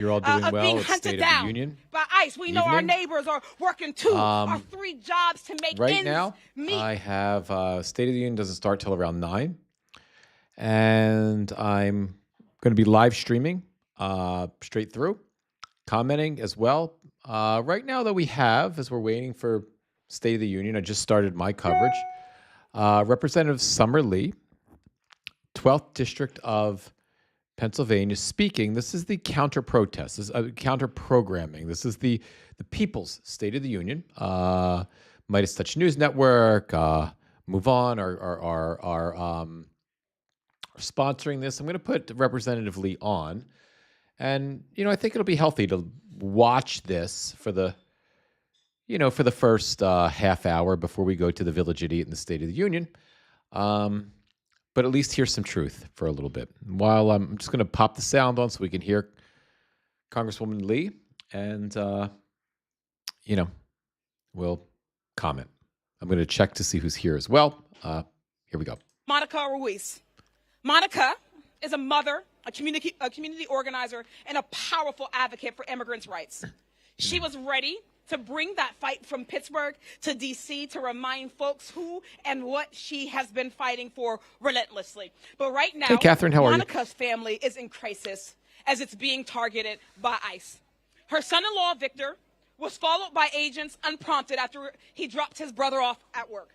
You're all doing of well being at hunted State of the down Union by ICE. We know our neighbors are working 2 or 3 jobs to make right ends now. meet. I have State of the Union doesn't start till around 9, and I'm going to be live streaming straight through, commenting as well. Right now, though, we have, as we're waiting for State of the Union, I just started my coverage. Representative Summer Lee, 12th District of Pennsylvania, speaking. This is the counter-protest. This is counter-programming. This is the People's State of the Union. Midas Touch News Network, Move On are sponsoring this. I'm going to put Representative Lee on, and I think it'll be healthy to watch this for the first half hour before we go to the Village Idiot in the State of the Union. But at least hear some truth for a little bit. While I'm just going to pop the sound on so we can hear Congresswoman Lee, and we'll comment. I'm going to check to see who's here as well. Here we go. Monica Ruiz. Monica is a mother, a community organizer, and a powerful advocate for immigrants' rights. She was ready to bring that fight from Pittsburgh to D.C. to remind folks who and what she has been fighting for relentlessly. But right now, hey, Catherine, how Monica's family is in crisis as it's being targeted by ICE. Her son-in-law, Victor, was followed by agents unprompted after he dropped his brother off at work.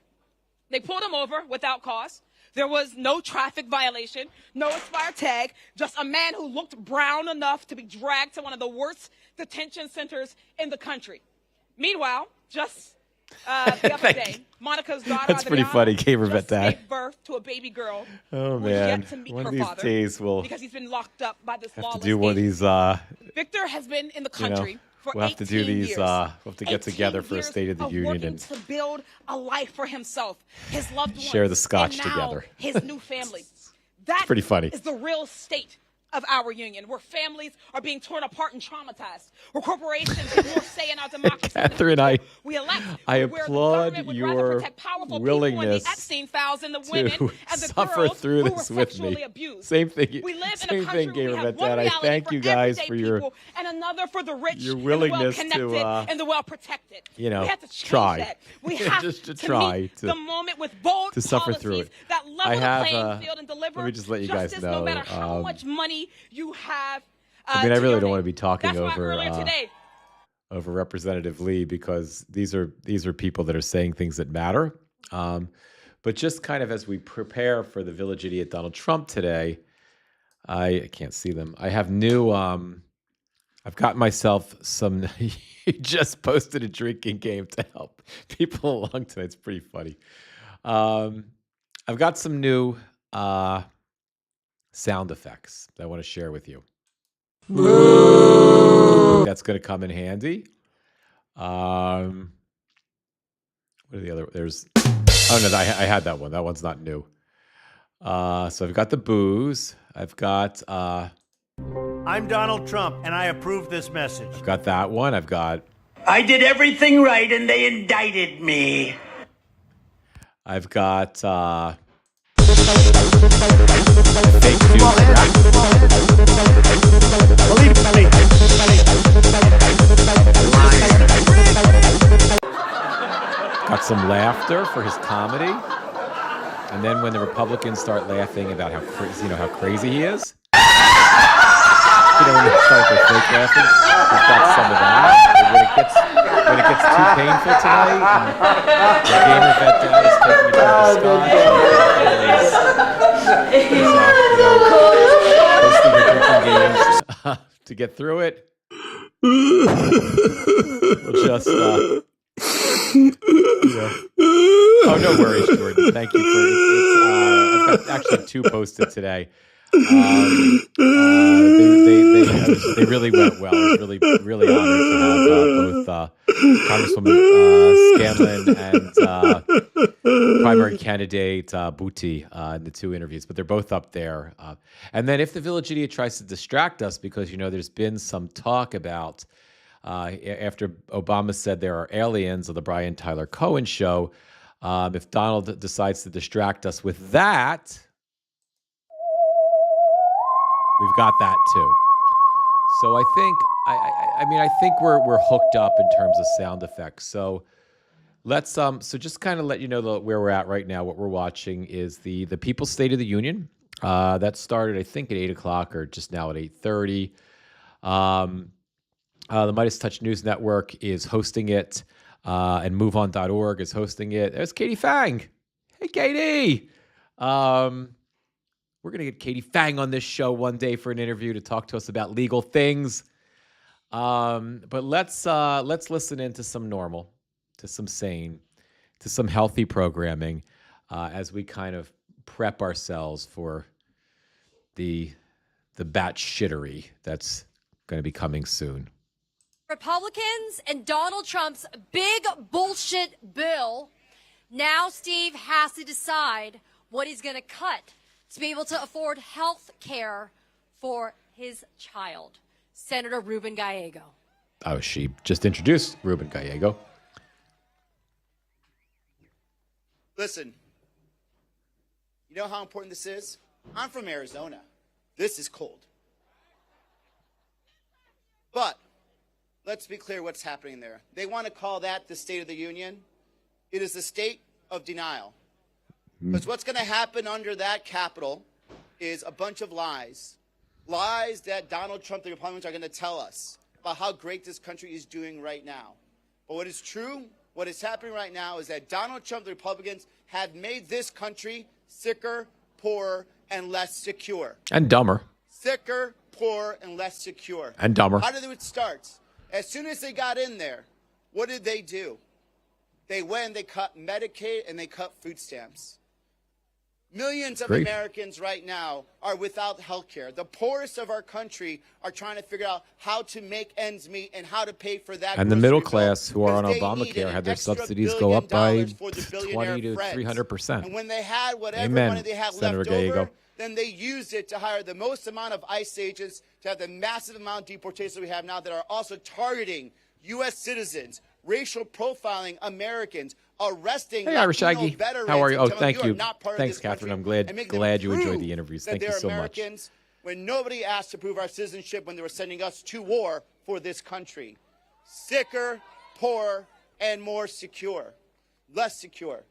They pulled him over without cause. There was no traffic violation, no expired tag, just a man who looked brown enough to be dragged to one of the worst detention centers in the country. Meanwhile, just the other day, Monica's daughter, that's pretty funny. Gave her just that. gave birth to a baby girl. Oh who man! Yet to meet one her of these father days we'll because he's been locked up by this have lawless to do one of agent. these. Victor has been in the country for we'll have to do 18 these. years. We'll have to get 18 together for a years State of the of Union working and to build a life for himself, his loved ones, share the scotch and now together. his new family. That pretty funny. is the real state of our union, where families are being torn apart and traumatized, where corporations have more say in our democracy. Catherine, we elect, I where the applaud government would your rather protect powerful willingness people and the Epstein files and the women to and the suffer girls through who this were with sexually me. abused. Same thing. We live in Same a country thing, where we Gabriel have one Vettad. I reality thank for you guys everyday for your people and another for the rich, your willingness and the to, well-connected and the well-protected. you know, we have to change try. that. We have Just to to try meet to- the moment with bold to suffer through policies it. that level I have, the playing field and deliver let me just let you guys justice know, no matter how much money you have. I mean, I to really your don't name. want to be talking That's why over earlier today, over Representative Lee, because these are people that are saying things that matter. But just kind of as we prepare for the Village Idiot Donald Trump today, I can't see them. I have new. I've got myself some. He just posted a drinking game to help people along tonight. It's pretty funny. I've got some new sound effects that I want to share with you. That's going to come in handy. What are the other? There's. Oh no, I had that one. That one's not new. So I've got the booze. I've got. I'm Donald Trump, and I approve this message. I've got that one. I've got. I did everything right, and they indicted me. I've got. Fake news rap. Got some laughter for his comedy, and then when the Republicans start laughing about how crazy he is, when they start their fake laughing, we've got some of that. And when it gets too painful tonight, and the gamer vet dad is taking a drink of scotch, hosting the drinking games to get through it. We'll just. Oh, no worries, Jordan. Thank you for I've got actually 2 posted today. They really went well. I was really honored to have both Congresswoman Scanlon and primary candidate Booty in the 2 interviews, but they're both up there. And then if the Village Idiot tries to distract us, because there's been some talk about. After Obama said there are aliens on the Brian Tyler Cohen show, if Donald decides to distract us with that, we've got that too. So I think I mean I think we're hooked up in terms of sound effects. So let's so just kind of let you know where we're at right now. What we're watching is the People's State of the Union. That started I think at 8 o'clock or just now at 8:30. Um, the Midas Touch News Network is hosting it, and MoveOn.org is hosting it. There's Katie Fang. Hey, Katie. We're gonna get Katie Fang on this show one day for an interview to talk to us about legal things. But let's listen into some normal, to some sane, to some healthy programming as we kind of prep ourselves for the bat shittery that's going to be coming soon. Republicans and Donald Trump's big bullshit bill. Now Steve has to decide what he's going to cut to be able to afford health care for his child. Senator Ruben Gallego. Oh, she just introduced Ruben Gallego. Listen, you know how important this is? I'm from Arizona. This is cold. But let's be clear what's happening there. They want to call that the State of the Union. It is the state of denial. Because what's going to happen under that Capitol is a bunch of lies. Lies that Donald Trump, the Republicans, are going to tell us about how great this country is doing right now. But what is true, what is happening right now is that Donald Trump, the Republicans, have made this country sicker, poorer, and less secure. And dumber. Sicker, poorer, and less secure. And dumber. How did it start? As soon as they got in there, what did they do? They went and they cut Medicaid and they cut food stamps. Millions of Americans right now are without health care. The poorest of our country are trying to figure out how to make ends meet and how to pay for that. And the middle class who are on Obamacare had their subsidies go up by 20 to 300%. And when they had whatever Amen, money they had Senator left Gallego. over, then they used it to hire the most amount of ICE agents, to have the massive amount of deportations we have now that are also targeting U.S. citizens, racial profiling Americans, arresting Hey, Irish Latino Aggie. veterans. How are you? and Oh, telling thank them you. are not part of Thanks, this Catherine. country, I'm and make glad them you enjoyed prove the interviews. that Thank you they're so much. Americans when nobody asked to prove our citizenship when they were sending us to war for this country. Sicker, poorer, and more secure. Less secure.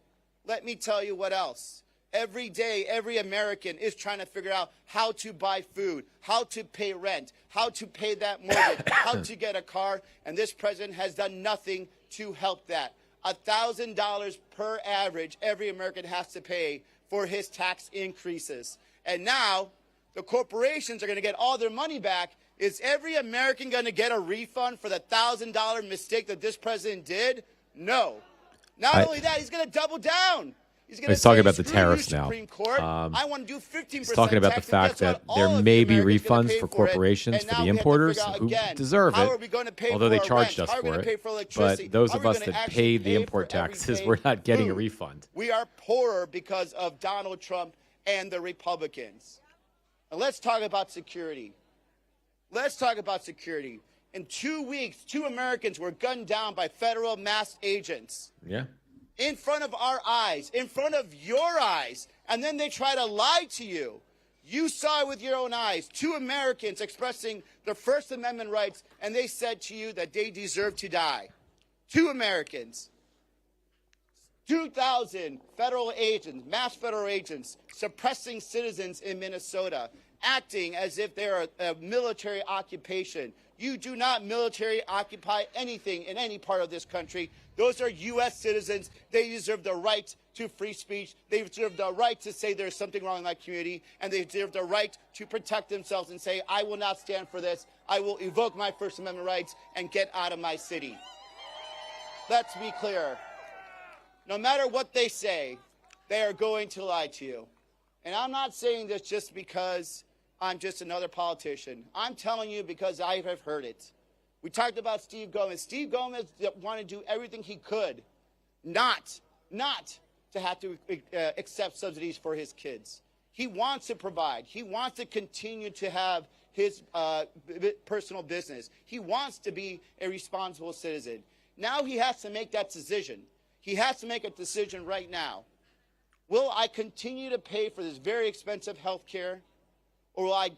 Let me tell you what else. Every day, every American is trying to figure out how to buy food, how to pay rent, how to pay that mortgage, how to get a car, and this president has done nothing to help that. $1,000 per average every American has to pay for his tax increases. And now the corporations are going to get all their money back. Is every American going to get a refund for the $1,000 mistake that this president did? No. Not only that, he's going to double down. He's talking about the tariffs now. I want to do 15%. He's talking about the fact that there may be refunds for corporations for the importers who deserve it, although they charged us for it. But those of us that paid the import taxes, we're not getting a refund. We are poorer because of Donald Trump and the Republicans. And let's talk about security. Let's talk about security. In 2 weeks, 2 Americans were gunned down by federal masked agents. Yeah. In front of our eyes, in front of your eyes, and then they try to lie to you. You saw it with your own eyes. 2 Americans expressing their First Amendment rights, and they said to you that they deserve to die. 2 Americans. 2,000 federal agents, masked federal agents, suppressing citizens in Minnesota, acting as if they're a military occupation. You do not military occupy anything in any part of this country. Those are U.S. citizens. They deserve the right to free speech. They deserve the right to say there's something wrong in my community, and they deserve the right to protect themselves and say, I will not stand for this. I will evoke my First Amendment rights and get out of my city. Let's be clear. No matter what they say, they are going to lie to you. And I'm not saying this just because I'm just another politician. I'm telling you because I have heard it. We talked about Steve Gomez. Steve Gomez wanted to do everything he could not to have to accept subsidies for his kids. He wants to provide. He wants to continue to have his personal business. He wants to be a responsible citizen. Now he has to make that decision. He has to make a decision right now. Will I continue to pay for this very expensive health care, or will I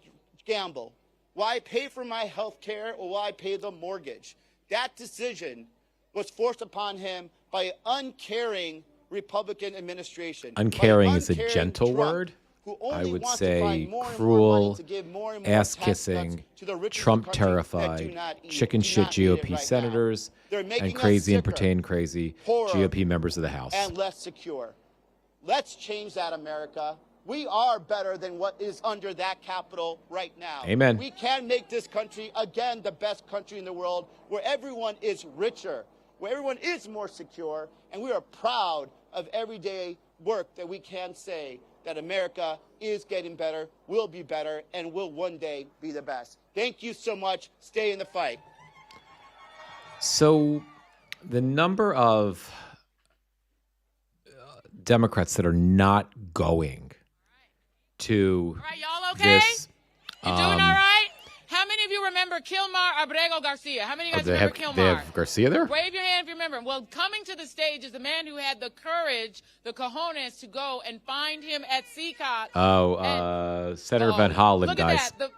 gamble Will I pay for my health care or will I pay the mortgage? That decision was forced upon him by an uncaring Republican administration. Uncaring by an is a uncaring gentle Trump, word. who only I would wants to say find more and more money cruel, to give more and more tax ass-kissing, cuts to the richest Trump countries that do terrified, not eat- chicken do shit not need it GOP right now. senators, They're making and us crazy and sicker, pertain crazy poorer, GOP members of the House. and less secure. Let's change that, America. We are better than what is under that Capitol right now. Amen. We can make this country, again, the best country in the world, where everyone is richer, where everyone is more secure, and we are proud of everyday work that we can say that America is getting better, will be better, and will one day be the best. Thank you so much. Stay in the fight. So the number of Democrats that are not going to All right, y'all okay? this. You doing all right? How many of you remember Kilmar Abrego Garcia? How many of you guys remember Kilmar? They have Garcia there? Wave your hand if you remember him. Well, coming to the stage is the man who had the courage, the cojones, to go and find him at CCOT. Senator Van Hollen, look guys. at that.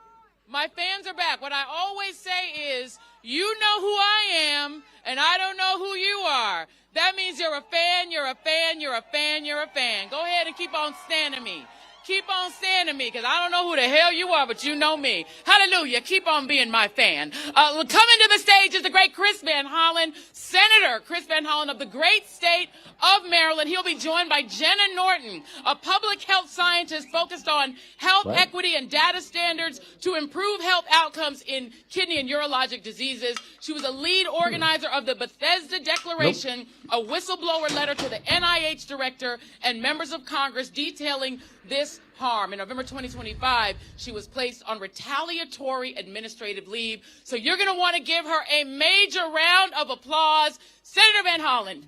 My fans are back. What I always say is, you know who I am, and I don't know who you are. That means you're a fan, you're a fan, you're a fan, you're a fan. Go ahead and keep on standing me. Keep on standing me, because I don't know who the hell you are, but you know me. Hallelujah. Keep on being my fan. Coming to the stage is the great Chris Van Hollen, Senator Chris Van Hollen of the great state of Maryland. He'll be joined by Jenna Norton, a public health scientist focused on health equity and data standards to improve health outcomes in kidney and urologic diseases. She was a lead organizer of the Bethesda Declaration, a whistleblower letter to the NIH director and members of Congress detailing this harm. In November 2025, she was placed on retaliatory administrative leave. So you're going to want to give her a major round of applause. Senator Van Hollen.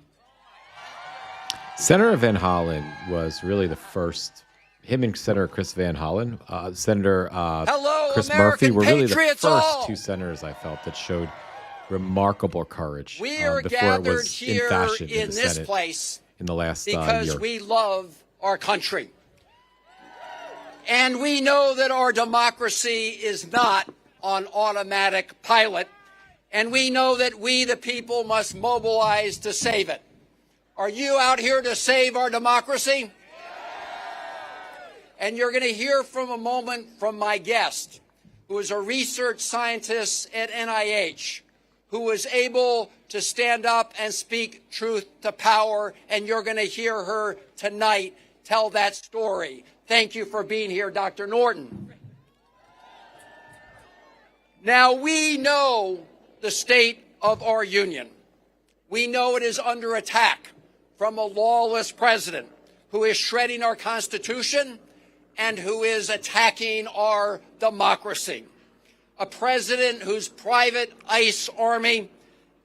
Senator Van Hollen was really the first. Him and Senator Chris Van Hollen, Senator Hello, Chris American Murphy were really the patriots first all. two senators I felt that showed remarkable courage We are before it gathered was in here fashion in in the this Senate place in the last because year. we love our country. And we know that our democracy is not on automatic pilot. And we know that we, the people, must mobilize to save it. Are you out here to save our democracy? And you're going to hear from a moment from my guest, who is a research scientist at NIH, who was able to stand up and speak truth to power. And you're going to hear her tonight tell that story. Thank you for being here, Dr. Norton. Now, we know the state of our union. We know it is under attack from a lawless president who is shredding our Constitution and who is attacking our democracy. A president whose private ICE army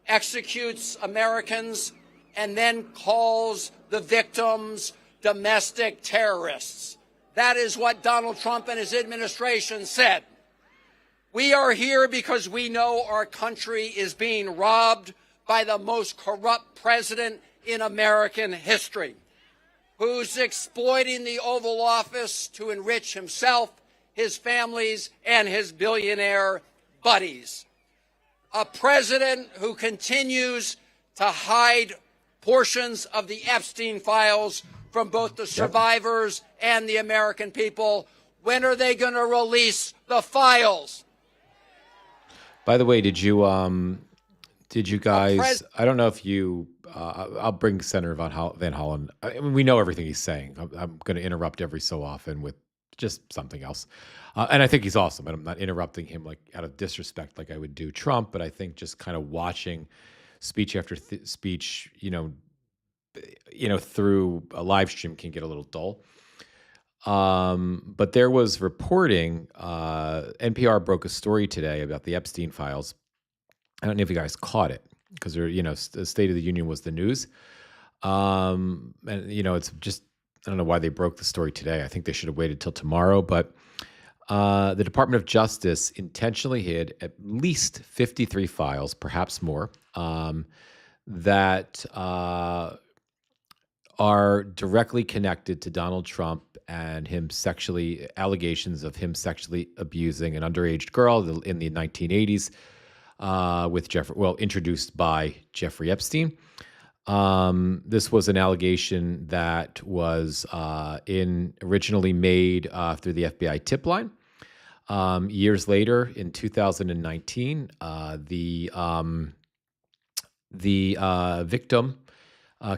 executes Americans and then calls the victims domestic terrorists. That is what Donald Trump and his administration said. We are here because we know our country is being robbed by the most corrupt president in American history, who's exploiting the Oval Office to enrich himself, his families, and his billionaire buddies. A president who continues to hide portions of the Epstein files from both the survivors and the American people. When are they going to release the files? By the way, did you guys? I don't know if you. I'll bring Senator Van Hollen. I mean, we know everything he's saying. I'm going to interrupt every so often with just something else, and I think he's awesome. And I'm not interrupting him like out of disrespect, like I would do Trump. But I think just kind of watching speech after speech, through a live stream can get a little dull. But there was reporting, NPR broke a story today about the Epstein files. I don't know if you guys caught it because the State of the Union was the news. And it's just, I don't know why they broke the story today. I think they should have waited till tomorrow, but the Department of Justice intentionally hid at least 53 files, perhaps more, that are directly connected to Donald Trump and allegations of him sexually abusing an underage girl in the 1980s with introduced by Jeffrey Epstein. This was an allegation that was originally made through the FBI tip line. Years later, in 2019, the victim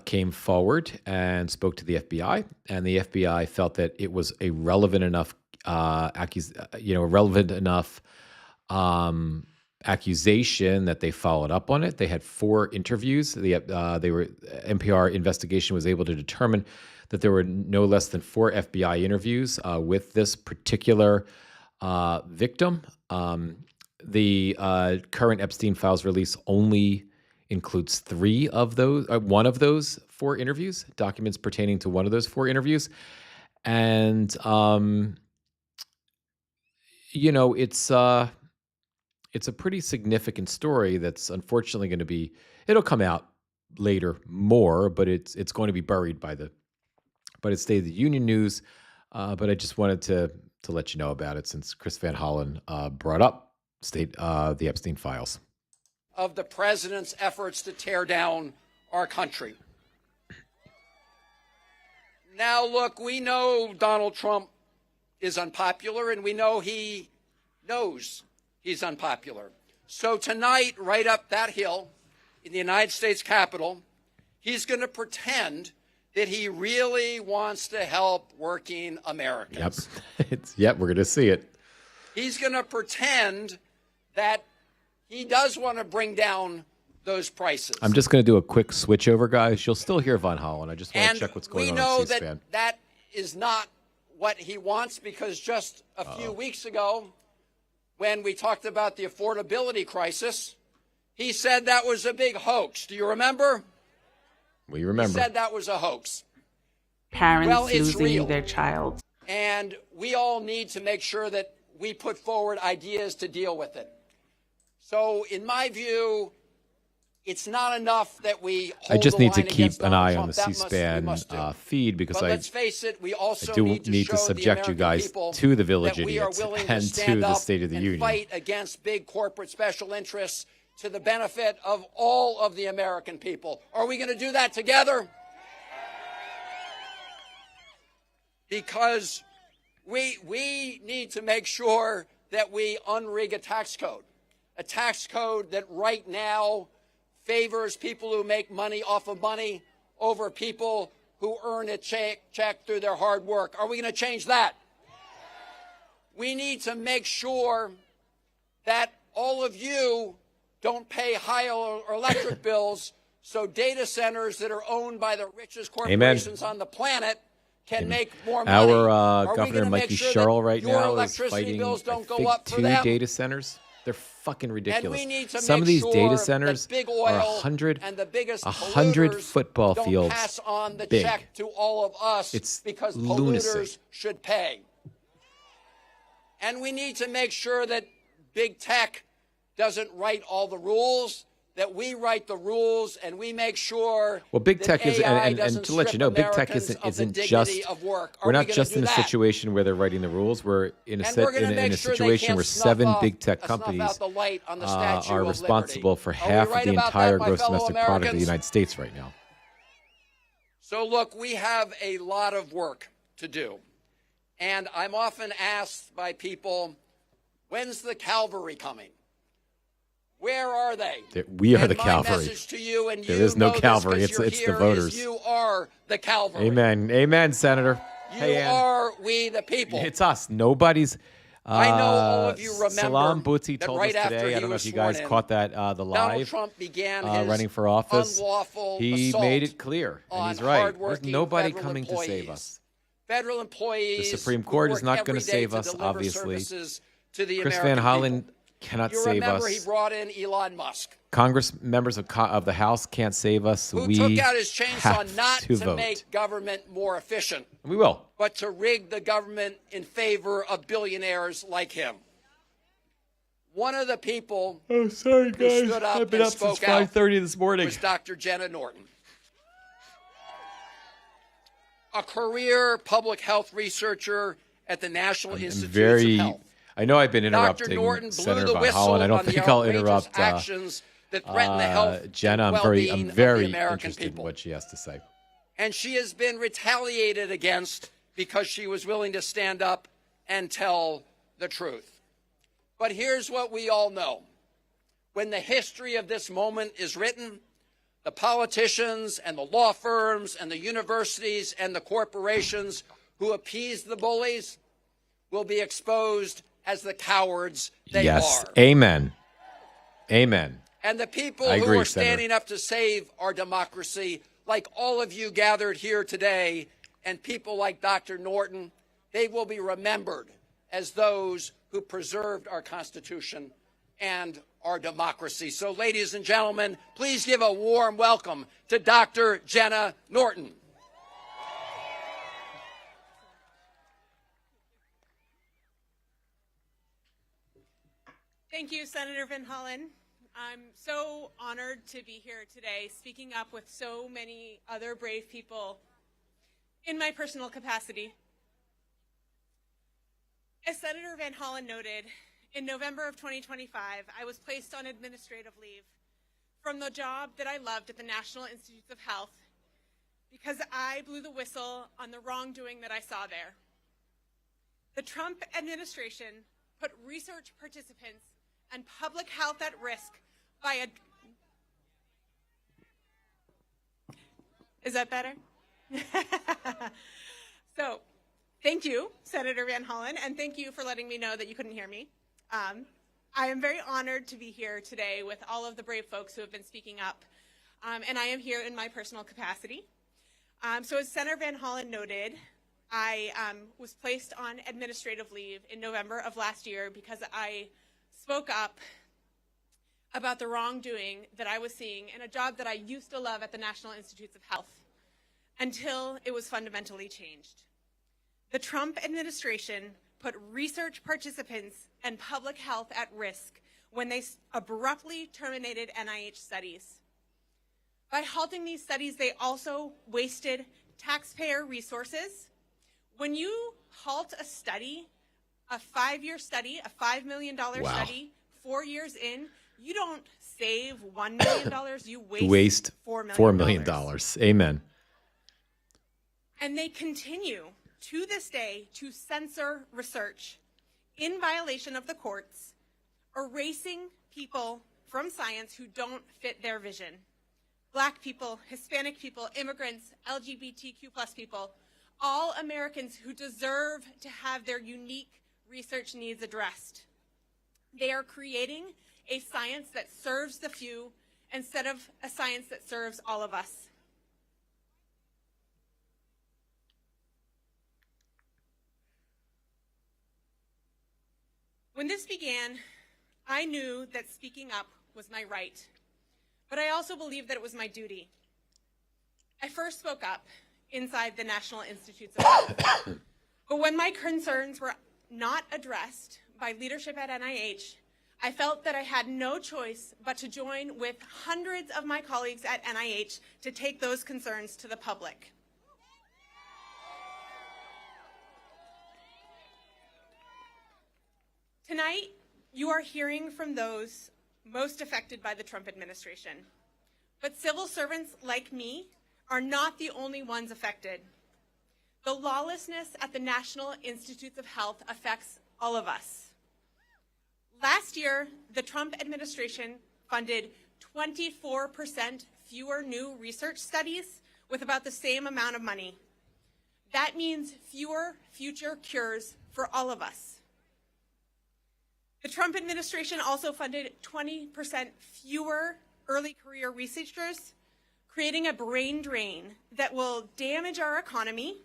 came forward and spoke to the FBI, and the FBI felt that it was a relevant enough, accusation that they followed up on it. They had 4 interviews. NPR investigation was able to determine that there were no less than 4 FBI interviews with this particular victim. The current Epstein Files release only includes 3 of those, one of those 4 interviews, documents pertaining to one of those 4 interviews. And, it's a pretty significant story that's unfortunately going to it'll come out later more, but it's going to be buried by it's State of the Union news. But I just wanted to let you know about it since Chris Van Hollen brought up the Epstein Files. Of the president's efforts to tear down our country. Now, look, we know Donald Trump is unpopular, and we know he knows he's unpopular. So tonight, right up that hill in the United States Capitol, he's going to pretend that he really wants to help working Americans. Yep, we're going to see it. He's going to pretend that he does want to bring down those prices. I'm just going to do a quick switch over, guys. You'll still hear Von Hollen. I just want to check what's going on on C-SPAN. We know that is not what he wants, because just a few weeks ago, when we talked about the affordability crisis, he said that was a big hoax. Do you remember? We remember. He said that was a hoax. Parents it's losing real. their child. And we all need to make sure that we put forward ideas to deal with it. So, in my view, it's not enough that we hold I just the need to line keep against an Donald eye Trump. on the That C-SPAN must do. feed because But let's face it, we also I do need need to to show subject the you guys American to the people Village that we are Idiots willing and to stand to the up State of the and Union. fight against big corporate special interests to the benefit of all of the American people. Are we going to do that together? Because we need to make sure that we unrig a tax code that right now favors people who make money off of money over people who earn a check through their hard work. Are we going to change that? We need to make sure that all of you don't pay higher electric bills so data centers that are owned by the richest corporations on the planet can make more money. Our Governor Mikey Sherrill right now is fighting bills don't I go think, up for 2 them. data centers. They're fucking ridiculous. And we need to Some make of these sure data centers that big are oil 100 and the biggest 100 polluters football don't fields pass on the big. check to all of us It's because lunacy. polluters should pay. And we need to make sure that big tech doesn't write all the rules, that we write the rules and we make sure. Well, big that tech is, AI and doesn't to let you know, strip big tech Americans of the isn't dignity just. of work. Are We're we not gonna just do in a that? situation where they're writing the rules. We're in a And we're gonna make in a sure they situation can't where snuff 7 off- big tech snuff out companies the light on the Statue are of responsible Liberty. for Are we half right of the about that, entire my gross fellow domestic product of the Americans? United States right now. So, look, we have a lot of work to do. And I'm often asked by people, when's the cavalry coming? Where are they? We are And the my cavalry. message to you, and There you is no know this cavalry. 'cause It's you're the here, voters. is you are the cavalry. Amen. Amen, Senator. You Hey, Ann. are we the people. It's us. Nobody's. I know all of you remember Salam Butzi that told right us after today. he I don't know was if you guys sworn in, caught that the Donald live Trump began his running for office. unlawful He assault made it clear, and on he's right. There's hardworking nobody federal coming to save employees. us. Federal employees. The Supreme who Court is work not going every to day save to us, deliver obviously. services to the Chris American Van Hollen people. cannot You save remember us. he brought in Elon Musk, Congress members of the House can't save us. who We took out his chainsaw have not to to vote. make government more efficient, We will. but to rig the government in favor of billionaires like him. One of the people Oh, sorry, who stood up I've been and up since spoke out 5:30 this morning. was Dr. Jenna Norton. a career public health researcher at the National Institutes very, of Health. I know I've been interrupting Dr. Norton blew Senator the Von whistle Holland. I don't on the think I'll outrageous interrupt actions that threaten the health Jenna. and I'm well-being very of the American interested people. in what she has to say. And she has been retaliated against because she was willing to stand up and tell the truth. But here's what we all know. When the history of this moment is written, the politicians and the law firms and the universities and the corporations who appease the bullies will be exposed as the cowards they Yes. are. Amen. Amen. And the people I who agree, are standing Senator. up to save our democracy, like all of you gathered here today, and people like Dr. Norton, they will be remembered as those who preserved our Constitution and our democracy. So, ladies and gentlemen, please give a warm welcome to Dr. Jenna Norton. Thank you, Senator Van Hollen. I'm so honored to be here today, speaking up with so many other brave people in my personal capacity. As Senator Van Hollen noted, in November of 2025, I was placed on administrative leave from the job that I loved at the National Institutes of Health because I blew the whistle on the wrongdoing that I saw there. The Trump administration put research participants and public health at risk by a... Is that better? So, thank you, Senator Van Hollen, and thank you for letting me know that you couldn't hear me. I am very honored to be here today with all of the brave folks who have been speaking up, and I am here in my personal capacity. So as Senator Van Hollen noted, I was placed on administrative leave in November of last year because I spoke up about the wrongdoing that I was seeing in a job that I used to love at the National Institutes of Health until it was fundamentally changed. The Trump administration put research participants and public health at risk when they abruptly terminated NIH studies. By halting these studies, they also wasted taxpayer resources. When you halt a study, a 5-year study, a $5 million study, 4 years in, you don't save $1 million, you waste $4 million. Amen. And they continue to this day to censor research in violation of the courts, erasing people from science who don't fit their vision. Black people, Hispanic people, immigrants, LGBTQ+ people, all Americans who deserve to have their unique research needs addressed. They are creating a science that serves the few instead of a science that serves all of us. When this began, I knew that speaking up was my right, but I also believed that it was my duty. I first spoke up inside the National Institutes of Health, but when my concerns were not addressed by leadership at NIH, I felt that I had no choice but to join with hundreds of my colleagues at NIH to take those concerns to the public. Tonight, you are hearing from those most affected by the Trump administration. But civil servants like me are not the only ones affected. The lawlessness at the National Institutes of Health affects all of us. Last year, the Trump administration funded 24% fewer new research studies with about the same amount of money. That means fewer future cures for all of us. The Trump administration also funded 20% fewer early career researchers, creating a brain drain that will damage our economy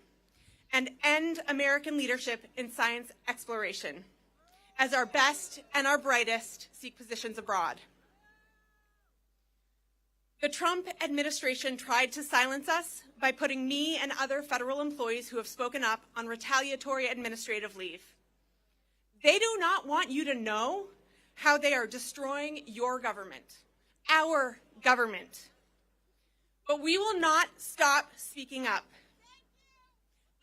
and end American leadership in science exploration as our best and our brightest seek positions abroad. The Trump administration tried to silence us by putting me and other federal employees who have spoken up on retaliatory administrative leave. They do not want you to know how they are destroying your government, our government. But we will not stop speaking up.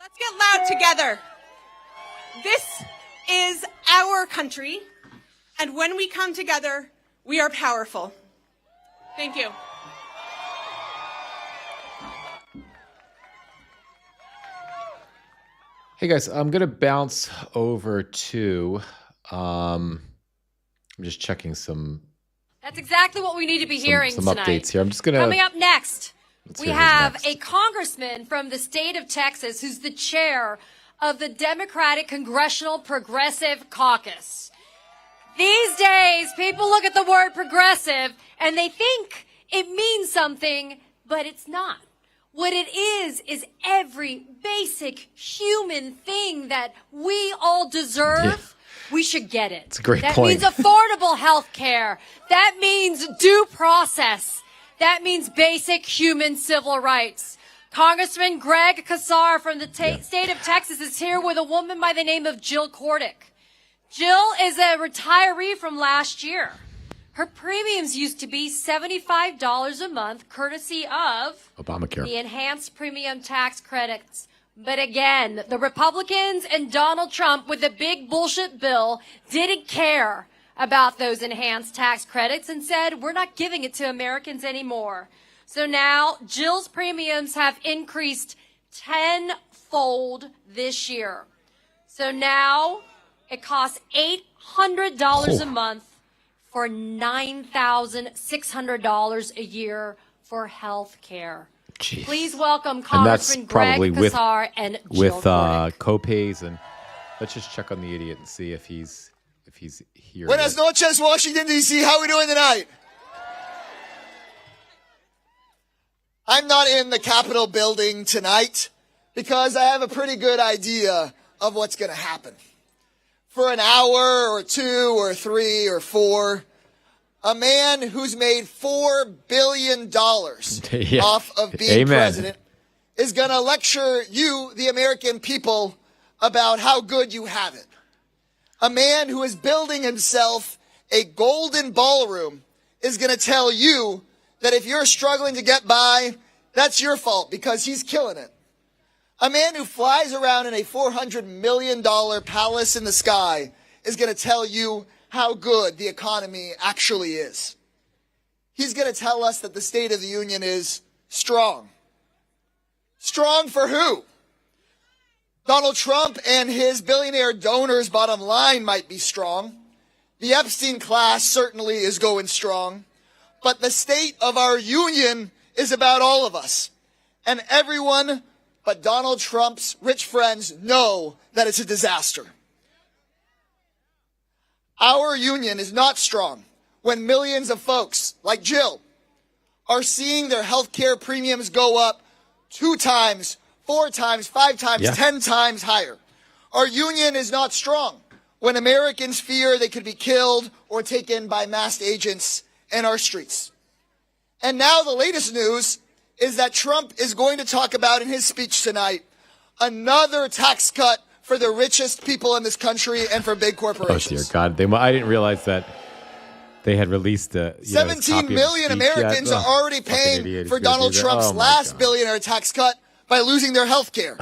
Let's get loud together. This is our country, and when we come together, we are powerful. Thank you. Hey guys, I'm gonna bounce over to. I'm just checking some That's exactly what we need to be hearing some tonight. updates here. I'm just gonna. Coming up next, we hear who's have next. a congressman from the state of Texas who's the chair of the Democratic Congressional Progressive Caucus. These days, people look at the word progressive and they think it means something, but it's not. What it is every basic human thing that we all deserve. Yeah. We should get it. It's a great that point. means affordable health care. That means due process. That means basic human civil rights. Congressman Greg Casar from the state of Texas is here with a woman by the name of Jill Cordick. Jill is a retiree from last year. Her premiums used to be $75 a month, courtesy of Obamacare. the enhanced premium tax credits. But again, the Republicans and Donald Trump with the big bullshit bill didn't care about those enhanced tax credits and said, we're not giving it to Americans anymore. So now Jill's premiums have increased tenfold this year. So now it costs $800 a month for $9,600 a year for health care. Jeez. Please welcome And that's Congressman probably Greg Casar and Jill with Cordick. copays, and let's just check on the idiot and see if he's here. Buenas noches, Washington, D.C. How are we doing tonight? I'm not in the Capitol building tonight because I have a pretty good idea of what's going to happen. For an hour or 2 or 3 or 4, a man who's made $4 billion Yeah. off of being Amen. president is going to lecture you, the American people, about how good you have it. A man who is building himself a golden ballroom is going to tell you that if you're struggling to get by, that's your fault because he's killing it. A man who flies around in a $400 million palace in the sky is going to tell you how good the economy actually is. He's going to tell us that the State of the Union is strong. Strong for who? Donald Trump and his billionaire donors' bottom line might be strong. The Epstein class certainly is going strong. But the state of our union is about all of us. And everyone but Donald Trump's rich friends know that it's a disaster. Our union is not strong when millions of folks like Jill are seeing their health care premiums go up 2 times, 4 times, 5 times, 10 times higher. Our union is not strong when Americans fear they could be killed or taken by masked agents in our streets. And now the latest news is that Trump is going to talk about in his speech tonight another tax cut for the richest people in this country and for big Oh corporations. dear God! I didn't realize that they had released a 17 million Americans are already paying for Donald Trump's last billionaire tax cut by losing their health care.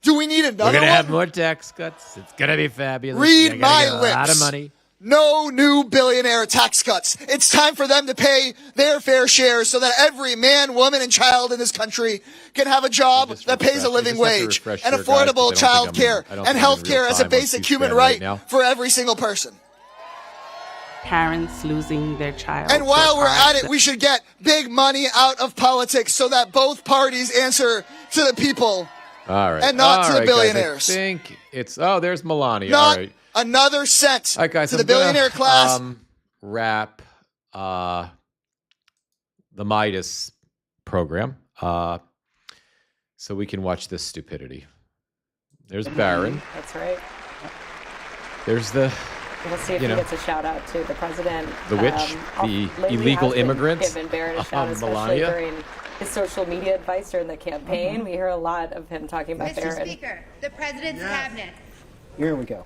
Do we need another We're gonna one? have more tax cuts. It's gonna be fabulous. Read You're gonna my get a lot lips. of money. No new billionaire tax cuts. It's time for them to pay their fair share so that every man, woman, and child in this country can have a job that pays a living wage and affordable child care and health care as a basic human right for every single person. Parents losing their child. And while to we're car at it, we should get big money out of politics so that both parties answer to the people All right. and not All to the right, guys, billionaires. I think it's there's Melania. Not All right. another cent All right, guys, to the I'm gonna, billionaire class. Wrap the Midas program so we can watch this stupidity. There's Barron. That's right. There's the We'll see if he gets a shout out to the president. The witch, the lately illegal has been immigrant, Given Barron a shout, especially Melania. during his social media advice during the campaign. We hear a lot of him talking about Mr. Barron. Speaker, the president's cabinet. Here we go.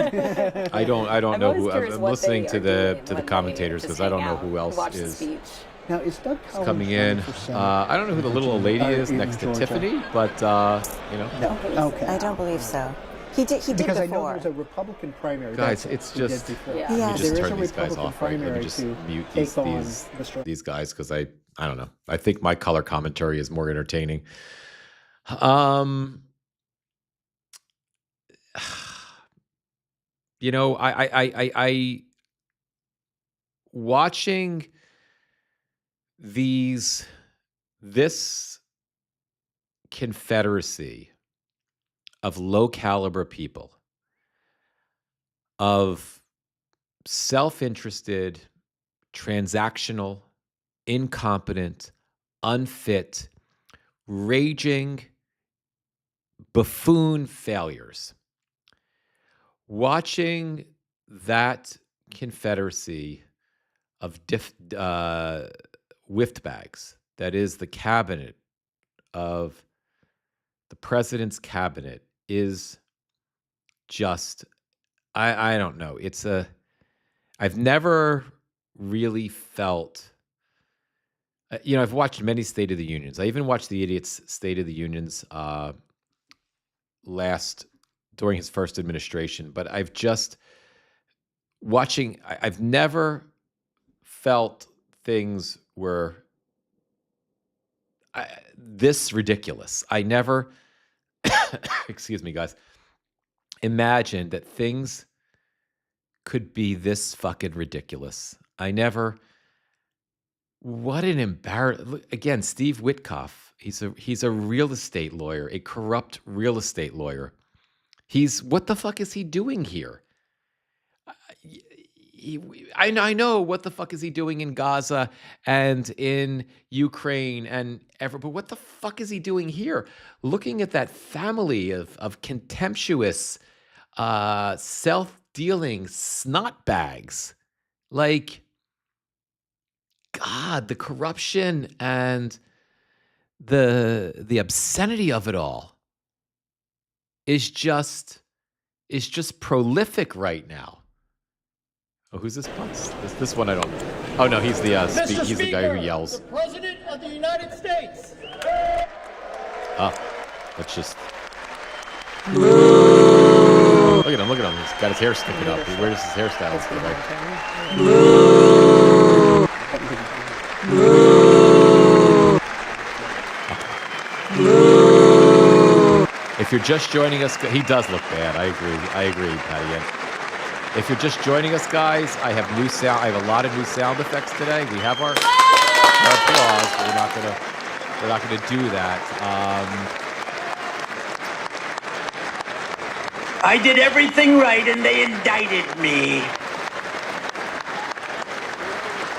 I don't I'm know always who. curious I'm what listening they to are the doing to the when they commentators just because I don't hang know out who and else watch the is speech. Now, is Doug Collins coming in. running for Senate I don't know who the little old lady is in next to Georgia? Tiffany, but you know, No. Okay. I don't believe so. He did Because I know before. there's a Republican primary. guys, That's it's what he did just. before. Yeah. Let me Yeah. just There is turn a these guys Republican off. Right. Let me primary just to mute take on the these guys because I don't know. I think my color commentary is more entertaining. Um. You know, I watching this confederacy of low caliber people, of self-interested, transactional, incompetent, unfit, raging buffoon failures. Watching that confederacy of whiffed bags, that is the cabinet of the president's cabinet, is just, I don't know. I've never really felt, I've watched many State of the Unions. I even watched the idiot's State of the Unions during his first administration, but I've never felt things were this ridiculous. I never, excuse me, guys, imagined that things could be this fucking ridiculous. What an embarrassment. Again, Steve Witkoff, he's a real estate lawyer, a corrupt real estate lawyer. What the fuck is he doing here? I know what the fuck is he doing in Gaza and in Ukraine but what the fuck is he doing here? Looking at that family of contemptuous, self-dealing snot bags. Like, God, the corruption and the obscenity of it all is just prolific right now. Oh, who's this punks? This one I don't know. Oh no, he's the he's the guy who yells. The President of the United States. Let's just look at him. He's got his hair sticking up. Where does his hairstyle go? If you're just joining us, he does look bad. I agree, Patty. If you're just joining us, guys, I have a lot of new sound effects today. We have our applause, but we're not gonna do that. I did everything right and they indicted me.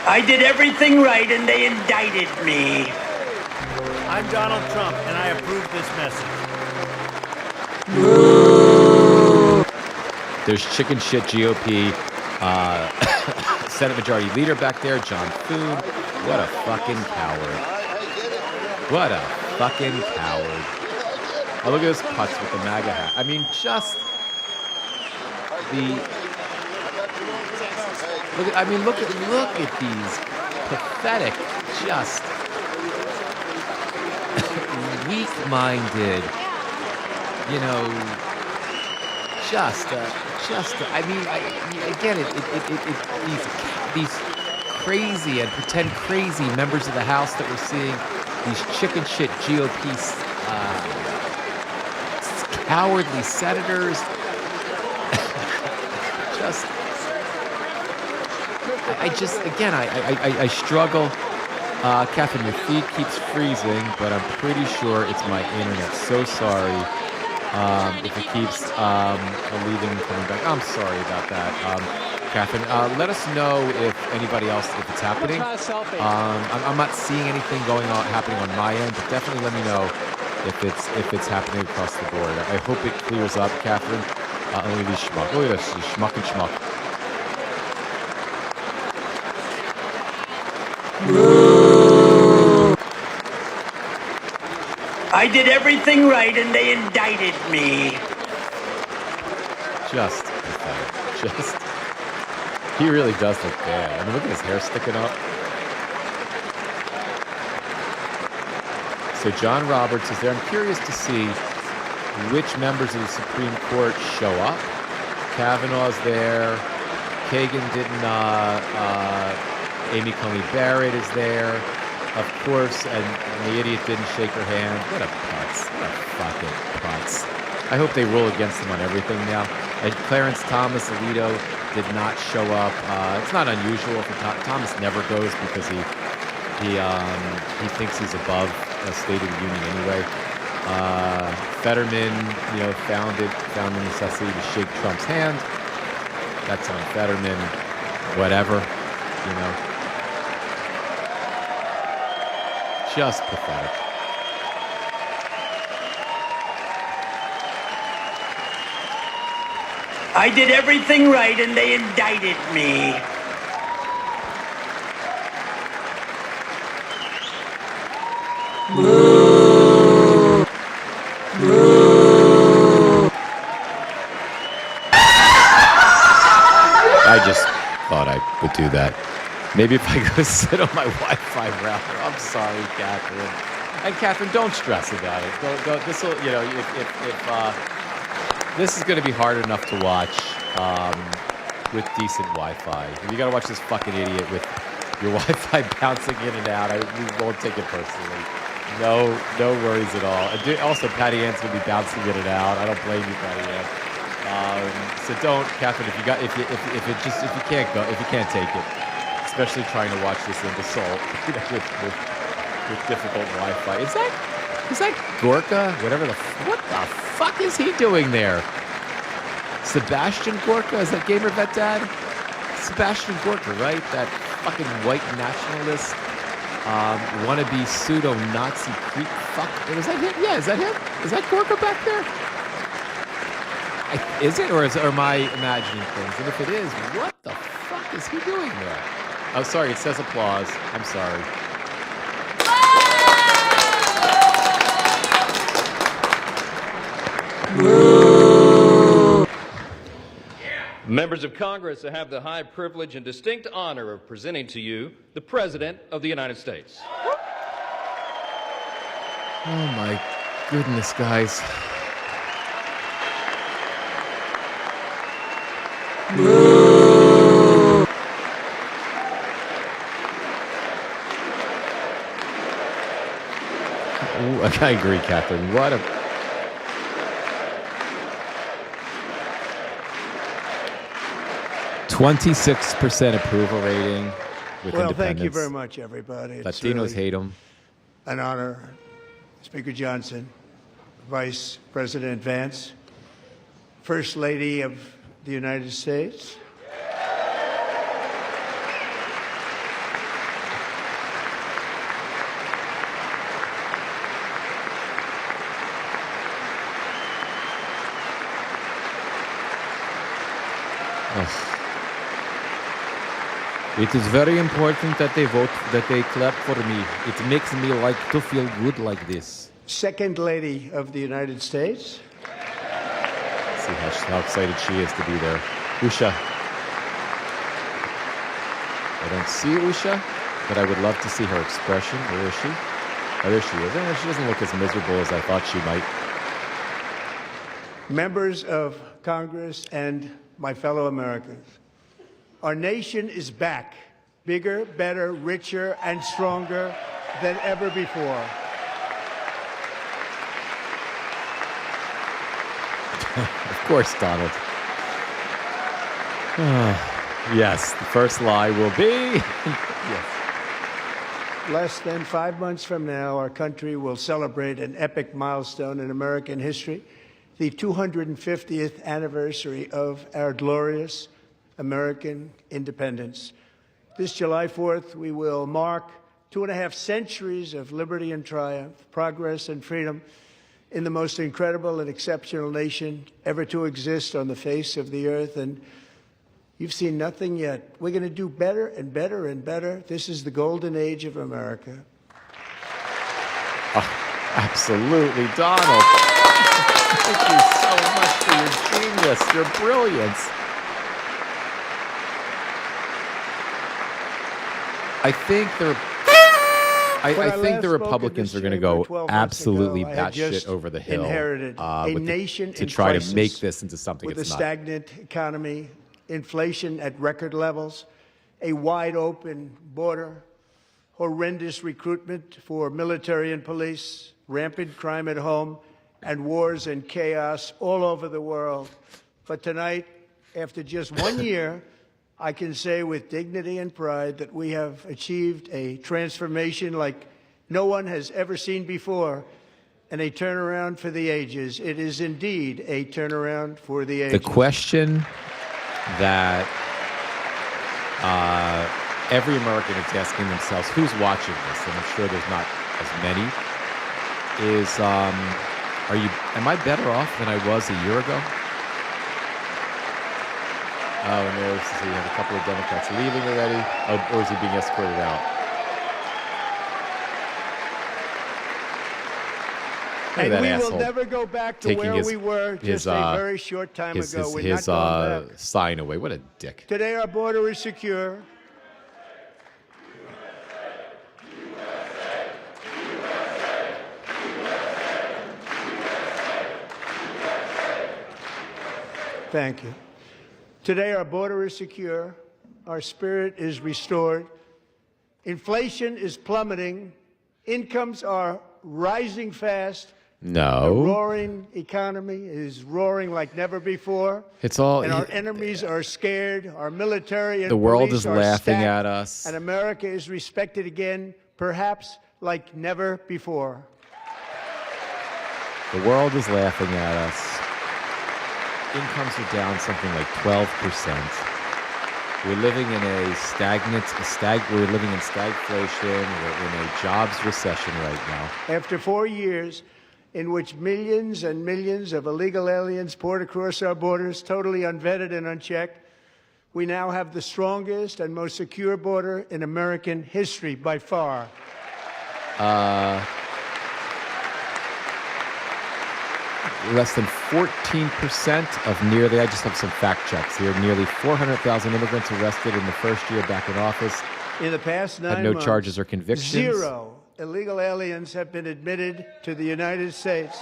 I did everything right and they indicted me. I'm Donald Trump and I approve this message. There's chicken shit GOP Senate Majority Leader back there, John Thune. What a fucking coward. What a fucking coward. Oh, look at this putz with the MAGA hat. I mean, just look at these pathetic, just weak-minded, these crazy and pretend crazy members of the House that we're seeing, these chicken shit GOP cowardly senators. I struggle. Catherine, your feed keeps freezing, but I'm pretty sure it's my internet. So sorry. If it keeps leaving and coming back. I'm sorry about that. Catherine, let us know if anybody else, if it's happening. I'm not seeing anything happening on my end, but definitely let me know if it's happening across the board. I hope it clears up, Catherine. Look at these schmuck. Look at this, schmuck and schmuck. I did everything right and they indicted me. Just pathetic. He really does look bad. I mean, look at his hair sticking up. So John Roberts is there. I'm curious to see which members of the Supreme Court show up. Kavanaugh's there. Kagan didn't. Amy Coney Barrett is there. Of course, and the idiot didn't shake her hand. What a putz. What a fucking putz. I hope they rule against him on everything now. And Clarence Thomas Alito did not show up. It's not unusual for Thomas. Never goes because he thinks he's above a State of the Union anyway. Fetterman, found the necessity to shake Trump's hand. That's on Fetterman. Whatever, Just pathetic. I did everything right and they indicted me. I just thought I would do that. Maybe if I go sit on my Wi-Fi router. I'm sorry, Catherine. And Catherine, don't stress about it. Don't. This will, this is going to be hard enough to watch with decent Wi-Fi. If you got to watch this fucking idiot with your Wi-Fi bouncing in and out, we won't take it personally. No worries at all. And also, Patty Ann's going to be bouncing in and out. I don't blame you, Patty Ann. So don't, Catherine. If you can't take it, especially trying to watch this imbecile with difficult Wi-Fi. Is that Gorka? What the fuck is he doing there? Sebastian Gorka? Is that Gamer Vet Dad? Sebastian Gorka, right? That fucking white nationalist, wannabe pseudo-Nazi creep fuck. Is that him? Yeah, is that him? Is that Gorka back there? Is it, or am I imagining things? And if it is, what the fuck is he doing there? Oh, sorry, it says applause. I'm sorry. Members of Congress, I have the high privilege and distinct honor of presenting to you the President of the United States. Oh my goodness, guys. I agree, Catherine. What a... %26 approval rating with Well, independents. thank you very much, everybody. It's Latinos really hate him. an honor. Speaker Johnson, Vice President Vance, First Lady of the United States. It is very important that they vote, that they clap for me. It makes me like to feel good like this. Second Lady of the United States. See how excited she is to be there. Usha. I don't see Usha, but I would love to see her expression. Where is she? Oh, there she is. She doesn't look as miserable as I thought she might. Members of Congress and my fellow Americans, our nation is back, bigger, better, richer, and stronger than ever before. Of course, Donald. Yes, the first lie will be... yes. Less than 5 months from now, our country will celebrate an epic milestone in American history, the 250th anniversary of our glorious American independence. This July 4th, we will mark 2.5 centuries of liberty and triumph, progress and freedom in the most incredible and exceptional nation ever to exist on the face of the earth. And you've seen nothing yet. We're going to do better and better and better. This is the golden age of America. Oh, absolutely, Donald. Thank you so much for your genius, your brilliance. I think the Republicans are going to go absolutely batshit over the hill to try to make this into something it's not. With a stagnant economy, inflation at record levels, a wide open border, horrendous recruitment for military and police, rampant crime at home, and wars and chaos all over the world. But tonight, after just 1 year, I can say with dignity and pride that we have achieved a transformation like no one has ever seen before, and a turnaround for the ages. It is indeed a turnaround for the ages. The question that every American is asking themselves, who's watching this, and I'm sure there's not as many, is am I better off than I was a year ago? Oh, and there's, so you have a couple of Democrats leaving already. Oh, or is he being escorted out? And we will never go back to where we were just a very short time ago. We're not going back. Sign away. What a dick. Today our border is secure. Thank you. Today our border is secure. Our spirit is restored. Inflation is plummeting. Incomes are rising fast. No. The roaring economy is roaring like never before. It's all. And our enemies are scared. Our military and the world police is are laughing stacked, at us. And America is respected again, perhaps like never before. The world is laughing at us. Incomes are down something like 12%. We're living in we're living in stagflation. We're in a jobs recession right now. After 4 years in which millions and millions of illegal aliens poured across our borders, totally unvetted and unchecked, we now have the strongest and most secure border in American history by far. Less than 14% of nearly, I just have some fact checks here, nearly 400,000 immigrants arrested in the first year back in office. In the past 9 had no months, charges or convictions. 0 illegal aliens have been admitted to the United States.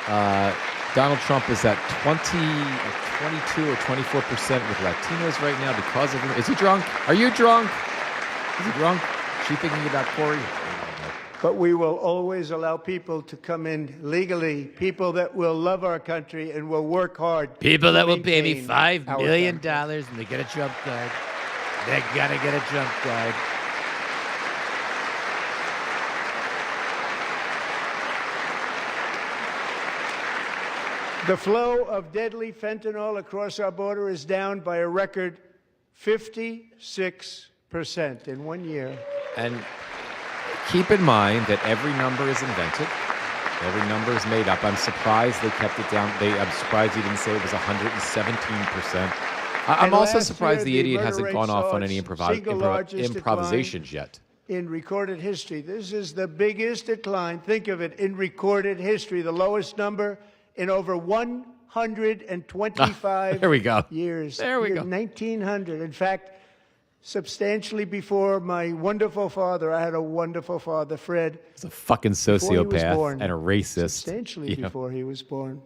Donald Trump is at 22 or 24% with Latinos right now because of him. Is he drunk? Are you drunk? Is he drunk? Is she thinking about Corey? But we will always allow people to come in legally, people that will love our country and will work hard. People that will pay maintain me $5 our million country. and they get a Trump card. They gotta get a Trump card. The flow of deadly fentanyl across our border is down by a record 56% in 1 year. And keep in mind that every number is invented. Every number is made up. I'm surprised they kept it down. I'm surprised he didn't say it was 117%. I'm also surprised the idiot hasn't gone off on any improvisations yet. In recorded history, this is the biggest decline. Think of it, in recorded history, the lowest number in over 125 there we go. years. There we go. 1900. In fact, substantially before my wonderful father, I had a wonderful father, Fred. He's a fucking sociopath and a racist. Substantially before he was born.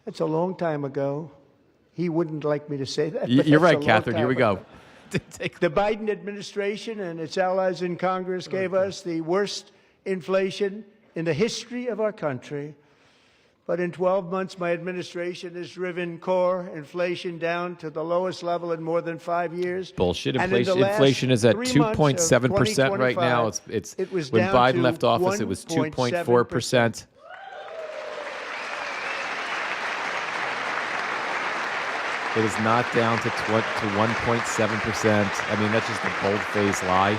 That's a long time ago. He wouldn't like me to say that. You're right, Catherine. Here we go. The Biden administration and its allies in Congress gave us the worst inflation in the history of our country. But in 12 months, my administration has driven core inflation down to the lowest level in more than 5 years. Bullshit. And in the last Inflation is at 3 months of 2.7% right now. it was when down Biden to left office, it was 2.4%. It is not down to 1.7%. I mean, that's just a bold-faced lie.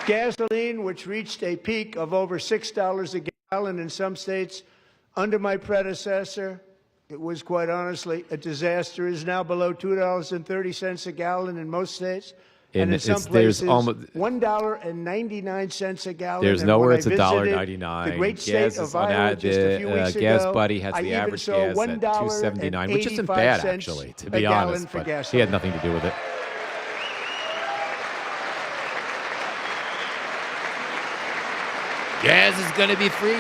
Gasoline, which reached a peak of over $6 a gallon in some states under my predecessor, it was quite honestly a disaster, is now below $2.30 a gallon in most states. And in some places, $1.99 a gallon. There's And nowhere when it's I visited $1.99. The great state of Iowa just a few weeks Gas ago, Buddy has I the even average saw gas at $2.79, which isn't bad, $1.85 actually, to a be gallon honest. for But gasoline. he had nothing to do with it. Gas is going to be free.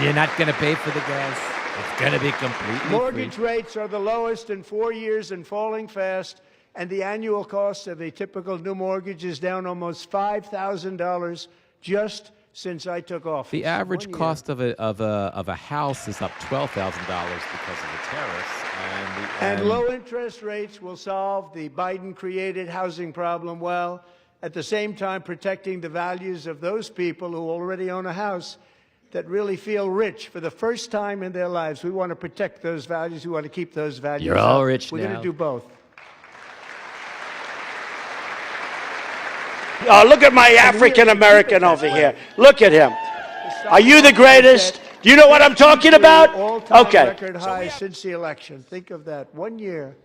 You're not going to pay for the gas. It's going to be completely Mortgage free. rates are the lowest in 4 years and falling fast, and the annual cost of a typical new mortgage is down almost $5,000 just since I took office. The average 1 year. cost of a house is up $12,000 because of the tariffs, And low interest rates will solve the Biden-created housing problem well, at the same time protecting the values of those people who already own a house that really feel rich for the first time in their lives. We want to protect those values. We want to keep those values. You're all up. rich We're going now. to do both. Oh, look at my African American over here. Look at him. Are you the greatest? Do you know what I'm talking about? All-time Okay. record high since the election. Think of that. 1 year.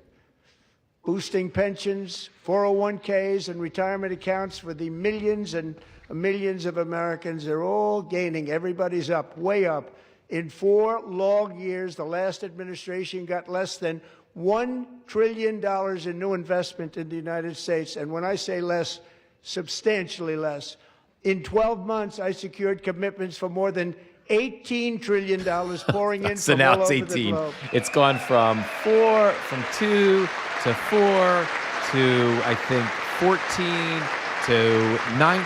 Boosting pensions, 401ks, and retirement accounts for the millions and millions of Americans. They're all gaining. Everybody's up, way up. In 4 long years, the last administration got less than $1 trillion in new investment in the United States. And when I say less, substantially less. In 12 months, I secured commitments for more than $18 trillion pouring in so from now all it's over the 18. globe. It's gone from 2 to 4 to, I think, 14 to 19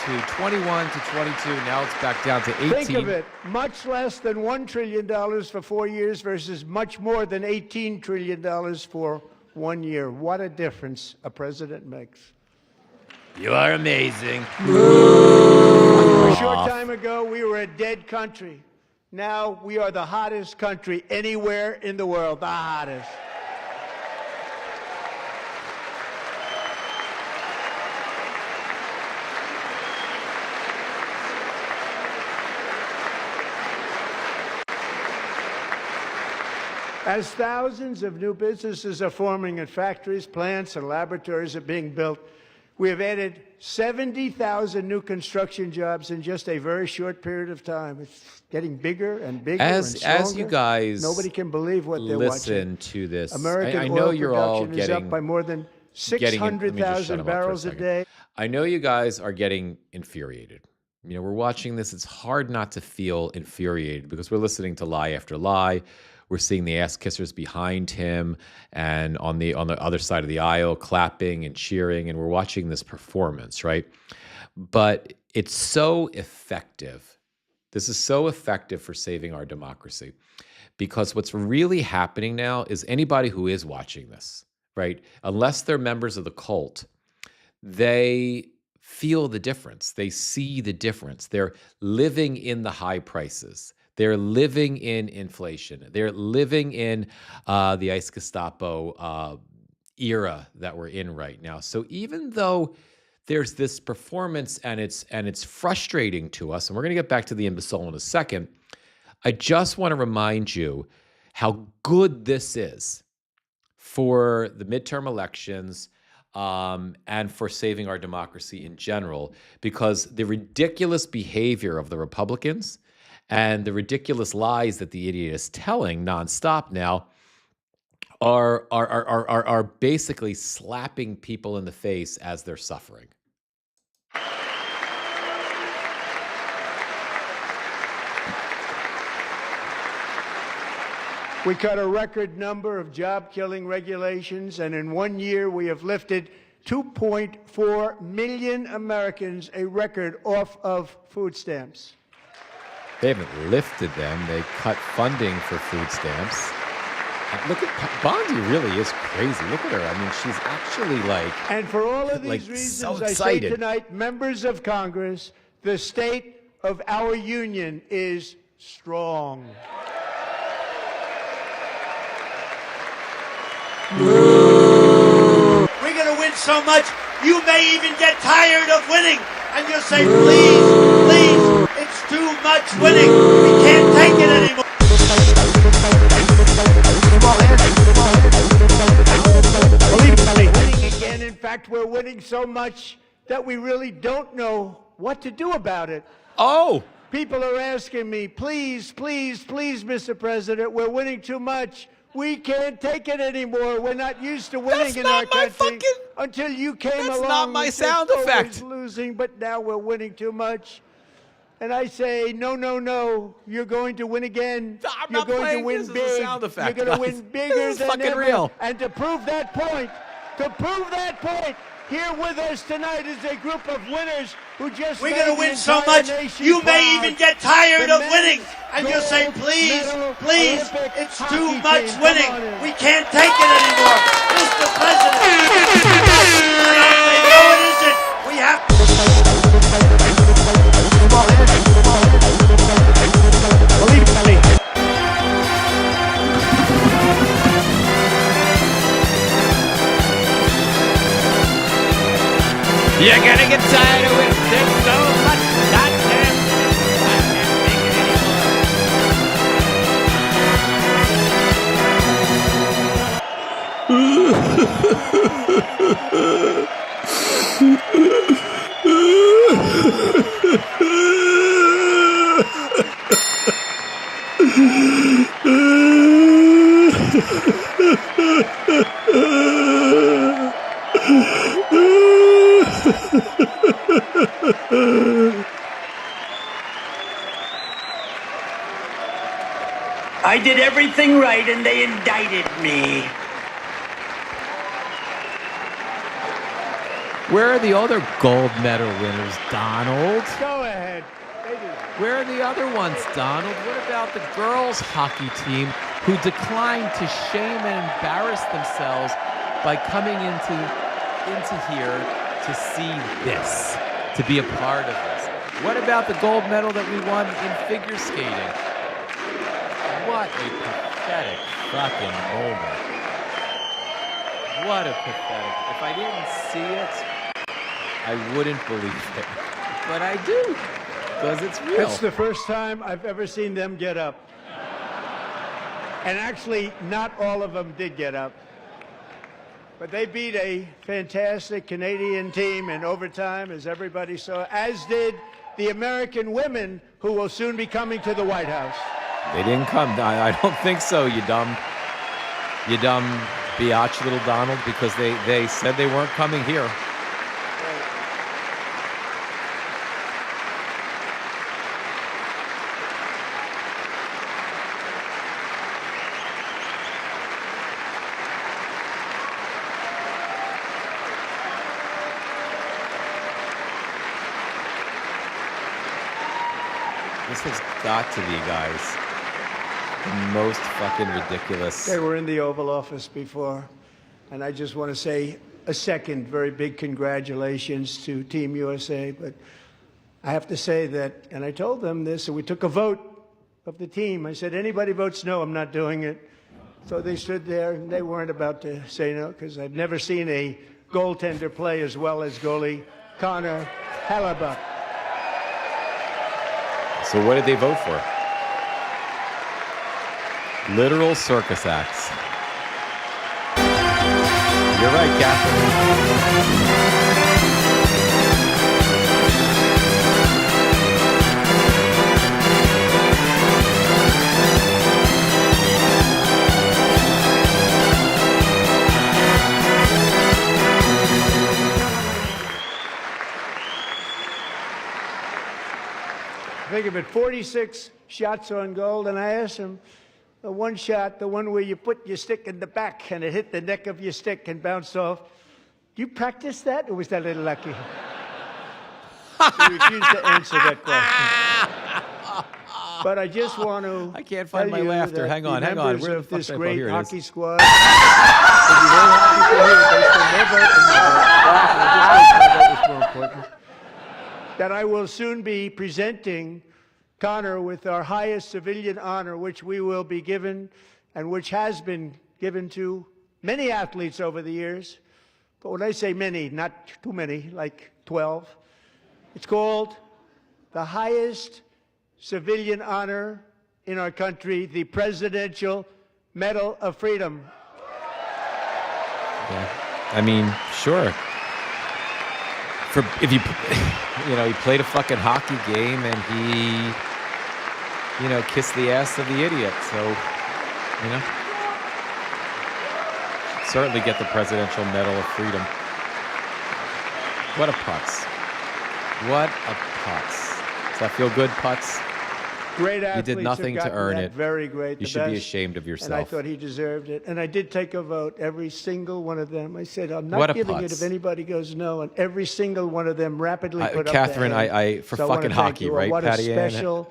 to 21 to 22. Now it's back down to 18. Think of it, much less than $1 trillion for 4 years versus much more than $18 trillion for 1 year. What a difference a president makes. You are amazing. A short time ago, we were a dead country. Now we are the hottest country anywhere in the world, the hottest. As thousands of new businesses are forming in factories, plants, and laboratories are being built, we have added 70,000 new construction jobs in just a very short period of time. It's getting bigger and bigger and stronger. As you guys nobody can believe what they're listen watching. to this, American I know oil you're all production is getting up by more than let me just shut 600,000 him up for a barrels a second. day. I know you guys are getting infuriated. You know, we're watching this. It's hard not to feel infuriated because we're listening to lie after lie. We're seeing the ass kissers behind him and on the other side of the aisle clapping and cheering, and we're watching this performance, right? But it's so effective. This is so effective for saving our democracy because what's really happening now is anybody who is watching this, right, unless they're members of the cult, they feel the difference. They see the difference. They're living in the high prices. They're living in inflation. They're living in the ICE Gestapo era that we're in right now. So even though there's this performance and it's frustrating to us, and we're going to get back to the imbecile in a second, I just want to remind you how good this is for the midterm elections and for saving our democracy in general, because the ridiculous behavior of the Republicans and the ridiculous lies that the idiot is telling nonstop now are basically slapping people in the face as they're suffering. We cut a record number of job-killing regulations, and in 1 year we have lifted 2.4 million Americans, a record, off of food stamps. They haven't lifted them. They cut funding for food stamps. And look at Bondi, really is crazy. Look at her. I mean, she's actually like, and for all of these like, reasons, so I say excited. tonight, members of Congress, the state of our union is strong. We're going to win so much, you may even get tired of winning. And you'll say, please, please, it's too much winning. We can't take it anymore. Winning again. In fact, we're winning so much that we really don't know what to do about it. Oh! People are asking me, please, please, please, Mr. President, we're winning too much. We can't take it anymore. We're not used to winning in our country. Until you came along, That's not my we just sound always effect. losing, but now we're winning too much. And I say, no, no, no. You're going to win again. I'm You're not going playing to win this as a big. sound effect, You're going to guys. win bigger This is than fucking ever. real. And to prove that point, Here with us tonight is a group of winners who just We're made going to the win so entire much, nation you may proud. even get tired The of men's winning. And you'll say, gold please, medal please, Olympic it's hockey too much team. winning. Come on in. We can't take it anymore. Mr. President. And I'll say, no, it isn't. We have to. Believe me. You're gonna get tired of it. There's so much goddamn. I can't take it anymore. I did everything right and they indicted me. Where are the other gold medal winners, Donald? Go ahead. Where are the other ones, Donald? What about the girls' hockey team who declined to shame and embarrass themselves by coming into here to see this, to be a part of this? What about the gold medal that we won in figure skating? What a pathetic fucking moment. What a pathetic. If I didn't see it, I wouldn't believe it. But I do, because it's real. It's the first time I've ever seen them get up. And actually, not all of them did get up. But they beat a fantastic Canadian team in overtime, as everybody saw, as did the American women who will soon be coming to the White House. They didn't come. I don't think so, you dumb biatch little Donald, because they said they weren't coming here. This has got to be, guys, the most fucking ridiculous. They were in the Oval Office before, and I just want to say a second very big congratulations to Team USA. But I have to say that, and I told them this, and we took a vote of the team. I said, anybody votes no, I'm not doing it. So they stood there, and they weren't about to say no, because I've never seen a goaltender play as well as goalie Connor Hellebuyck. So what did they vote for? Literal circus acts. You're right, Catherine. Think of it, 46 shots on goal, and I asked him, the one shot, the one where you put your stick in the back and it hit the neck of your stick and bounced off. Do you practice that, or was that a little lucky? He refused to answer that question. But I just want to I can't find tell my you laughter. that Hang on, the hang on. members Where the of fuck this did I- oh, great here it is. hockey squad, will be very happy to hear, based on their vote and my vote, was more important, that I will soon be presenting Connor with our highest civilian honor, which we will be given and which has been given to many athletes over the years. But when I say many, not too many, like 12, it's called the highest civilian honor in our country, the Presidential Medal of Freedom. Yeah. I mean, sure. If you, he played a fucking hockey game and he, kissed the ass of the idiot. So, certainly get the Presidential Medal of Freedom. What a putz. What a putz. Does that feel good, putz? Great You athletes did nothing have to gotten earn that. it. Very great. You the should be best. ashamed of And I yourself. thought he deserved it. And I did take a vote, every single one of them. I said, I'm What not a giving it putz. if anybody goes no. And every single one of them rapidly put Catherine, up their hand. for So I wanna fucking thank hockey, you all. right, What Patty a Ann? special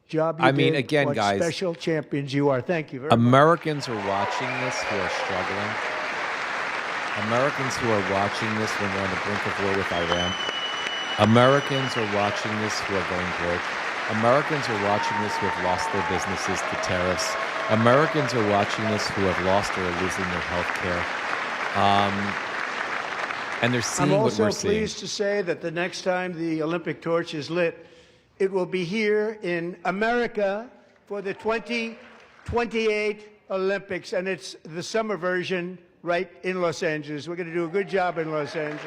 job you I mean, did. again, What guys, special champions you are. Thank you very much. Americans are watching this who are struggling. Americans who are watching this when we're on the brink of war with Iran. Americans are watching this who are going broke. Americans are watching this who have lost their businesses to tariffs. Americans are watching this who have lost or are losing their health care. And they're seeing I'm what also we're seeing. pleased to say that the next time the Olympic torch is lit, it will be here in America for the 2028 Olympics, and it's the summer version right in Los Angeles. We're going to do a good job in Los Angeles.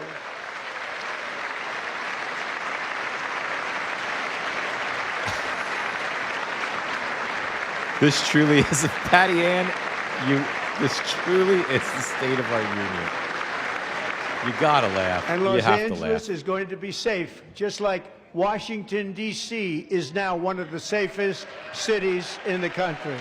This truly is, Patty Ann, this truly is the state of our union. You gotta laugh. And You Los have to Angeles laugh. is going to be safe, just like Washington, D.C. is now one of the safest cities in the country.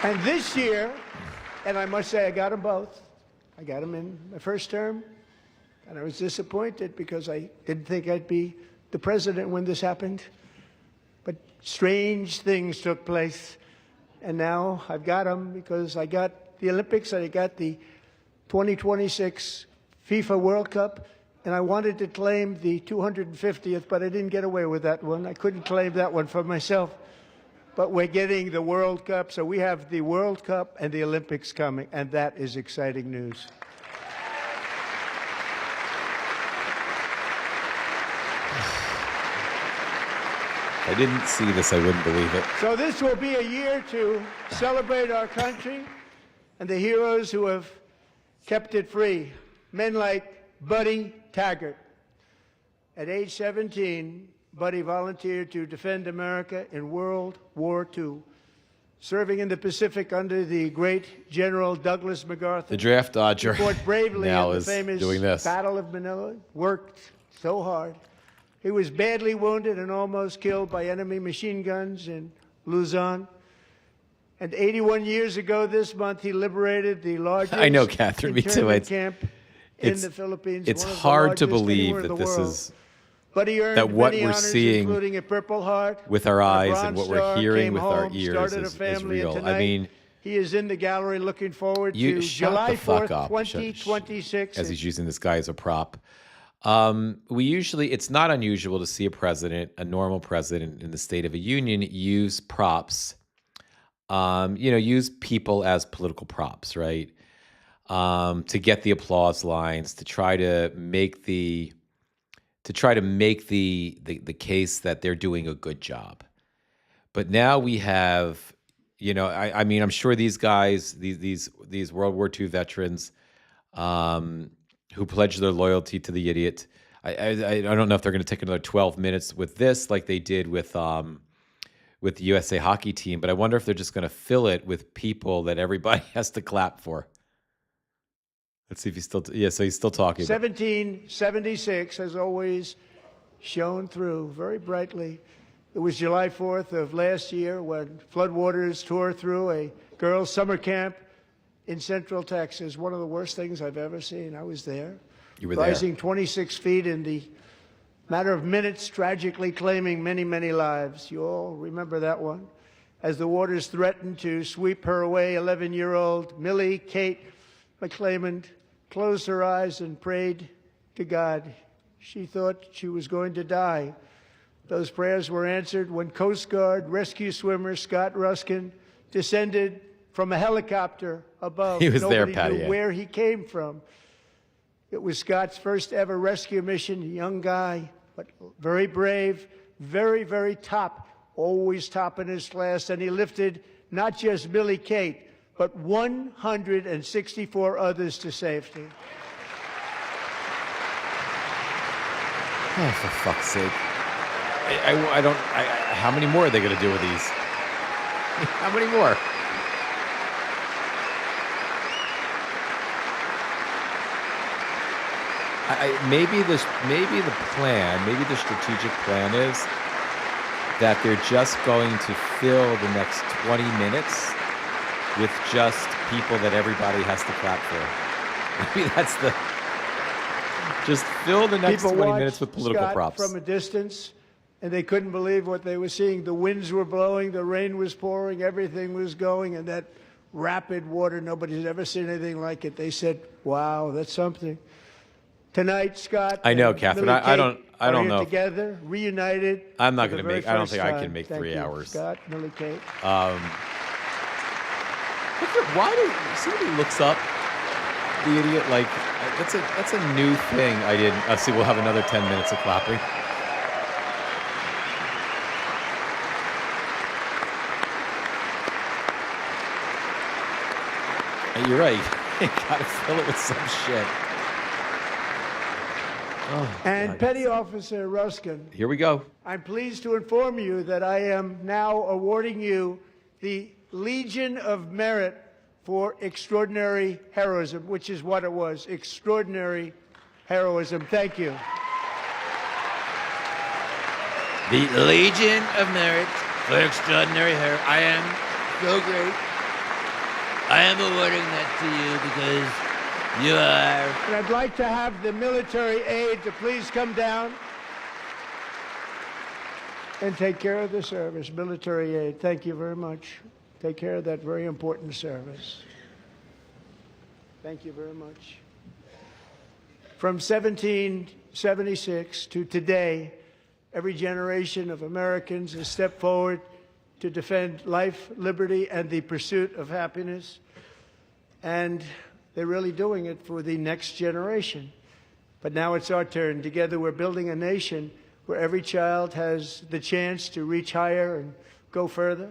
And this year, and I must say I got them both. I got them in my first term, and I was disappointed because I didn't think I'd be the president when this happened. But strange things took place. And now I've got them because I got the Olympics and I got the 2026 FIFA World Cup. And I wanted to claim the 250th, but I didn't get away with that one. I couldn't claim that one for myself. But we're getting the World Cup, so we have the World Cup and the Olympics coming, and that is exciting news. If I didn't see this, I wouldn't believe it. So this will be a year to celebrate our country and the heroes who have kept it free. Men like Buddy Taggart. At age 17, Buddy volunteered to defend America in World War II, serving in the Pacific under the great General Douglas MacArthur. The draft dodger He fought bravely now in the is famous doing this. Battle of Manila, worked so hard. He was badly wounded and almost killed by enemy machine guns in Luzon. And 81 years ago this month, he liberated the largest I know, Catherine, me too. internment It's- camp in it's- the Philippines. It's one of the hard to largest believe anywhere in that the this world. is But he earned that what many we're honors, seeing including a Purple Heart, with our a eyes Bronze and what we're Star, hearing came with our home, ears started a is family, and real. I tonight mean, he is in the gallery looking forward you to shut July the fuck 4th, up 2026. as he's using this guy as a prop. It's not unusual to see a president, a normal president in the State of a Union, use props. Use people as political props, right? To get the applause lines, to try to make the case that they're doing a good job. But now we have, I'm sure these guys, these World War II veterans, who pledged their loyalty to the idiot. I don't know if they're going to take another 12 minutes with this, like they did with the USA hockey team. But I wonder if they're just going to fill it with people that everybody has to clap for. Let's see if he's still. So he's still talking. 1776 has always shone through very brightly. It was July 4th of last year when floodwaters tore through a girls' summer camp in Central Texas. One of the worst things I've ever seen. I was there. You were there. Rising 26 feet in the matter of minutes, tragically claiming many, many lives. You all remember that one. As the waters threatened to sweep her away, 11-year-old Millie Kate McClelland closed her eyes and prayed to God. She thought she was going to die. Those prayers were answered when Coast Guard rescue swimmer Scott Ruskin descended from a helicopter above. He was there, Nobody Patty knew Ann. where he came from. It was Scott's first ever rescue mission, a young guy, but very brave, very, very top, always top in his class. And he lifted not just Millie Kate, but 164 others to safety. Oh, for fuck's sake. How many more are they going to do with these? How many more? Maybe the plan, maybe the strategic plan is that they're just going to fill the next 20 minutes with just people that everybody has to clap for. Maybe that's just fill the next People 20 minutes with political Scott props. from a distance, and they couldn't believe what they were seeing. The winds were blowing, the rain was pouring, everything was going, and that rapid water, nobody's ever seen anything like it. They said, wow, that's something. Tonight, Scott. I know, and Catherine. Millie I don't Kate are here know. Together, reunited. I'm not for going the to make. very I don't first think I time. can make Thank 3 you, hours. Scott, Millie Kate. Why do somebody looks up the idiot? Like that's a new thing. I didn't. Let's see. We'll have another 10 minutes of clapping. You're right. You gotta fill it with some shit. Oh, And God. Petty Officer Ruskin, Here we go. I'm pleased to inform you that I am now awarding you the Legion of Merit for extraordinary heroism, which is what it was, extraordinary heroism. Thank you. The Legion of Merit for extraordinary heroism. I am so great. I am awarding that to you because you are. And I'd like to have the military aide to please come down and take care of the service. Military aide, thank you very much. Take care of that very important service. Thank you very much. From 1776 to today, every generation of Americans has stepped forward to defend life, liberty, and the pursuit of happiness. And they're really doing it for the next generation. But now it's our turn. Together we're building a nation where every child has the chance to reach higher and go further,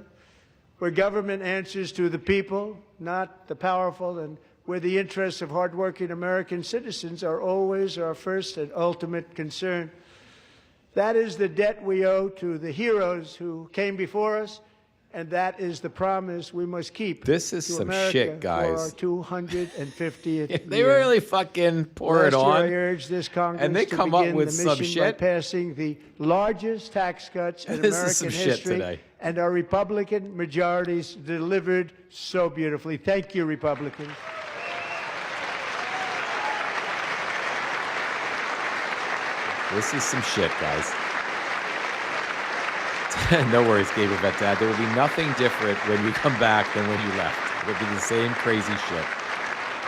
where government answers to the people, not the powerful, and where the interests of hardworking American citizens are always our first and ultimate concern. That is the debt we owe to the heroes who came before us, and that is the promise we must keep. This is to some America shit, guys. For our 250th They year. really fucking pour it Last year, on. I urge this Congress And they to come up begin with the some mission by shit. passing the largest tax cuts in This is American some shit history, today. and our Republican majorities delivered so beautifully. Thank you, Republicans. This is some shit, guys. No worries, Gabe Vet Dad. There will be nothing different when you come back than when you left. It'll be the same crazy shit.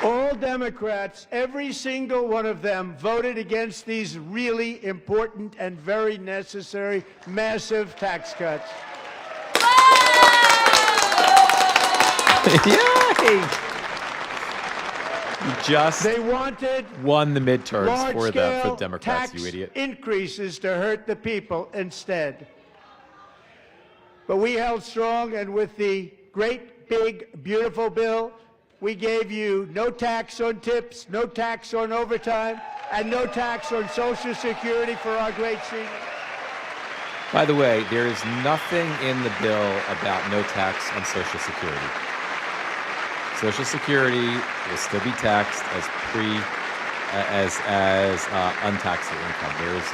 All Democrats, every single one of them, voted against these really important and very necessary massive tax cuts. Yay! You just They wanted won the midterms for the large-scale Democrats, tax you idiot. increases to hurt the people instead. But we held strong, and with the great, big, beautiful bill, we gave you no tax on tips, no tax on overtime, and no tax on Social Security for our great seniors. By the way, there is nothing in the bill about no tax on Social Security. Social Security will still be taxed as untaxed income. There is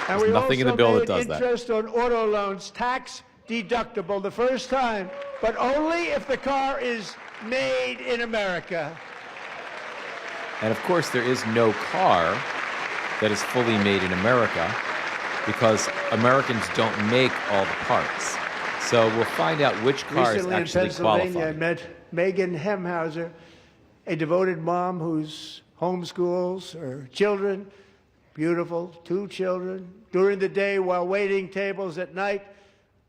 there's nothing in the bill that does that. Interest on auto loans tax deductible the first time, but only if the car is made in America. And of course, there is no car that is fully made in America because Americans don't make all the parts. So we'll find out which cars Recently actually in Pennsylvania, qualify. I met Megan Hemhauser, a devoted mom who's homeschools her children, beautiful, 2 children, during the day while waiting tables at night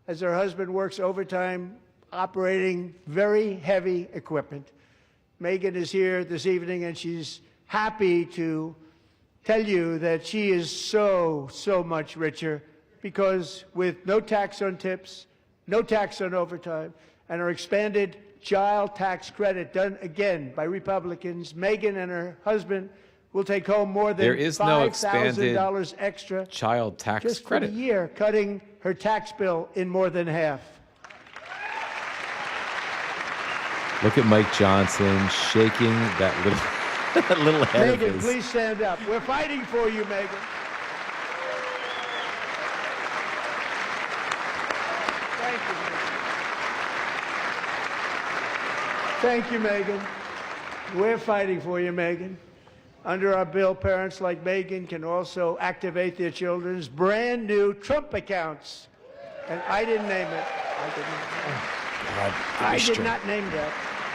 as her husband works overtime operating very heavy equipment. Megan is here this evening, and she's happy to tell you that she is so much richer because with no tax on tips, no tax on overtime, and our expanded child tax credit done again by Republicans, Megan and her husband will take home more than There is no expanded $5,000 extra child tax just credit. for the year, cutting her tax bill in more than half. Look at Mike Johnson shaking that little A little head of Megan, his. please stand up. We're fighting for you, Megan. Thank you, Megan. Thank you, Megan. We're fighting for you, Megan. Under our bill, parents like Megan can also activate their children's brand new Trump accounts. And I didn't name it. I did not name that.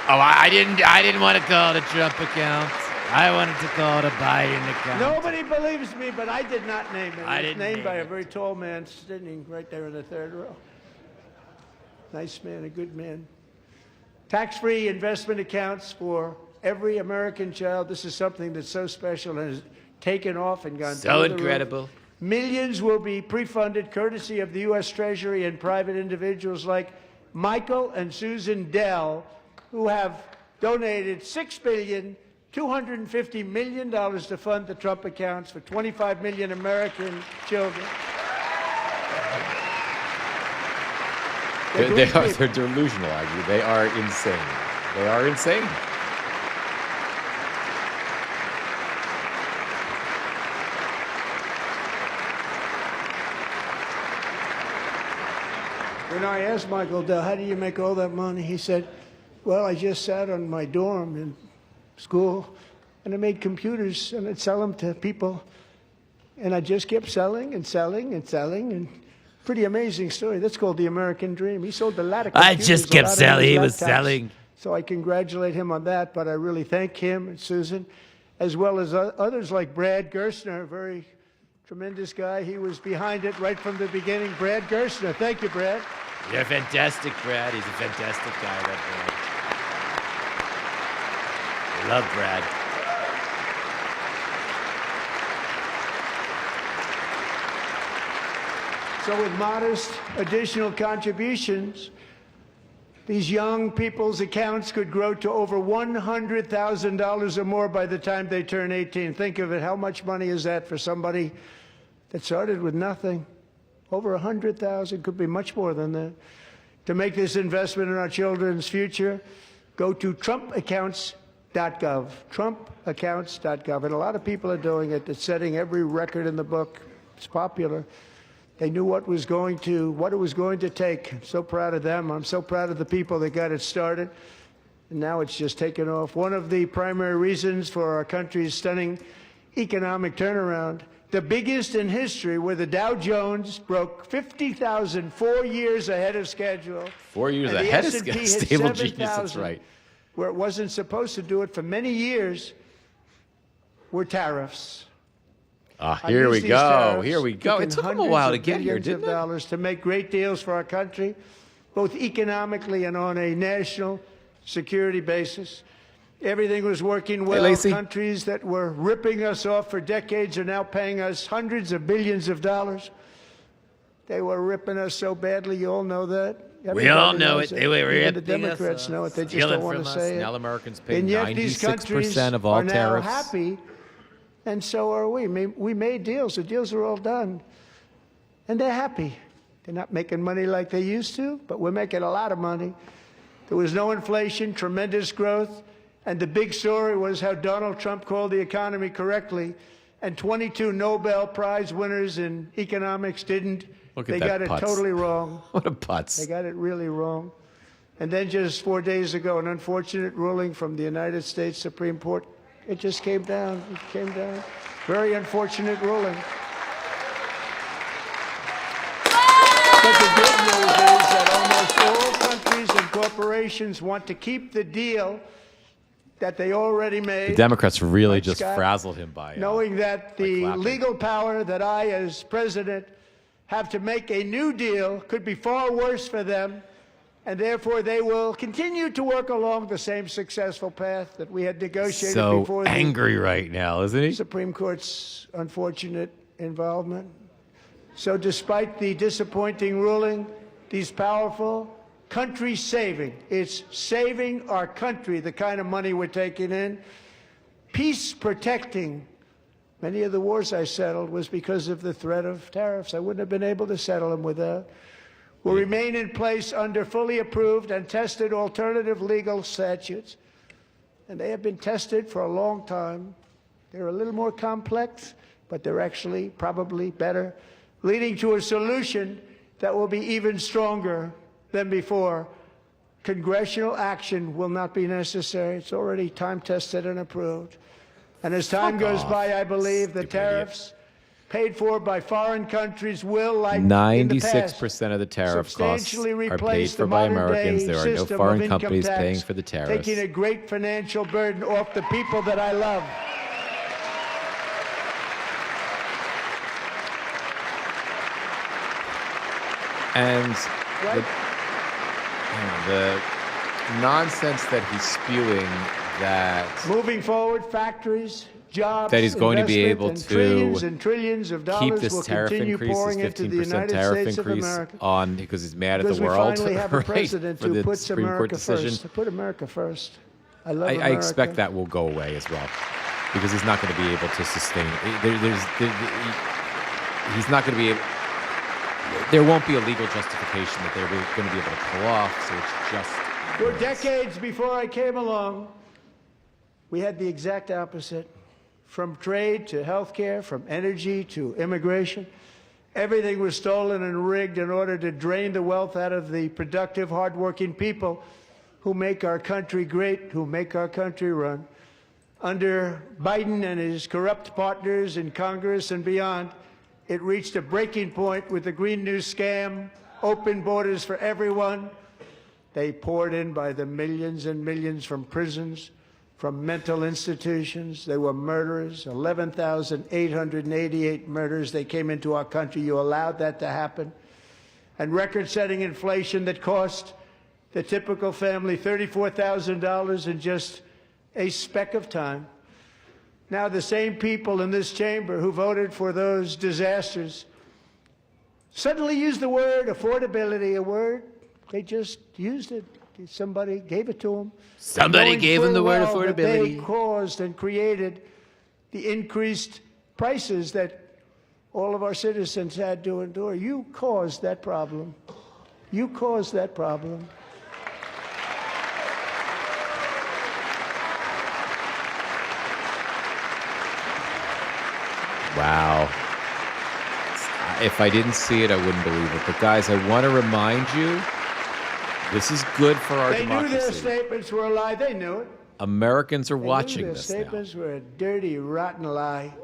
Oh, I didn't want to call it a Trump account. I wanted to call it a Biden account. Nobody believes me, but I did not name it. I It was didn't named name by a it. very tall man sitting right there in the third row. Nice man, a good man. Tax-free investment accounts for every American child. This is something that's so special and has taken off and gone So through the roof. incredible. Millions will be pre-funded courtesy of the U.S. Treasury and private individuals like Michael and Susan Dell, who have donated $6.25 billion to fund the Trump accounts for 25 million American children. They're delusional, Aggie. They are insane. They are insane. When I asked Michael Dell, how do you make all that money? He said, well, I just sat on my dorm in school, and I made computers, and I'd sell them to people. And I just kept selling and selling and selling, and pretty amazing story. That's called the American dream. He sold a lot of computers. I just a kept lot of selling. his He was laptops. selling. So I congratulate him on that, but I really thank him and Susan, as well as others like Brad Gerstner, a very tremendous guy. He was behind it right from the beginning. Brad Gerstner. Thank you, Brad. You're fantastic, Brad. He's a fantastic guy, that Brad. I love Brad. So with modest additional contributions, these young people's accounts could grow to over $100,000 or more by the time they turn 18. Think of it. How much money is that for somebody that started with nothing? Over 100,000, could be much more than that. To make this investment in our children's future, go to TrumpAccounts.gov. TrumpAccounts.gov. And a lot of people are doing it. It's setting every record in the book. It's popular. They knew what it was going to take. I'm so proud of them. I'm so proud of the people that got it started. And now it's just taken off. One of the primary reasons for our country's stunning economic turnaround, the biggest in history, where the Dow Jones broke 50,000 4 years ahead of schedule. 4 years and the ahead of S&P schedule. hit Stable genius, that's 7,000, right. where it wasn't supposed to do it for many years, were tariffs. Here we These go. tariffs Here we go. It in took them a hundreds while of to get here, billions of didn't it? dollars to make great deals for our country, both economically and on a national security basis. Everything was working well. Lacey. Countries that were ripping us off for decades are now paying us hundreds of billions of dollars. They were ripping us so badly, you all know that. We all Everybody know knows it. They were Even the ripping us Democrats off, know it. They just stealing don't want to from us. say it. Now Americans pay And yet these countries 96% of all are now tariffs. happy, and so are we. We made deals. The deals are all done. And they're happy. They're not making money like they used to, but we're making a lot of money. There was no inflation, tremendous growth, and the big story was how Donald Trump called the economy correctly, and 22 Nobel Prize winners in economics didn't. Look at They that got it putz. totally wrong. What a putz. They got it really wrong. And then just 4 days ago, an unfortunate ruling from the United States Supreme Court. It just came down. It came down. Very unfortunate ruling. But the good news is that almost all countries and corporations want to keep the deal that they already made. The Democrats really just Scott, frazzled him by knowing that the clapping. legal power that I, as president, have to make a new deal could be far worse for them, and therefore they will continue to work along the same successful path that we had negotiated So before angry right now, isn't the he? Supreme Court's unfortunate involvement. So despite the disappointing ruling, these powerful country-saving, it's saving our country, the kind of money we're taking in, peace-protecting. Many of the wars I settled was because of the threat of tariffs. I wouldn't have been able to settle them without. Will remain in place under fully approved and tested alternative legal statutes. and they have been tested for a long time. They're a little more complex, but they're actually probably better, leading to a solution that will be even stronger than before. Congressional action will not be necessary. It's already time-tested and approved. And as time goes by, I believe the tariffs paid for by foreign countries will, like in the past, 96% of the tariff costs substantially are paid replace for the by modern-day Americans. There are no system foreign of income companies tax, paying for the tariffs. taking a great financial burden off the people that I love. And the nonsense that he's spewing that Moving forward, factories, jobs, that he's going to be investment, able and to trillions and trillions of dollars keep this will tariff continue increase, pouring this into the 15% United tariff States of increase America. on because he's mad at Because the we world, finally have a right? president For who the puts Supreme Court America decision. first. Put America first. I love I America. expect that will go away as well, because he's not going to be able to sustain. He's not going to be able. There won't be a legal justification that they're going to be able to pull off. So it's just. For decades before I came along, we had the exact opposite. From trade to healthcare, from energy to immigration, everything was stolen and rigged in order to drain the wealth out of the productive, hardworking people who make our country great, who make our country run. Under Biden and his corrupt partners in Congress and beyond, it reached a breaking point with the Green New Scam, open borders for everyone. They poured in by the millions and millions from prisons, from mental institutions. They were murderers, 11,888 murders. They came into our country. You allowed that to happen. And record-setting inflation that cost the typical family $34,000 in just a speck of time. Now the same people in this chamber who voted for those disasters suddenly used the word affordability, a word. They just used it. Somebody gave it to them. Somebody gave them the word That they affordability. caused and created the increased prices that all of our citizens had to endure. You caused that problem. You caused that problem. Wow. If I didn't see it, I wouldn't believe it. But guys, I want to remind you, this is good for our They knew their democracy. statements were a lie. They knew it. Americans are They watching knew their this now. statements were a dirty, rotten lie.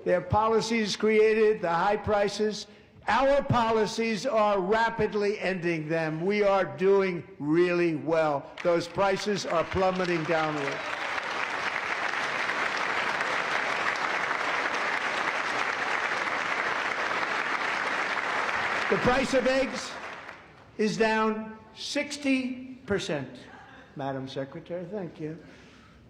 Their policies created the high prices. Our policies are rapidly ending them. We are doing really well. Those prices are plummeting downward. The price of eggs is down 60%. Madam Secretary, thank you.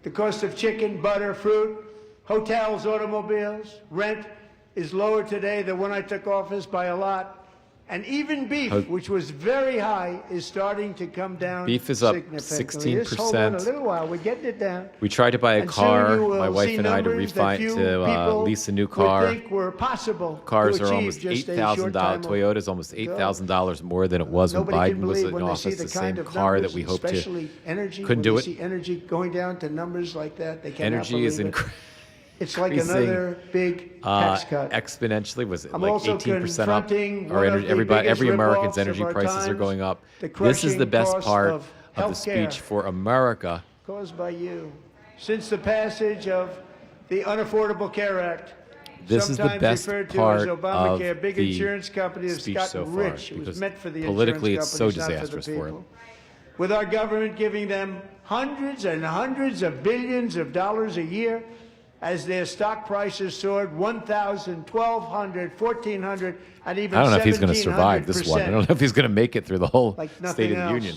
The cost of chicken, butter, fruit, hotels, automobiles, rent is lower today than when I took office by a lot. And even beef, which was very high, is starting to come down. Beef is up significantly. Just hold on a 16%. little while. We're getting it down. We tried to buy a And soon car, you will my wife see and I, to numbers that few people lease a new would car. think were possible Cars to are achieve almost just a short $8,000. time of Toyota's almost $8,000 more than it was when Nobody can Biden was believe in when they see office. the The kind same of car that numbers, we hope to especially energy. couldn't when do they it. see energy going down to numbers like that, they cannot Energy believe is it. It's like increasing, another big tax cut. exponentially. Was it I'm like also 18% up? confronting Our one of energy, the everybody, biggest every American's rip-offs of energy our prices are times, going up. the This is the crushing best cost part of of the healthcare. speech for America. Caused by you. Since the passage of the Unaffordable Care Act, This is the sometimes best referred to part as Obamacare, of big the insurance companies have speech gotten so far, rich. It was because meant for the politically insurance it's so companies, not for the disastrous for people. him. With our government giving them hundreds and hundreds of billions of dollars a year as their stock prices soared 1,000, 1,200, 1,400, and even I don't know if he's going to survive this one. I 1,700%. don't know if he's going to make it through the whole Like State nothing of the else. Union.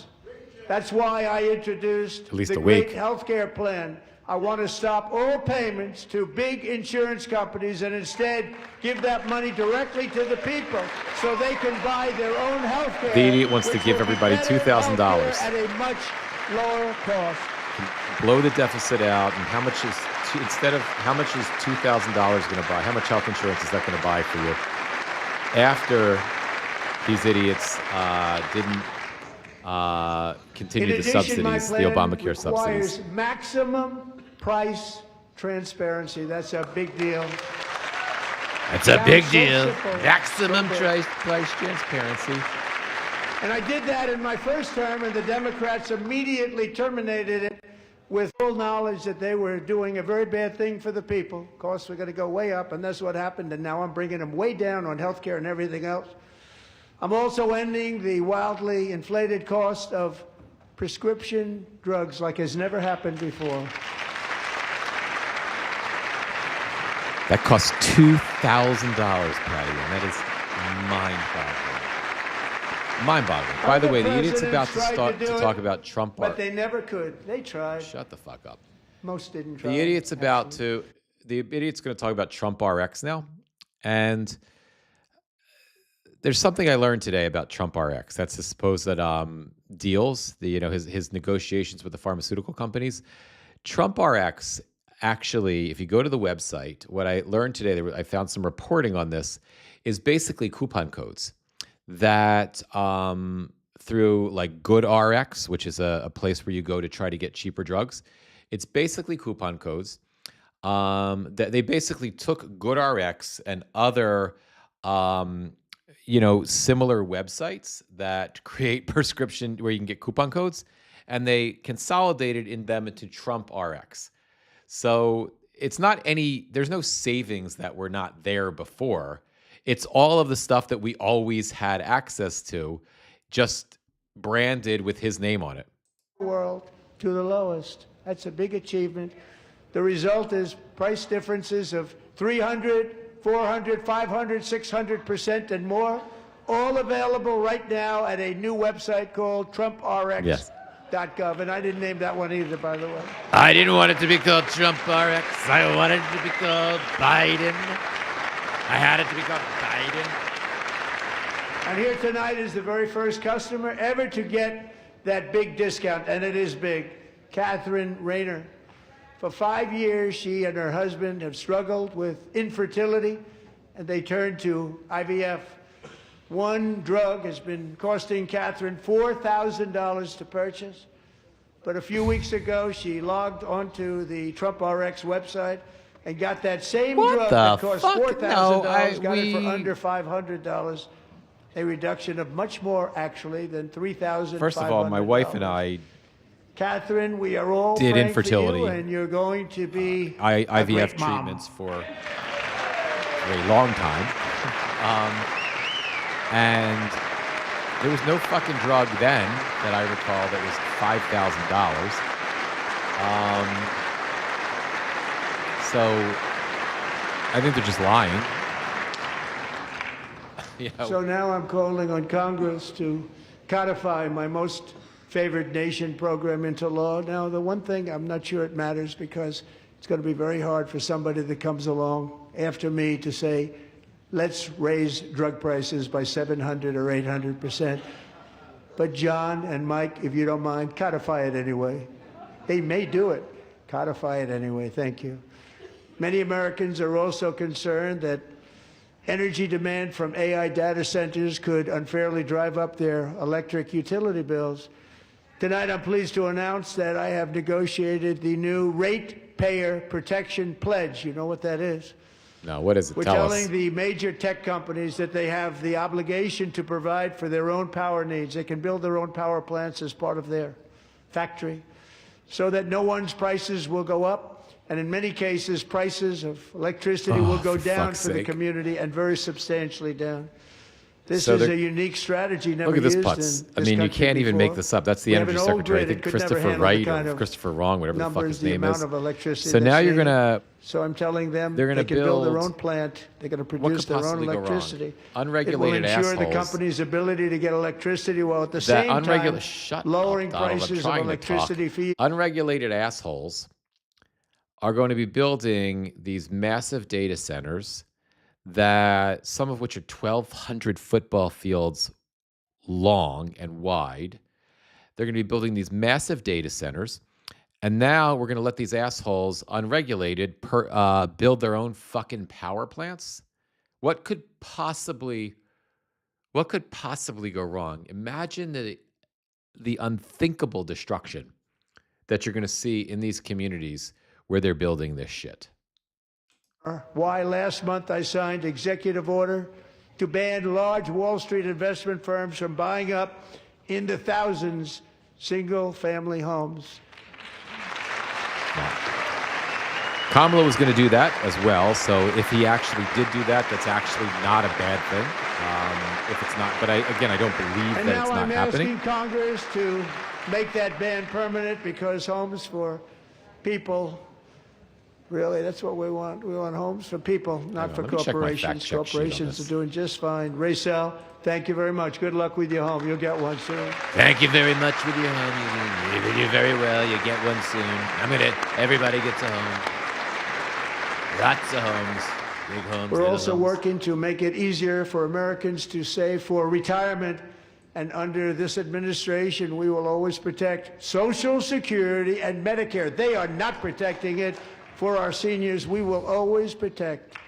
That's why I introduced At least the a great week. health care plan. I want to stop all payments to big insurance companies and instead give that money directly to the people so they can buy their own health care. The idiot wants to which give will be everybody better $2,000. healthcare at a much lower cost. Blow the deficit out, and how much is instead of how much is $2,000 going to buy? How much health insurance is that going to buy for you? After these idiots didn't continue In the addition, my subsidies, the plan Obamacare subsidies. requires maximum price transparency. That's a big deal. That's a Sounds big so deal. simple. Maximum So big. price transparency. And I did that in my first term, and the Democrats immediately terminated it with full knowledge that they were doing a very bad thing for the people. Costs were going to go way up, and that's what happened. And now I'm bringing them way down on health care and everything else. I'm also ending the wildly inflated cost of prescription drugs like has never happened before. That costs $2,000, Patty, and that is mind-boggling. Mind-boggling. By the way, the idiot's about to Presidents tried start to to do talk it, about Trump. But they never could. They tried. Shut the fuck up. Most didn't try. The idiot's about to. The idiot's going to talk about Trump RX now, and there's something I learned today about Trump RX. That's the supposed deals. His negotiations with the pharmaceutical companies. Trump RX. Actually, if you go to the website, what I learned today, I found some reporting on this, is basically coupon codes that through like GoodRx, which is a place where you go to try to get cheaper drugs. It's basically coupon codes that they basically took GoodRx and other similar websites that create prescription where you can get coupon codes, and they consolidated in them into Trump RX. So it's not there's no savings that were not there before. It's all of the stuff that we always had access to, just branded with his name on it. World to the lowest. That's a big achievement. The result is price differences of 300, 400, 500, 600% and more, all available right now at a new website called TrumpRx. Yes. .gov, and I didn't name that one either, by the way. I didn't want it to be called Trump RX. I wanted it to be called Biden. I had it to be called Biden. And here tonight is the very first customer ever to get that big discount, and it is big, Catherine Rayner. For 5 years, she and her husband have struggled with infertility, and they turned to IVF. One drug has been costing Catherine $4,000 to purchase. But a few weeks ago, she logged onto the Trump RX website and got that same drug that cost $4,000, got it for under $500. A reduction of much more, actually, than $3,500. First of all, my wife and I Catherine, we are all did praying infertility. for you, and you're going to be IVF great mom. treatments for a long time. And there was no fucking drug then that I recall that was $5,000. So I think they're just lying. So now I'm calling on Congress to codify my most favored nation program into law. Now, the one thing, I'm not sure it matters because it's going to be very hard for somebody that comes along after me to say, let's raise drug prices by 700 or 800%. But John and Mike, if you don't mind, codify it anyway. They may do it. Codify it anyway. Thank you. Many Americans are also concerned that energy demand from AI data centers could unfairly drive up their electric utility bills. Tonight, I'm pleased to announce that I have negotiated the new Ratepayer Protection Pledge. You know what that is? No, what is it? We're Tell telling us. the major tech companies that they have the obligation to provide for their own power needs. They can build their own power plants as part of their factory so that no one's prices will go up. And in many cases, prices of electricity will go down for the community and very substantially down. This So is they're- a unique strategy never Look at this used putz. in I this mean, you country can't even make before. this up. That's the We have energy an old secretary. I grid. think It could never Christopher handle the Wright kind or of Christopher Wrong, whatever the fuck numbers, his the name amount is. of electricity So now that's you're needed. gonna So I'm telling them they're gonna they can build their build- own plant. They're going to What produce could their own possibly go wrong? electricity. Unregulated It will ensure the assholes. company's ability to get electricity while at the That same unregulated time shut lowering up, Donald. I'm prices of trying to electricity talk. for you. Unregulated assholes are going to be building these massive data centers that some of which are 1,200 football fields long and wide. They're going to be building these massive data centers. And now we're going to let these assholes, unregulated, build their own fucking power plants. What could possibly go wrong? Imagine the unthinkable destruction that you're going to see in these communities where they're building this shit. Why last month I signed executive order to ban large Wall Street investment firms from buying up in the thousands single-family homes. Kamala was going to do that as well. So if he actually did do that, that's actually not a bad thing. If it's not, but I don't believe and that it's not I'm happening. asking Congress to make that ban permanent because homes for people, really, that's what we want. We want homes for people, not for Let me check my corporations. fact-check sheet on Corporations this. are doing just fine. Raysel, thank you very much. Good luck with your home. You'll get one soon. Thank you very much with your home. You do very well. You get one soon. Everybody gets a home. Lots of homes. Big homes. We're little also homes. working to make it easier for Americans to save for retirement. And under this administration, we will always protect Social Security and Medicare. They are not protecting it for our seniors. We will always protect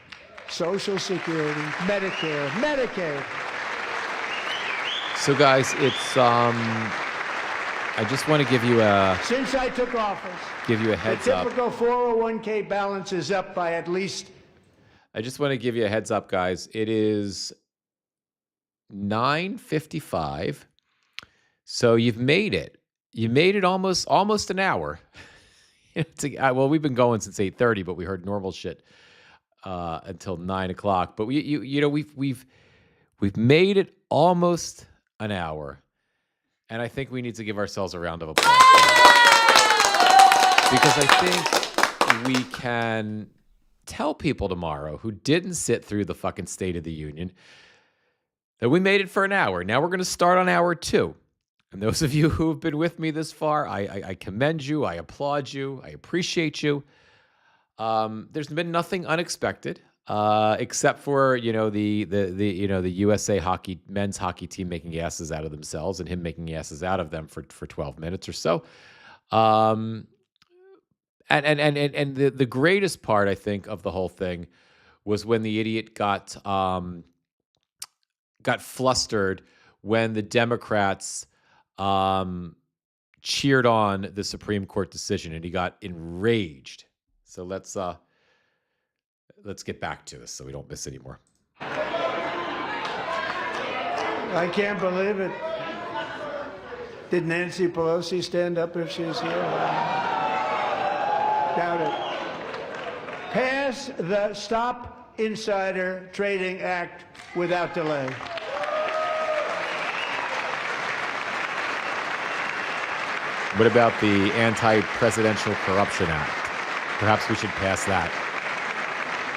Social Security, Medicare, Medicaid. So guys, it's I just want to give you a Since I took office, heads the up. typical 401k balance is up by at least. I just want to give you a heads up, guys. It is 9:55. So you've made it. You made it almost an hour. Well, we've been going since 8:30, but we heard normal shit until 9 o'clock. But we've made it almost an hour, and I think we need to give ourselves a round of applause because I think we can tell people tomorrow who didn't sit through the fucking State of the Union that we made it for an hour. Now we're going to start on hour 2. And those of you who have been with me this far, I commend you. I applaud you. I appreciate you. There's been nothing unexpected, except for the USA men's hockey team making asses out of themselves and him making asses out of them for 12 minutes or so. And the greatest part, I think, of the whole thing was when the idiot got flustered when the Democrats cheered on the Supreme Court decision, and he got enraged. So let's get back to this so we don't miss anymore. I can't believe it. Did Nancy Pelosi stand up if she's here? Doubt it. Pass the Stop Insider Trading Act without delay. What about the Anti-Presidential Corruption Act? Perhaps we should pass that.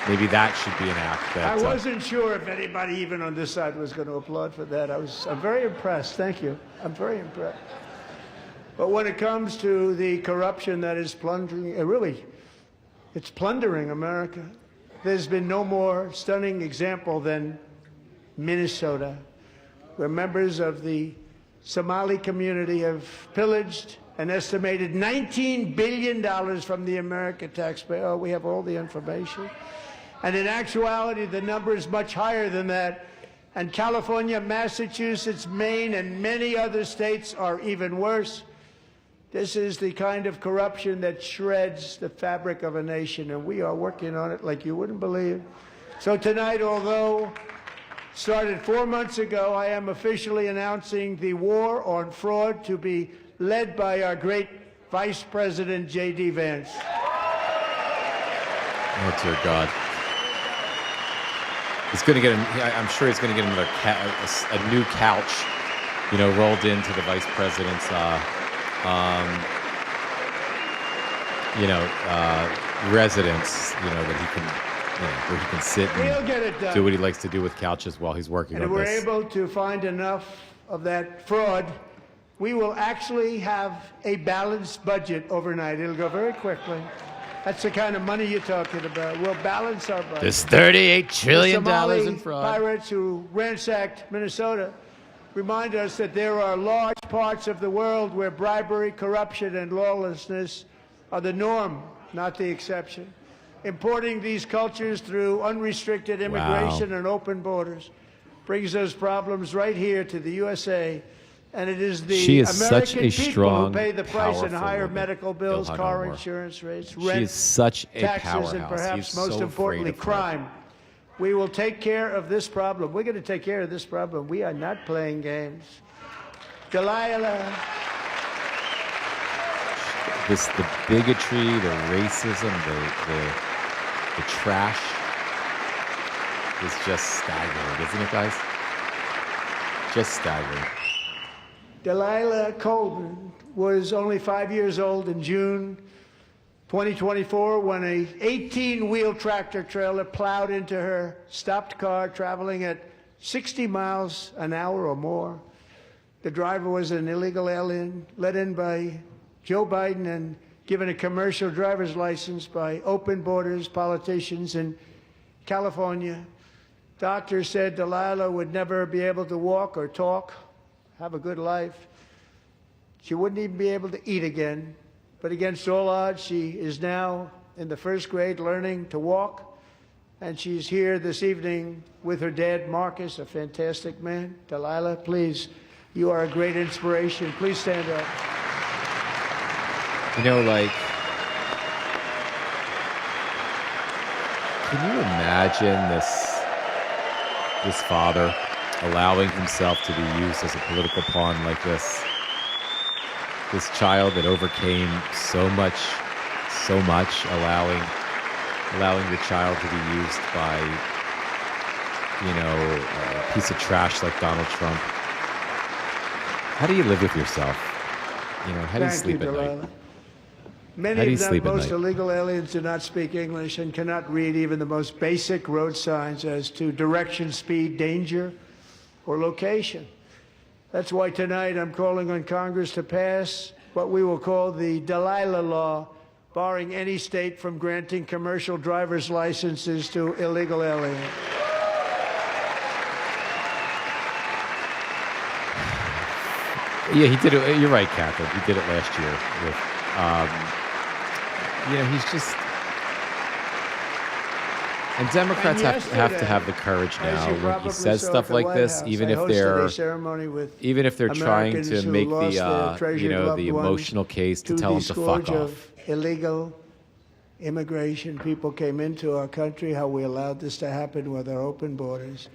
Maybe that should be an act. I wasn't sure if anybody even on this side was going to applaud for that. I'm very impressed. Thank you. I'm very impressed. But when it comes to the corruption that is plundering, it's plundering America. There's been no more stunning example than Minnesota, where members of the Somali community have pillaged an estimated $19 billion from the American taxpayer. Oh, we have all the information. And in actuality, the number is much higher than that. And California, Massachusetts, Maine, and many other states are even worse. This is the kind of corruption that shreds the fabric of a nation, and we are working on it like you wouldn't believe. So tonight, although started 4 months ago, I am officially announcing the war on fraud to be led by our great Vice President J.D. Vance. Oh, dear God. He's going to get, I'm sure he's going to get another a new couch, rolled into the Vice President's, residence, that he can, where he can sit He'll get it done. do what he likes to do with couches while he's working And on if we're this. able to find enough of that fraud, we will actually have a balanced budget overnight. It'll go very quickly. That's the kind of money you're talking about. We'll balance our budget. There's $38 trillion The Somali in fraud. pirates who ransacked Minnesota remind us that there are large parts of the world where bribery, corruption, and lawlessness are the norm, not the exception. Importing these cultures through unrestricted immigration and open borders brings those problems right here to the USA And it is the She is American such a people strong, who pay the price in powerful higher woman, medical bills, Ilhan car Omar. insurance rates, She rent, is such a taxes, powerhouse. and perhaps He's most so importantly, afraid of her. crime. We will take care of this problem. We're going to take care of this problem. We are not playing games. Delilah. The bigotry, the racism, the trash is just staggering, isn't it, guys? Just staggering. Delilah Colvin was only 5 years old in June 2024 when a 18-wheel tractor trailer plowed into her stopped car traveling at 60 miles an hour or more. The driver was an illegal alien let in by Joe Biden and given a commercial driver's license by open borders politicians in California. Doctors said Delilah would never be able to walk or talk, have a good life. She wouldn't even be able to eat again. But against all odds, she is now in the first grade learning to walk. And she's here this evening with her dad, Marcus, a fantastic man. Delilah, please, you are a great inspiration. Please stand up. You know, like, can you imagine this father allowing himself to be used as a political pawn like this? This child that overcame so much, allowing the child to be used by, a piece of trash like Donald Trump. How do you live with yourself? How do you sleep at night? Many of them, most illegal aliens do not speak English and cannot read even the most basic road signs as to direction, speed, danger, or location. That's why tonight I'm calling on Congress to pass what we will call the Delilah Law, barring any state from granting commercial driver's licenses to illegal aliens. Yeah, he did it. You're right, Catherine. He did it last year with, he's just. And Democrats have to have the courage now when he says stuff like this, even if they're trying to make the emotional case to tell him to fuck off. Illegal immigration, people came into our country, how we allowed this to happen with our open borders.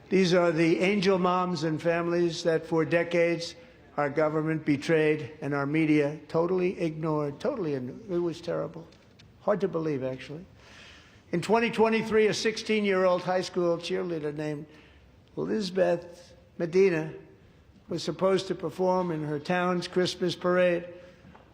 These are the angel moms and families that for decades our government betrayed and our media totally ignored. It was terrible. Hard to believe, actually. In 2023, a 16-year-old high school cheerleader named Elizabeth Medina was supposed to perform in her town's Christmas parade,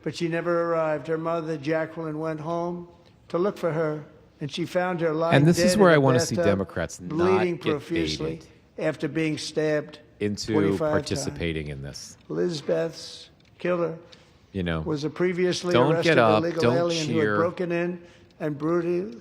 but she never arrived. Her mother, Jacqueline, went home to look for her, and she found her lying And this dead is where in I a want to see bathtub, Democrats not bleeding get profusely baited after being stabbed into 25 participating in this. Elizabeth's killer was a previously don't arrested get up, illegal don't alien who had cheer. broken in and brutally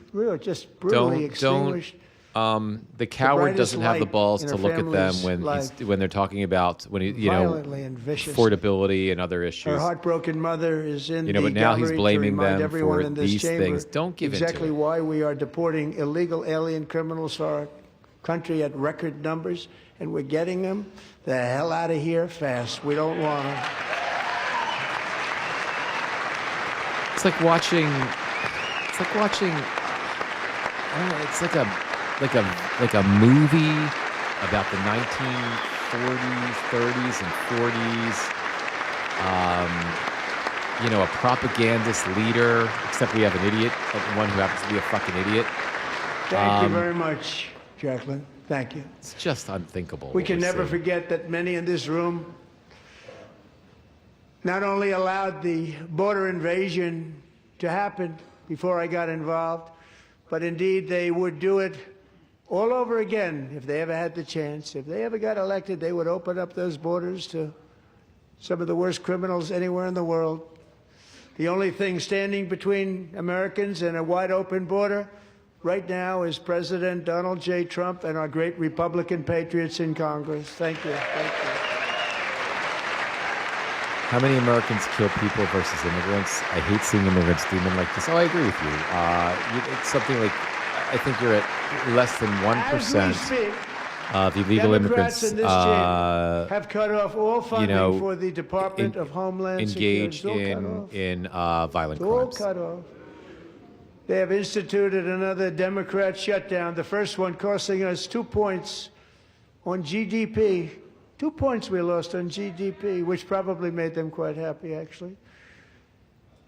extinguished. The coward brightest doesn't have the light balls in to her look at them family's when they're talking about violently and viciously. affordability and other issues. Her heartbroken mother is in the but now he's gallery blaming to remind them everyone for in this these chamber things. Don't give into exactly it. why we are deporting illegal alien criminals to our country at record numbers, and we're getting them the hell out of here fast. We don't want them. It's like watching. I don't know, it's like a movie about the 1940s, 30s, and 40s. A propagandist leader, except we have an idiot, one who happens to be a fucking idiot. Thank you very much, Jacqueline. Thank you. It's just unthinkable. We what can we're never seeing. forget that many in this room not only allowed the border invasion to happen before I got involved, but indeed they would do it all over again if they ever had the chance. If they ever got elected, they would open up those borders to some of the worst criminals anywhere in the world. The only thing standing between Americans and a wide open border right now is President Donald J. Trump and our great Republican patriots in Congress. Thank you. Thank you. How many Americans kill people versus immigrants? I hate seeing immigrants demon like this. Oh, I agree with you. It's something like, I think you're at less than 1%. As we speak, of illegal Democrats immigrants, in this chamber have cut off all funding for the Department of Homeland engaged Security. It's all cut off. in violent It's all crimes. cut off. They have instituted another Democrat shutdown, the first one costing us 2 points on GDP. 2 points we lost on GDP, which probably made them quite happy, actually.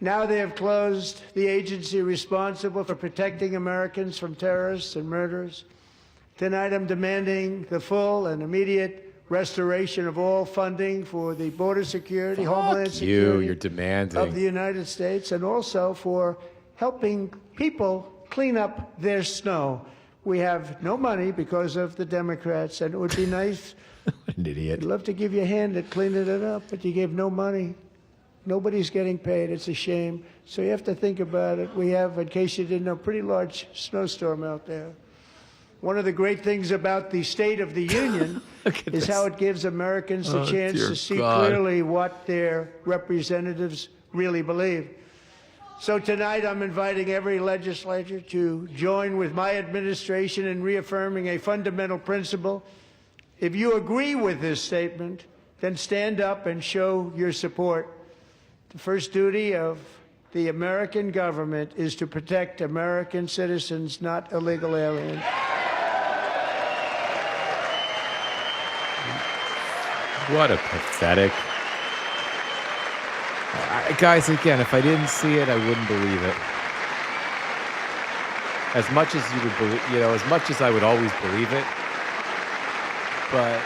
Now they have closed the agency responsible for protecting Americans from terrorists and murderers. Tonight I'm demanding the full and immediate restoration of all funding for the border security, Homeland Security You're demanding. of the United States, and also for helping people clean up their snow. We have no money because of the Democrats, and it would be nice. An idiot. I'd love to give you a hand at cleaning it up, but you gave no money. Nobody's getting paid. It's a shame. So you have to think about it. We have, in case you didn't know, a pretty large snowstorm out there. One of the great things about the State of the Union is how it gives Americans the chance dear to see God. clearly what their representatives really believe. So tonight I'm inviting every legislator to join with my administration in reaffirming a fundamental principle. If you agree with this statement, then stand up and show your support. The first duty of the American government is to protect American citizens, not illegal aliens. What a pathetic. Guys, again, if I didn't see it, I wouldn't believe it. As much as you would believe, as much as I would always believe it, but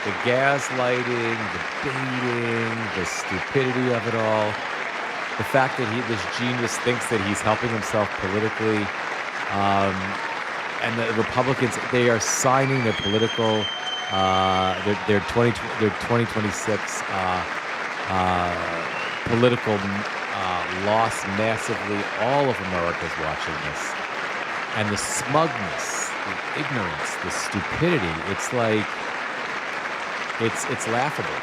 the gaslighting, the baiting, the stupidity of it all, the fact that this genius thinks that he's helping himself politically, and the Republicans, they are signing their political, their 2026 political loss massively. All of America's watching this, and the smugness, the ignorance, the stupidity. It's like it's laughable.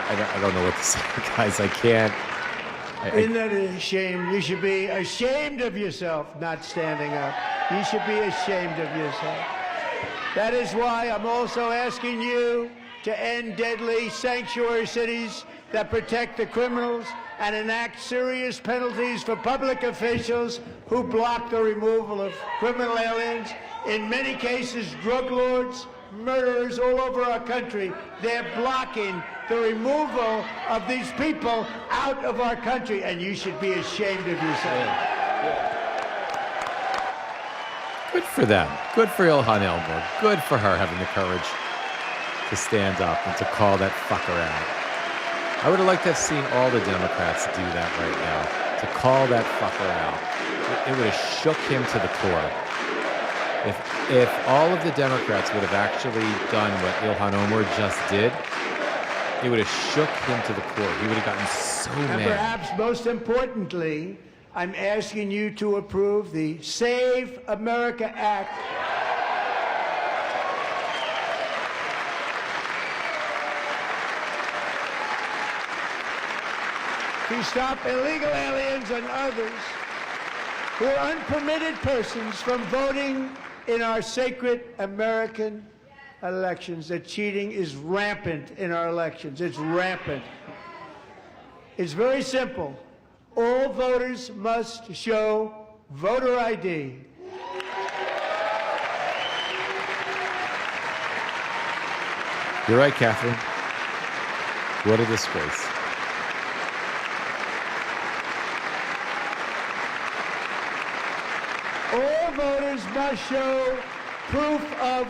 I don't know what to say, guys. I can't. Isn't that a shame? You should be ashamed of yourself not standing up. You should be ashamed of yourself. That is why I'm also asking you to end deadly sanctuary cities that protect the criminals and enact serious penalties for public officials who block the removal of criminal aliens. In many cases, drug lords, murderers all over our country, they're blocking the removal of these people out of our country, and you should be ashamed of yourself. Good for them. Good for Ilhan Elmore. Good for her having the courage to stand up and to call that fucker out. I would have liked to have seen all the Democrats do that right now, to call that fucker out. It would have shook him to the core. If all of the Democrats would have actually done what Ilhan Omar just did, it would have shook him to the core. He would have gotten so And mad. perhaps most importantly, I'm asking you to approve the Save America Act. To stop illegal aliens and others who are unpermitted persons from voting in our sacred American elections. The cheating is rampant in our elections. It's rampant. It's very simple. All voters must show voter ID. You're right, Catherine. What a disgrace. All voters must show proof of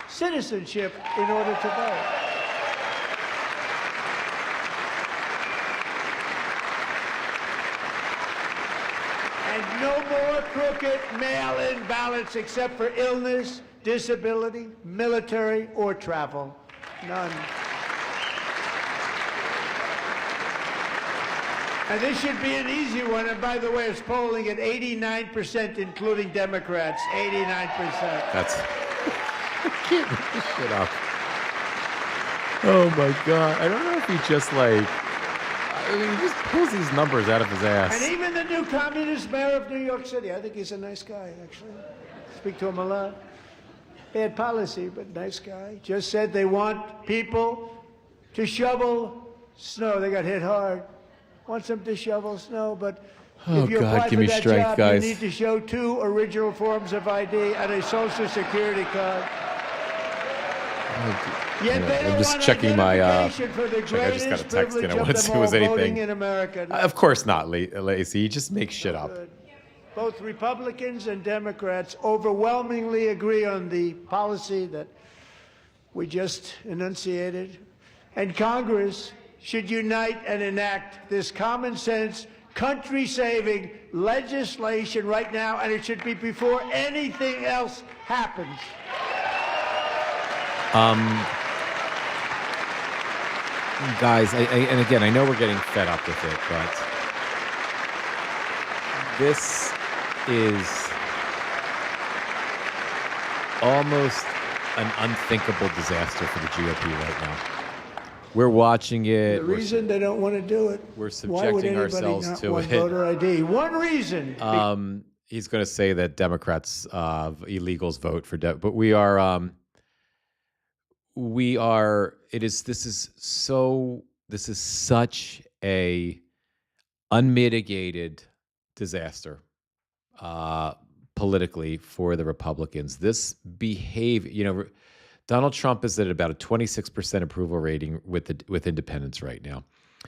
citizenship in order to vote. And no more crooked mail-in ballots except for illness, disability, military, or travel. None. And this should be an easy one. And by the way, it's polling at 89%, including Democrats. 89%. That's... I can't make this shit up. Oh, my God. I don't know if he just, like... I mean, he just pulls these numbers out of his ass. And even the new communist mayor of New York City, I think he's a nice guy, actually. Speak to him a lot. Bad policy, but nice guy. Just said they want people to shovel snow. They got hit hard. Wants them to shovel snow, but if you apply for that job, you need to show 2 original forms of ID and a Social Security card. Yet they don't I'm just want checking my. identification for the I just got a greatest text and I privilege wanted to of see them if it was all, voting anything. in America. Of course not, Lacey. He just makes shit up. Both Republicans and Democrats overwhelmingly agree on the policy that we just enunciated. And Congress should unite and enact this common sense, country-saving legislation right now, and it should be before anything else happens. Guys, and again, I know we're getting fed up with it, but this is almost an unthinkable disaster for the GOP right now. We're watching it. The reason they don't want to do it, we're why would subjecting anybody ourselves not to want it. voter ID? One reason. He's going to say that Democrats, illegals vote for, but we are. This is such a unmitigated disaster politically for the Republicans. This behavior, Donald Trump is at about a 26% approval rating with independents right now,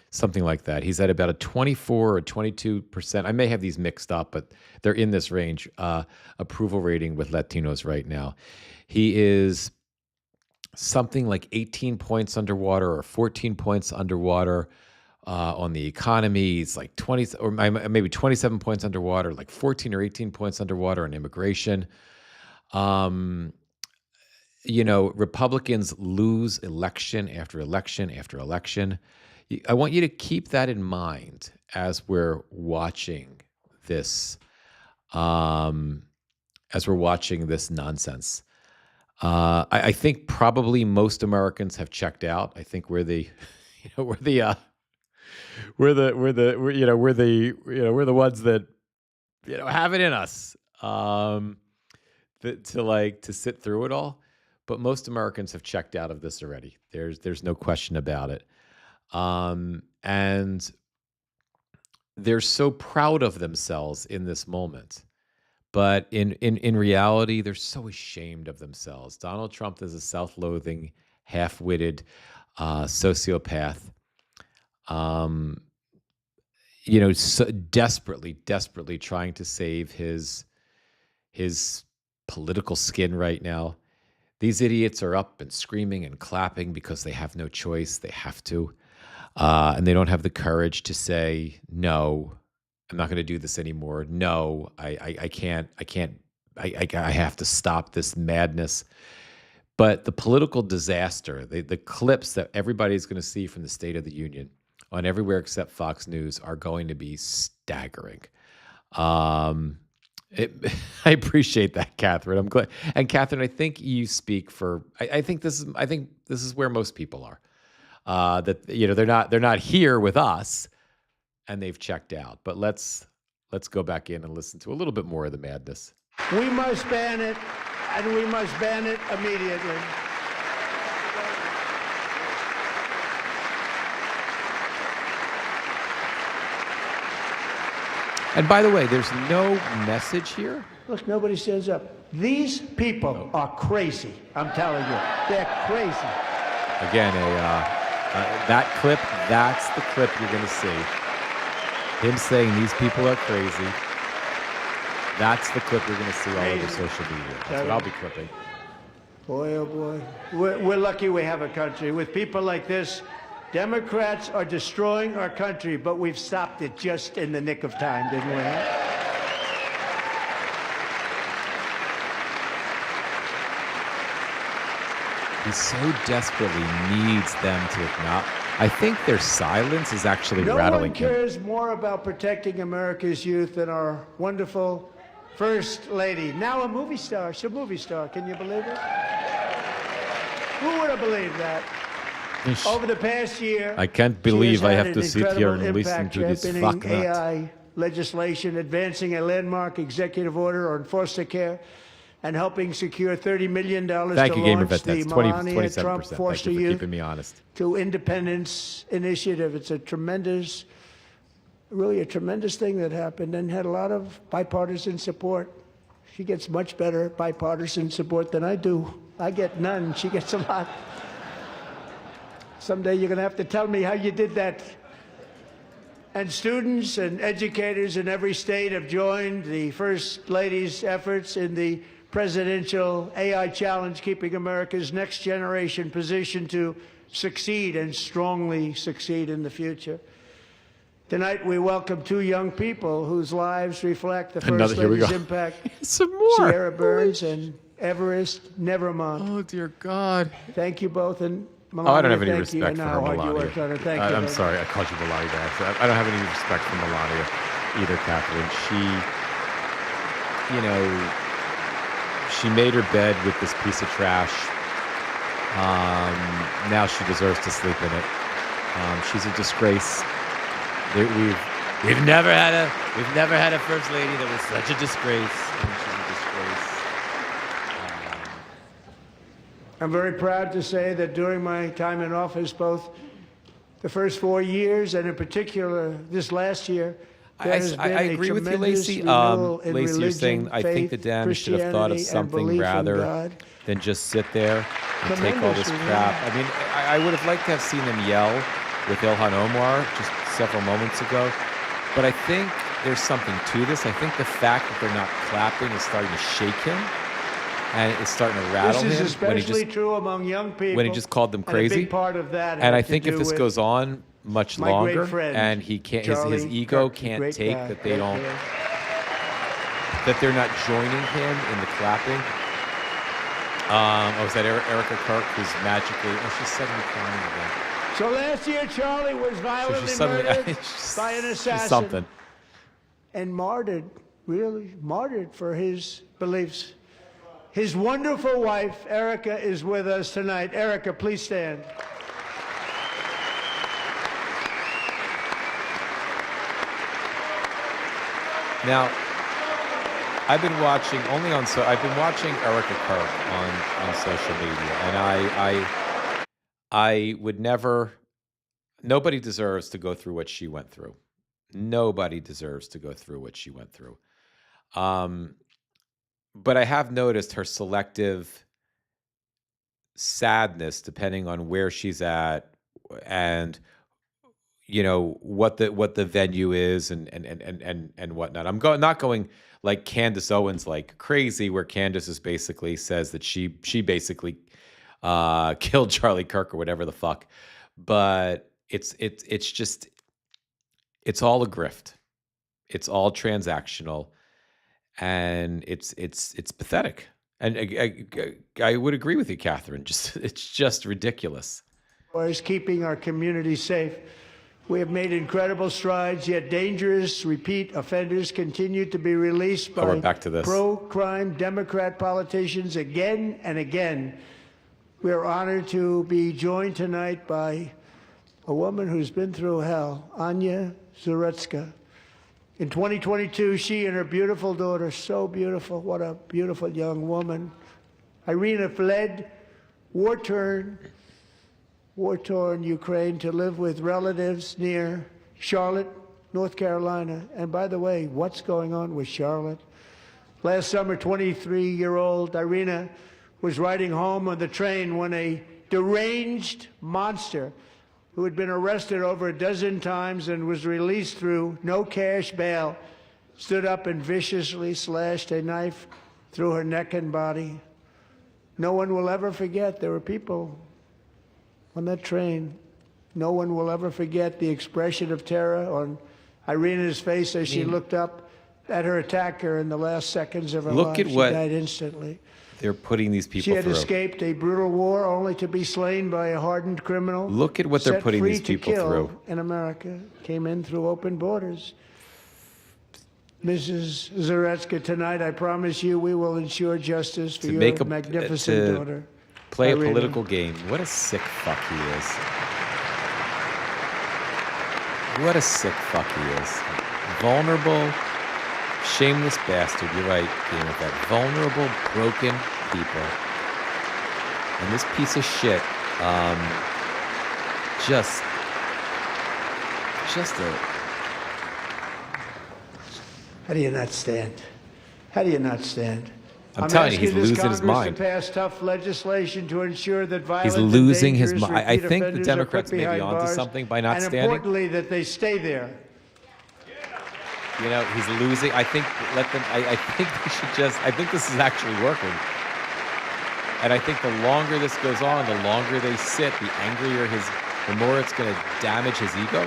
something like that. He's at about a 24 or 22%. I may have these mixed up, but they're in this range, approval rating with Latinos right now. He is something like 18 points underwater or 14 points underwater on the economy. He's like 20 or maybe 27 points underwater, like 14 or 18 points underwater on immigration. Republicans lose election after election after election. I want you to keep that in mind as we're watching this, nonsense. I think probably most Americans have checked out. I think we're the ones that have it in us to sit through it all. But most Americans have checked out of this already. There's no question about it. And they're so proud of themselves in this moment. But in reality, they're so ashamed of themselves. Donald Trump is a self-loathing, half-witted sociopath. So desperately trying to save his political skin right now. These idiots are up and screaming and clapping because they have no choice. They have to. And they don't have the courage to say, no, I'm not going to do this anymore. No, I can't. I have to stop this madness. But the political disaster, the clips that everybody's going to see from the State of the Union on everywhere except Fox News are going to be staggering. I appreciate that, Catherine. I'm glad. And Catherine, I think you speak for. I think this is where most people are. That they're not here with us, and they've checked out. But let's go back in and listen to a little bit more of the madness. We must ban it, and we must ban it immediately. And by the way, there's no message here. Look, nobody stands up. These people are crazy. I'm telling you, they're crazy. Again, That clip, that's the clip you're going to see. Him saying these people are crazy. That's the clip you're going to see all over social media. That's what I'll be clipping. Boy, oh boy. We're lucky we have a country. With people like this, Democrats are destroying our country, but we've stopped it just in the nick of time, didn't we? He so desperately needs them to acknowledge. I think their silence is actually rattling him. No one cares more about protecting America's youth than our wonderful First Lady. Now a movie star. She's a movie star. Can you believe it? Who would have believed that? Over the past year, I can't believe I have to sit here and listen to this championing fucknut. AI legislation, advancing a landmark executive order on foster care, and helping secure $30 million Thank to you, Gamer launch Vet. the That's 20, Melania 27%. Trump Thank Foster you for Youth keeping me honest. to Independence initiative. It's a tremendous, really a tremendous thing that happened and had a lot of bipartisan support. She gets much better bipartisan support than I do. I get none. She gets a lot. Someday you're going to have to tell me how you did that. And students and educators in every state have joined the First Lady's efforts in the presidential AI challenge, keeping America's next generation positioned to succeed and strongly succeed in the future. Tonight, we welcome two young people whose lives reflect the First Lady's impact. Some more. Sierra Burns and Everest Nevermont. Oh, dear God. Thank you both. And Melania, I don't have any thank you. respect for And her, how hard you Melania. worked on it. Thank you. I'm sorry, I called you Melania. I don't have any respect for Melania either, Catherine. She made her bed with this piece of trash. Now she deserves to sleep in it. She's a disgrace. We've never had a first lady that was such a disgrace. And she's a disgrace. I'm very proud to say that during my time in office, both the first 4 years and in particular this last year, there has been I agree a with you, tremendous Lacey. renewal in Lacey, you're saying religion, I think the faith, Dems should have thought of Christianity, and something belief in rather God. than just sit there and take all this Tremendous crap. I mean, I would have liked to have seen them yell with Ilhan Omar just several moments ago. But I think there's something to this. I think the fact that they're not clapping is starting to shake him, and it's starting to rattle This is him especially true among young people. when he just called them and a crazy. big part of that And I had to think if do this with goes on much my great longer, friend, and he can't, his Charlie ego Kirk, can't great take guy, that they great don't, man. that they're not joining him in the clapping. Was that Erica Kirk, who's magically? Oh, she's suddenly crying again. So last year, Charlie was violently suddenly- murdered she's- by an she's assassin something. and martyred, really martyred for his beliefs. His wonderful wife, Erica, is with us tonight. Erica, please stand. Now, I've been watching I've been watching Erica Kirk on social media, and I would never. Nobody deserves to go through what she went through. Nobody deserves to go through what she went through. But I have noticed her selective sadness, depending on where she's at, and what the venue is, and whatnot. I'm not going like Candace Owens, like crazy, where Candace is basically says that she basically killed Charlie Kirk or whatever the fuck. But it's all a grift. It's all transactional, and it's pathetic. And I would agree with you, Catherine. It's just ridiculous. Is keeping our community safe. We have made incredible strides, yet dangerous repeat offenders continue to be released by we're back to this. pro-crime Democrat politicians again and again. We are honored to be joined tonight by a woman who's been through hell, Anya Zarutska. In 2022, she and her beautiful daughter, so beautiful, what a beautiful young woman, Irina, fled war-torn Ukraine to live with relatives near Charlotte, North Carolina. And by the way, what's going on with Charlotte? Last summer, 23-year-old Irina was riding home on the train when a deranged monster who had been arrested over a dozen times and was released through no cash bail, stood up and viciously slashed a knife through her neck and body. No one will ever forget. There were people on that train. No one will ever forget the expression of terror on Irina's face as she looked up at her attacker in the last seconds of her life. Look at she what died instantly. they're putting these people She had through. escaped a brutal war only to be slain by a hardened criminal. Look at what they're set putting free these to people kill through. in America. Came in through open borders. Mrs. Zaretsky, tonight I promise you we will ensure justice for To your make magnificent to daughter. play a Irina. political game. What a sick fuck he is. What a sick fuck he is. Vulnerable, shameless bastard. You're right, Game of that. Vulnerable, broken people. And this piece of shit, just a... How do you not stand? How do you not stand? I'm telling you, asking he's this losing his Congress mind. to pass tough legislation to ensure that violent He's losing and his dangerous mind. I repeat think the offenders are Democrats put may be behind onto bars, something by not and standing. importantly, that they stay there. You know, he's losing. I think let them. I think they should just. I think this is actually working. And I think the longer this goes on, the longer they sit, the more it's going to damage his ego.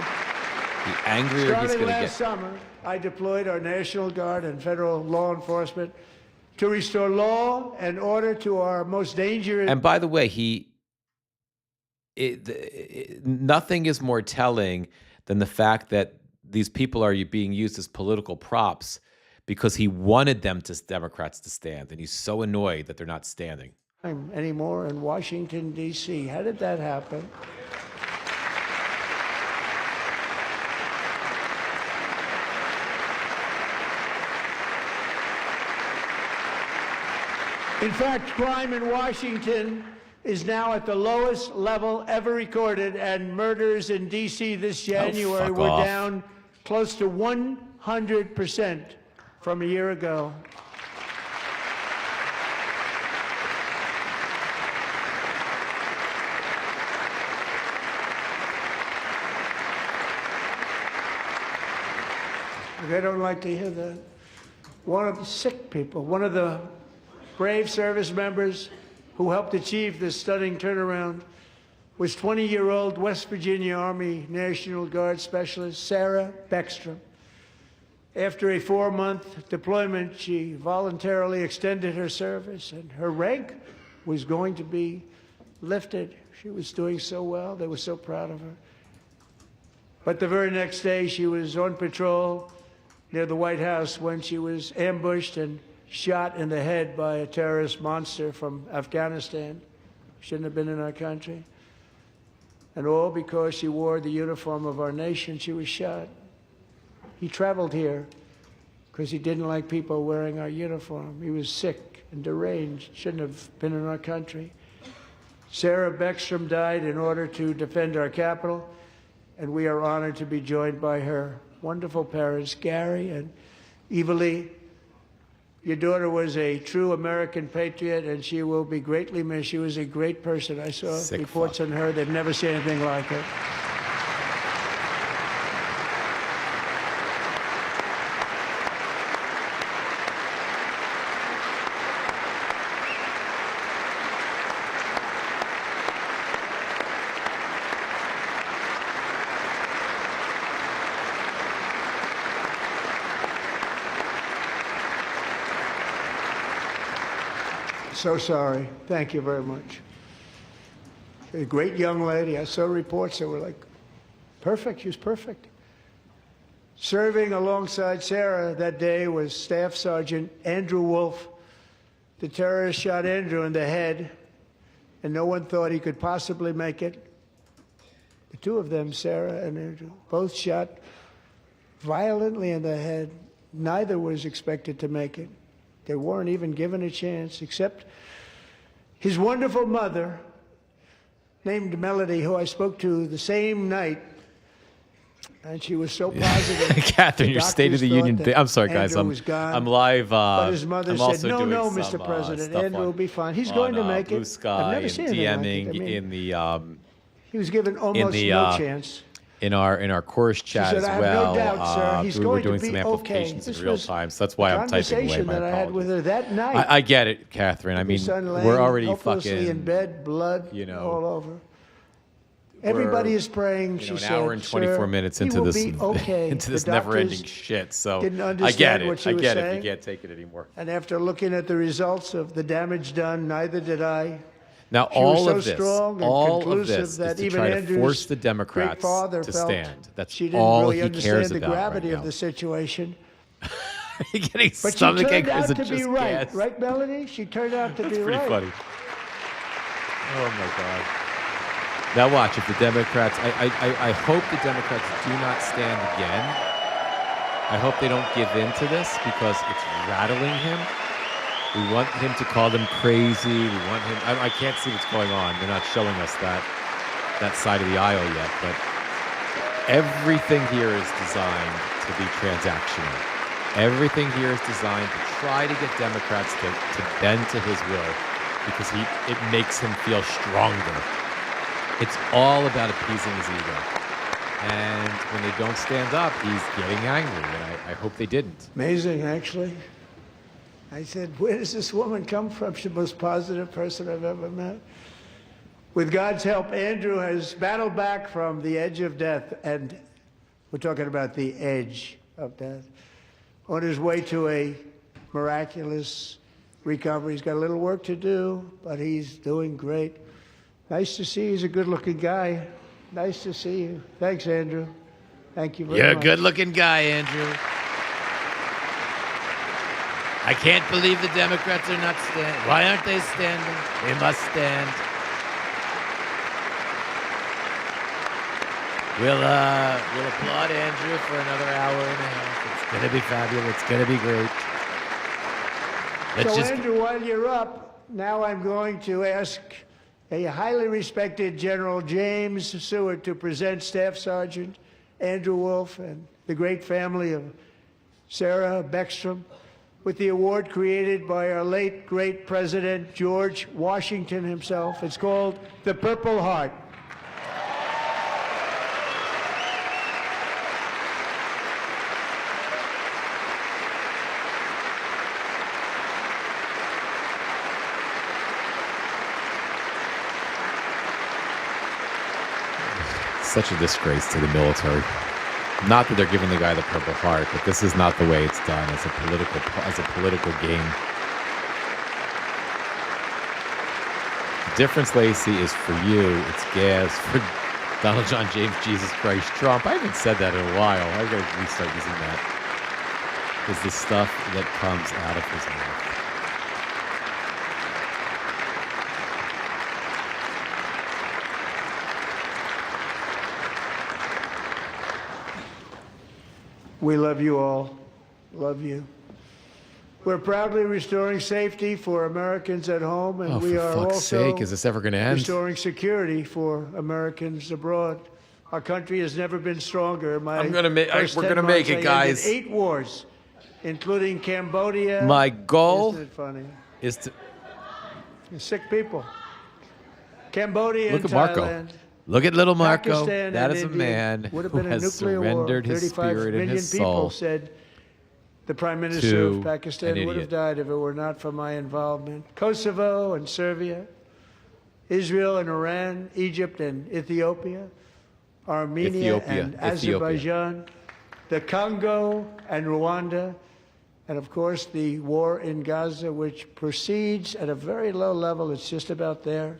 The angrier he's Starting going to last get. summer, I deployed our National Guard and federal law enforcement to restore law and order to our most dangerous. And by the way, nothing is more telling than the fact that these people are being used as political props because he wanted Democrats to stand, and he's so annoyed that they're not standing. Anymore in Washington, D.C. How did that happen? In fact, crime in Washington is now at the lowest level ever recorded, and murders in D.C. this January fuck were off. down close to 100% from a year ago. They don't like to hear that. One of the sick people, one of the brave service members who helped achieve this stunning turnaround was 20-year-old West Virginia Army National Guard Specialist Sarah Beckstrom. After a 4-month deployment, she voluntarily extended her service, and her rank was going to be lifted. She was doing so well. They were so proud of her. But the very next day, she was on patrol near the White House when she was ambushed and shot in the head by a terrorist monster from Afghanistan. Shouldn't have been in our country. And all because she wore the uniform of our nation, she was shot. He traveled here because he didn't like people wearing our uniform. He was sick and deranged, shouldn't have been in our country. Sarah Beckstrom died in order to defend our capital, and we are honored to be joined by her wonderful parents, Gary and Eva Lee. Your daughter was a true American patriot, and she will be greatly missed. She was a great person. I saw reports on her. They've never seen anything like it. So sorry. Thank you very much. A great young lady. I saw reports that were like, perfect. She was perfect. Serving alongside Sarah that day was Staff Sergeant Andrew Wolf. The terrorist shot Andrew in the head, and no one thought he could possibly make it. The two of them, Sarah and Andrew, both shot violently in the head. Neither was expected to make it. They weren't even given a chance, except his wonderful mother, named Melody, who I spoke to the same night, and she was so positive. Catherine, your The State of the doctors Union. thought that I'm sorry, guys. Andrew was gone. I'm live. But his mother I'm said, also "No, doing no, some, Mr. President, stuff Andrew on- will be fine. He's on, going to make Blue it." Sky I've never seen anything like it. DMing I mean, in the He was given almost no chance. In our chorus chat said, as "I have well. no doubt, sir. He's we were going to doing be some okay." amplifications This in real was time, so that's why I'm typing away. Conversation My that I had with apologies. her that night. I get it, Catherine. I mean, Son we're laying already hopelessly fucking in bed, blood all over. Everybody is praying. She an said, hour and 24 "Sir, minutes he into will this be okay." into The this doctors never-ending shit. So didn't I understand get it. what she I was get it. If saying. you can't take it anymore. And after looking at the results of the damage done, neither did I. Now, She was all so of this, strong and all of conclusive this is that to even try to Andrew's force the great Democrats father to felt stand. That's she didn't all really he understand cares the about gravity right of now. the situation. Getting But she stomach turned ache out isn't to be just right, gas. right, Melanie? She turned out to That's be pretty right. funny. Oh my God. Now watch, if the Democrats, I hope the Democrats do not stand again. I hope they don't give in to this because it's rattling him. We want him to call them crazy. We want him, I can't see what's going on. They're not showing us that side of the aisle yet, but everything here is designed to be transactional. Everything here is designed to try to get Democrats to bend to his will because it makes him feel stronger. It's all about appeasing his ego. And when they don't stand up, he's getting angry. And I hope they didn't. Amazing, actually. I said, where does this woman come from? She's the most positive person I've ever met. With God's help, Andrew has battled back from the edge of death. And we're talking about the edge of death. On his way to a miraculous recovery. He's got a little work to do, but he's doing great. Nice to see you. He's a good-looking guy. Nice to see you. Thanks, Andrew. Thank you very much. You're a good-looking guy, Andrew. I can't believe the Democrats are not standing. Why aren't they standing? They must stand. We'll applaud Andrew for another hour and a half. It's going to be fabulous. It's going to be great. Andrew, while you're up, now I'm going to ask a highly respected General James Seward to present Staff Sergeant Andrew Wolf and the great family of Sarah Beckstrom with the award created by our late, great President George Washington himself. It's called the Purple Heart. Such a disgrace to the military. Not that they're giving the guy the Purple Heart, but this is not the way it's done as a political game. The difference, Lacey, is for you, it's gas. For Donald John James, Jesus Christ, Trump. I haven't said that in a while. I gotta restart using that. Is the stuff that comes out of his mouth. We love you all. Love you. We're proudly restoring safety for Americans at home, and we are fuck's also sake, is this ever gonna end? restoring security for Americans abroad. Our country has never been stronger. We're gonna make it, guys. 8 wars, including Cambodia. My goal Isn't it funny? is to Sick people. Cambodia look and at Marco. Thailand. Look at little Marco. Pakistan That and is a India man would have who been a has nuclear war. surrendered his 35 spirit and million his people, soul said the Prime Minister to of Pakistan an would have idiot. died if it were not for my involvement. Kosovo and Serbia, Israel and Iran, Egypt and Ethiopia, Armenia and Azerbaijan, the Congo and Rwanda, and of course the war in Gaza, which proceeds at a very low level. It's just about there.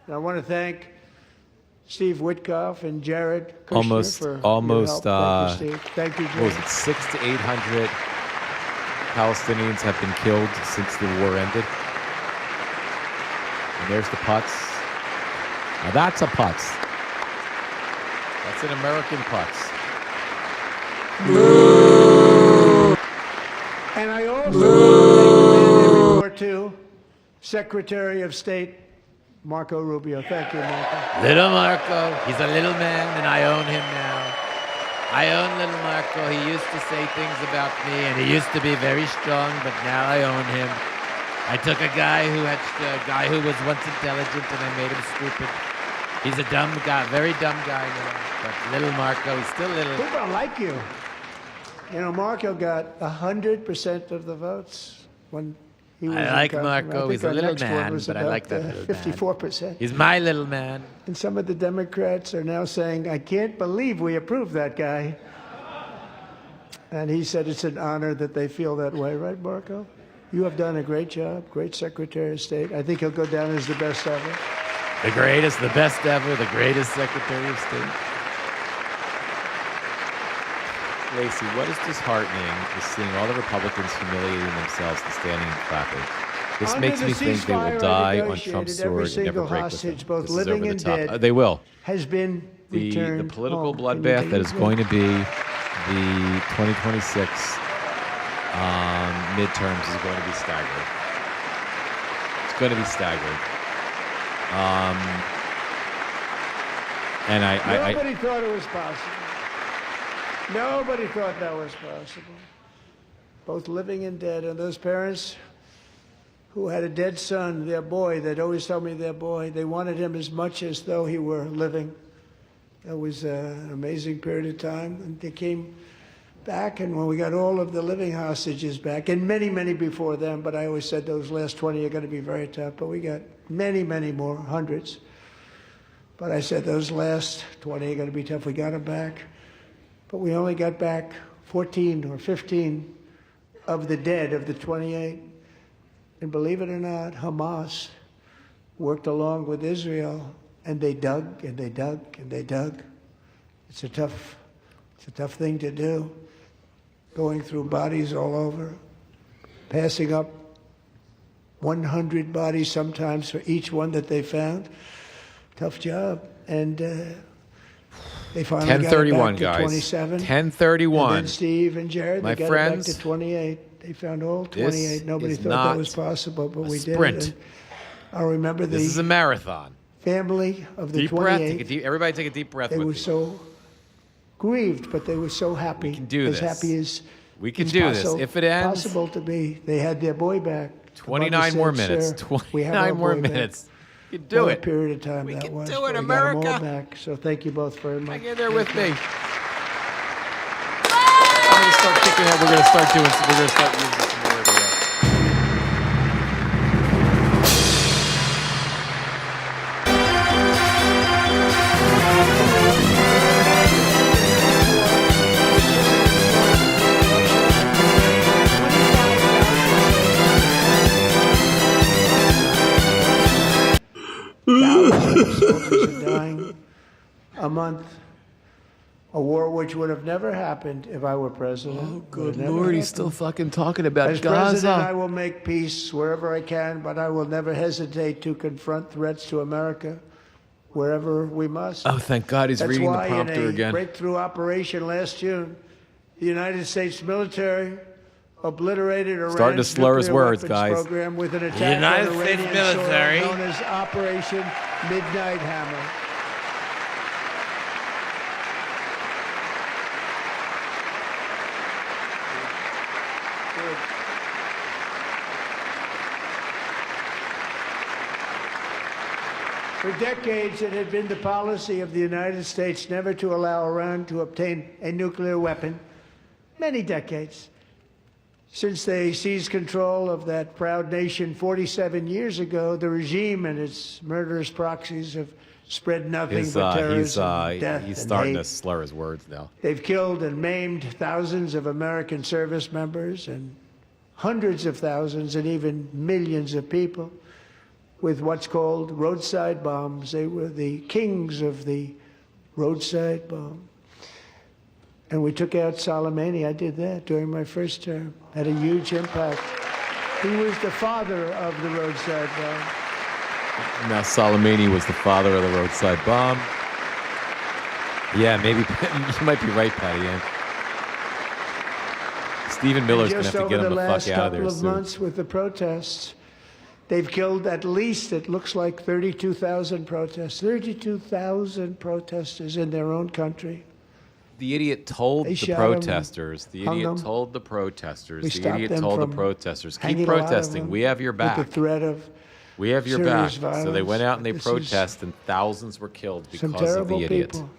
And I want to thank Steve Witkoff and Jared Kushner for your help. Thank you, Steve. Thank you, what was Jared. it, 600 to 800 Palestinians have been killed since the war ended. And there's the Putz. Now that's a Putz. That's an American Putz. And I also report to Secretary of State Marco Rubio. Thank you, Marco. Little Marco, he's a little man, and I own him now. I own little Marco. He used to say things about me, and he used to be very strong, but now I own him. I took a guy who was once intelligent, and I made him stupid. He's a dumb guy, very dumb guy now. But little Marco, he's still little. People like you. You know, Marco got 100% of the votes when he was I in like Congress. Marco. think He's a our little next one man, was but I about, like that little man. 54%. He's my little man. And some of the Democrats are now saying, I can't believe we approved that guy. And he said it's an honor that they feel that way, right, Marco? You have done a great job, great Secretary of State. I think he'll go down as the best ever. The greatest, the best ever, the greatest Secretary of State. Lacey, what is disheartening is seeing all the Republicans humiliating themselves and standing and clapping. This Under makes the me think they ceasefire will I die on negotiated, Trump's every sword and never single break with hostage, them. both This is living over the and top. dead, They will. has been The returned political home. Can you bloodbath that believe is that? going to be the 2026 midterms is going to be staggering. It's going to be staggering. And Nobody thought it was possible. Nobody thought that was possible. Both living and dead. And those parents who had a dead son, their boy, they'd always tell me their boy, they wanted him as much as though he were living. That was an amazing period of time. And they came back, and when we got all of the living hostages back, and many, many before them, but I always said those last 20 are going to be very tough, but we got many, many more, hundreds. But I said those last 20 are going to be tough. We got them back. But we only got back 14 or 15 of the dead of the 28. And believe it or not, Hamas worked along with Israel, and they dug and they dug and they dug. It's a tough thing to do, going through bodies all over, passing up 100 bodies sometimes for each one that they found. Tough job. And they finally 1031, got it back to guys. 27. 1031. And then Steve and Jared, My they got friends, it back to 28. They found all this 28. Nobody is thought not that was possible, but we did sprint. it. And I remember This is a marathon. family of the Deep breath. 28. Everybody take a deep breath They with were me. so grieved, but they were so happy. We can do as this. happy as We can it's do this. If it ends, possible to be. They had their boy back. 29 more minutes. We have our 29 more boy back. minutes. You can do What a it. period of time We that can was. do but it, we got 'em all America. back. So thank you both very much. Hang in there with me. I'm going to start kicking it. We're going to start doing. We're going to start using some more of the. Thousands of soldiers are dying a month. A war which would have never happened if I were president. Oh, Would good have never Lord. He's happened. still fucking talking about As president, I Gaza. will make peace wherever I can, but I will never hesitate to confront threats to America wherever we must. Oh, thank God he's That's reading the why prompter in a again. breakthrough operation last June, the United States military obliterated Iran's Starting to slur his nuclear words, weapons guys. program with an The attack United on States Iranian military- soil known as Operation Midnight Hammer. For decades, it had been the policy of the United States never to allow Iran to obtain a nuclear weapon. Many decades. Since they seized control of that proud nation 47 years ago, the regime and its murderous proxies have spread nothing but terrorism, death, he's and starting hate. to slur his words now. They've killed and maimed thousands of American service members and hundreds of thousands and even millions of people with what's called roadside bombs. They were the kings of the roadside bomb. And we took out Soleimani. I did that during my first term. Had a huge impact. He was the father of the roadside bomb. Now Soleimani was the father of the roadside bomb. Yeah, maybe you might be right, Patty Ann. Stephen Miller's going to Just have to get over him the the last fuck out of there couple of soon. months with the protests, they've killed at least, it looks like, 32,000 protests. 32,000 protesters in their own country. The idiot told They the shot him, protesters. The hung idiot them. told the protesters. We The stopped idiot them told the from protesters. hanging Keep a lot of protesting. them We have your back. With the threat of We have your serious back. So they violence. went out and they This is protest, and thousands were killed some because of the terrible idiot. people.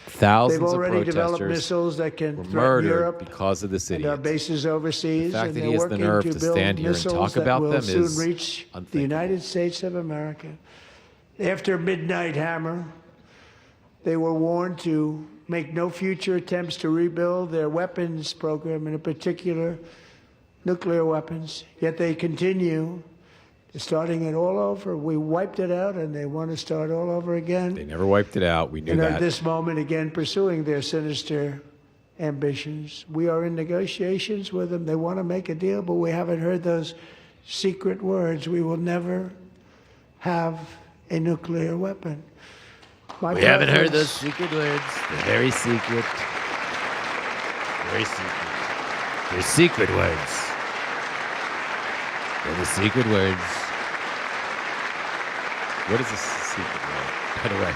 Thousands They've of already developed protesters missiles that can were threaten murdered Europe because of this and our idiot. bases overseas. The fact and that they're he has the working nerve to to build stand here and missiles talk that about will them soon is reach the unthinkable. United States of America. After Midnight Hammer, they were warned to make no future attempts to rebuild their weapons program, and in particular, nuclear weapons. Yet they continue, starting it all over. We wiped it out, and they want to start all over again. They never wiped it out. We knew And that. at this moment, again, pursuing their sinister ambitions. We are in negotiations with them. They want to make a deal, but we haven't heard those secret words. We will never have a nuclear weapon. My We haven't heard preference- those secret words. They're very secret. Very secret. They're secret words. They're the secret words. What is a secret word, by the way?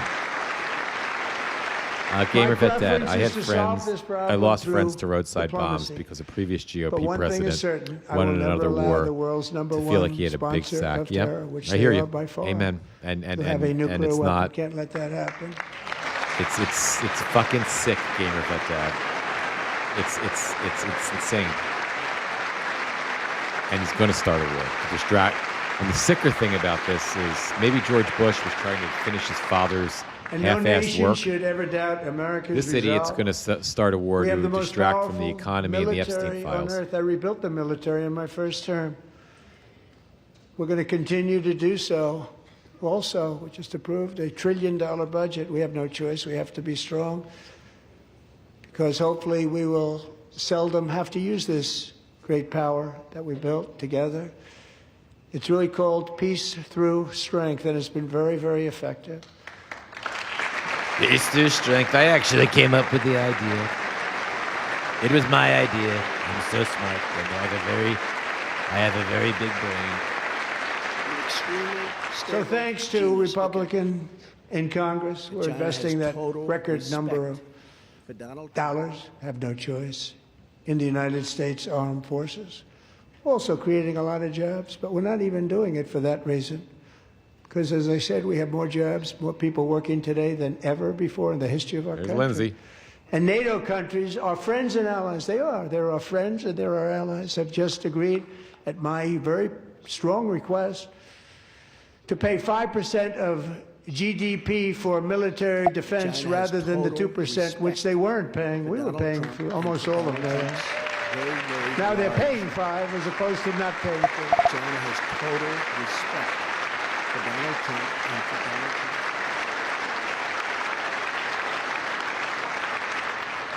Gamer Vet Dad, I had preference is to solve friends. this problem I lost through friends to roadside bombs diplomacy. because a previous But GOP one thing is president certain, I will wanted never another allow war the world's number to feel like one he had a big sponsor sack. of Yep, terror, which I they hear are you. by far, Amen. to have a nuclear and it's weapon. not. Can't let that happen. It's fucking sick, Gamer Vet Dad. It's insane. And he's going to start a war to distract. And the sicker thing about this is maybe George Bush was trying to finish his father's And no half-assed nation work. should ever doubt America's This idiot's resolve. going to start a war We have to the most distract from the powerful economy and the military Epstein on files. earth. I rebuilt the military in my first term. We're going to continue to do so. Also, we just approved a $1 trillion budget. We have no choice. We have to be strong because hopefully we will seldom have to use this great power that we built together. It's really called Peace Through Strength, and it's been very, very effective. Peace through strength. I actually came up with the idea. It was my idea. I'm so smart. And I have a very big brain. So thanks to Republican in Congress, we're investing that record number of dollars, have no choice, in the United States Armed Forces. Also creating a lot of jobs, but we're not even doing it for that reason. Because as I said, we have more jobs, more people working today than ever before in the history of our There's country. Lindsay. And NATO countries are friends and allies. They are. They're our friends and they're our allies. Have just agreed, at my very strong request, to pay 5% of GDP for military defense rather than the 2%, which they weren't paying. We were paying for almost all of theirs. Now they're paying 5 as opposed to not paying 4. China has total respect for Donald Trump and for Donald Trump.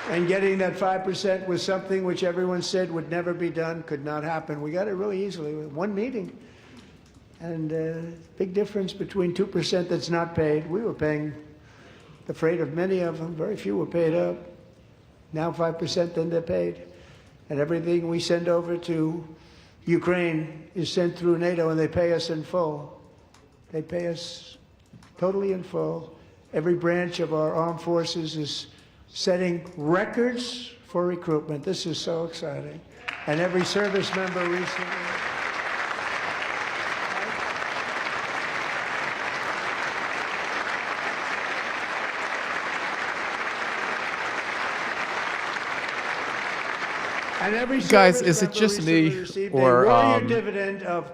And getting that 5% was something which everyone said would never be done, could not happen. We got it really easily with one meeting. And big difference between 2% that's not paid. We were paying the freight of many of them. Very few were paid up. Now 5%, then they're paid. And everything we send over to Ukraine is sent through NATO, and they pay us in full. They pay us totally in full. Every branch of our armed forces is setting records for recruitment. This is so exciting. And every service member recently. And every Guys, service is it member just recently me, received or, a warrior dividend of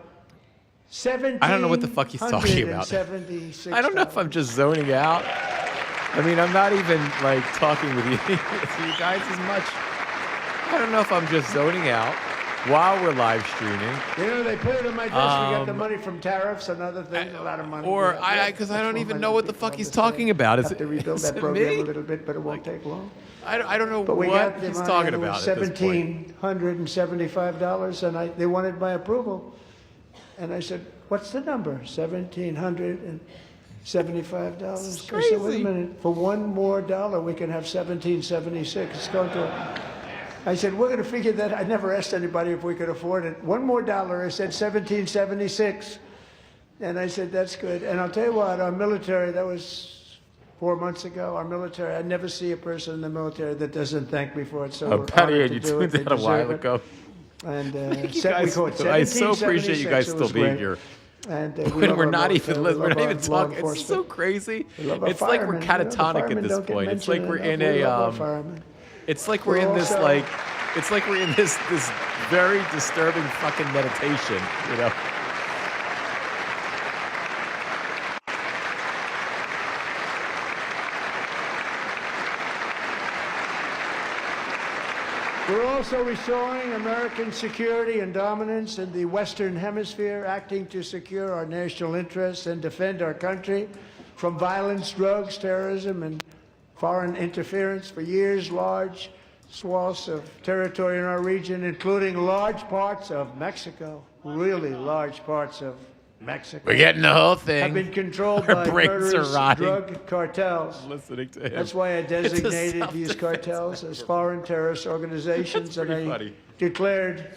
I don't know what the fuck he's talking about. I don't know if I'm just zoning out. I mean, I'm not even like talking with you guys as much. I don't know if I'm just zoning out while we're live streaming. You know, they put it on my desk. We got the money from tariffs and other things, a lot of money. Or Yeah, because I don't that's even what know what the fuck he's talking about. Have to rebuild is that it program me? a little bit, but it won't take long. I don't know But we what got the he's money, talking and it about was at this point. $1,775, and they wanted my approval. And I said, what's the number? $1,775. I said, wait a crazy. minute. For $1 more, we can have $1,776. It's going to. I said, we're going to figure that. I never asked anybody if we could afford it. $1 more. I said $1,776. And I said, that's good. And I'll tell you what, our military, that was 4 months ago, our military, I never see a person in the military that doesn't thank me for it. So we're Patty, honored you to do tuned it. They that a while deserve it. ago. And You we guys, call it I so appreciate 1776. you guys It still was being great. here. And When we're not even talking. It's so crazy. It's like we're catatonic at this point. It's like we're in a. It's like we're in this like. It's like we're in this very disturbing fucking meditation. You know. We're also restoring American security and dominance in the Western Hemisphere, acting to secure our national interests and defend our country from violence, drugs, terrorism, and foreign interference. For years, large swaths of territory in our region, including large parts of Mexico, really large parts of Mexico. We're getting the whole thing. Have been controlled Our by brains are murderous rotting. drug cartels. Listening to him. That's why I It's a designated these self-defense cartels as foreign terrorist organizations, That's and I pretty funny. declared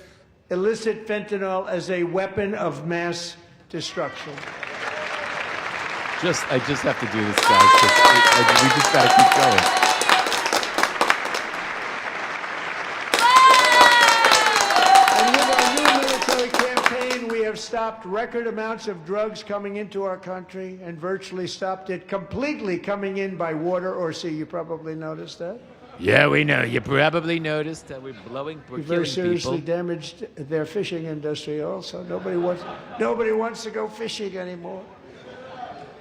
illicit fentanyl as a weapon of mass destruction. I just have to do this, guys. 'Cause we just got to keep going. And with our new military campaign, we have stopped record amounts of drugs coming into our country and virtually stopped it completely coming in by water or sea. You probably noticed that. Yeah, we know. You probably noticed that we're We killing very seriously people. damaged their fishing industry also. Nobody wants to go fishing anymore.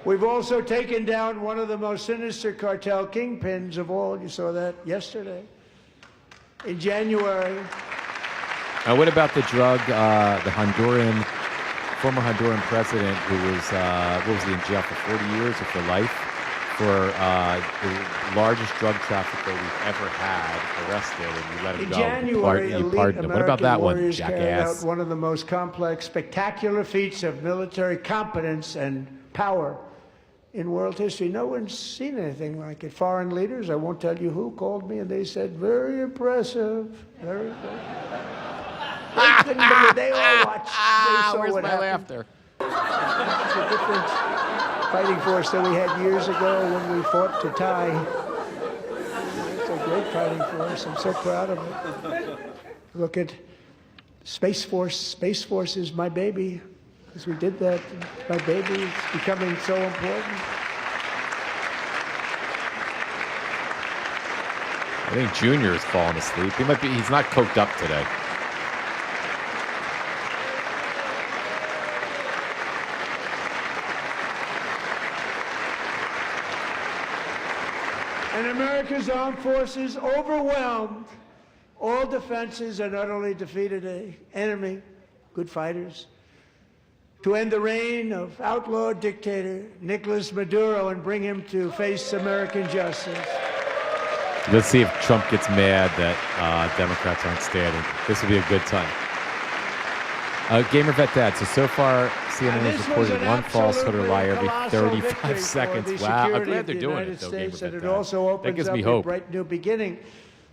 We've also taken down one of the most sinister cartel kingpins of all. You saw that yesterday. In January, What about the drug, the former Honduran president who was, what was he, in jail for 40 years or for life? For the largest drug trafficker we've ever had arrested, and you let him in go. January, You elite pardoned him. What about American that one, warriors carried out jackass? one of the most complex, spectacular feats of military competence and power in world history. No one's seen anything like it. Foreign leaders, I won't tell you who, called me and they said, very impressive, very good. They couldn't believe- they all watched. They saw Where's what my happened. laughter? It's a different fighting force that we had years ago when we fought to tie. It's a great fighting force. I'm so proud of it. Look at Space Force. Space Force is my baby. Because we did that. My baby is becoming so important. I think Junior is falling asleep. He's not coked up today. And America's armed forces overwhelmed all defenses and utterly defeated an enemy, good fighters, to end the reign of outlaw dictator Nicolas Maduro and bring him to face American justice. Let's see if Trump gets mad that Democrats aren't standing. This will be a good time. Gamer Vet Dad. So far, CNN has reported one falsehood or lie every 35 seconds. Wow, I'm glad they're doing it, though, Gamer Vet And it Dad. also That opens gives up me a hope. bright new beginning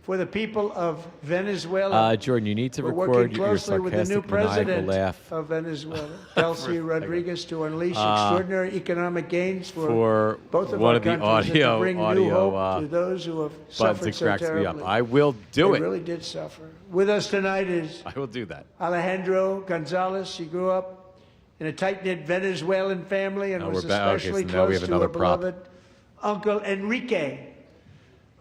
for the people of Venezuela. Jordan, you need to We're record working your closely with the new sarcastic, maniacal president laugh. of Venezuela, Delcy Rodriguez, to unleash Uh, extraordinary economic gains For both of one our of the countries and to audio, bring new hope audio to those who have buttons suffered that so cracks me terribly. up. I will do They it. really did suffer. With us tonight is I will do that. Alejandro Gonzalez. She grew up in a tight-knit Venezuelan family and Oh, was we're back. Okay, especially so now we close have to her another prop. beloved Uncle Enrique.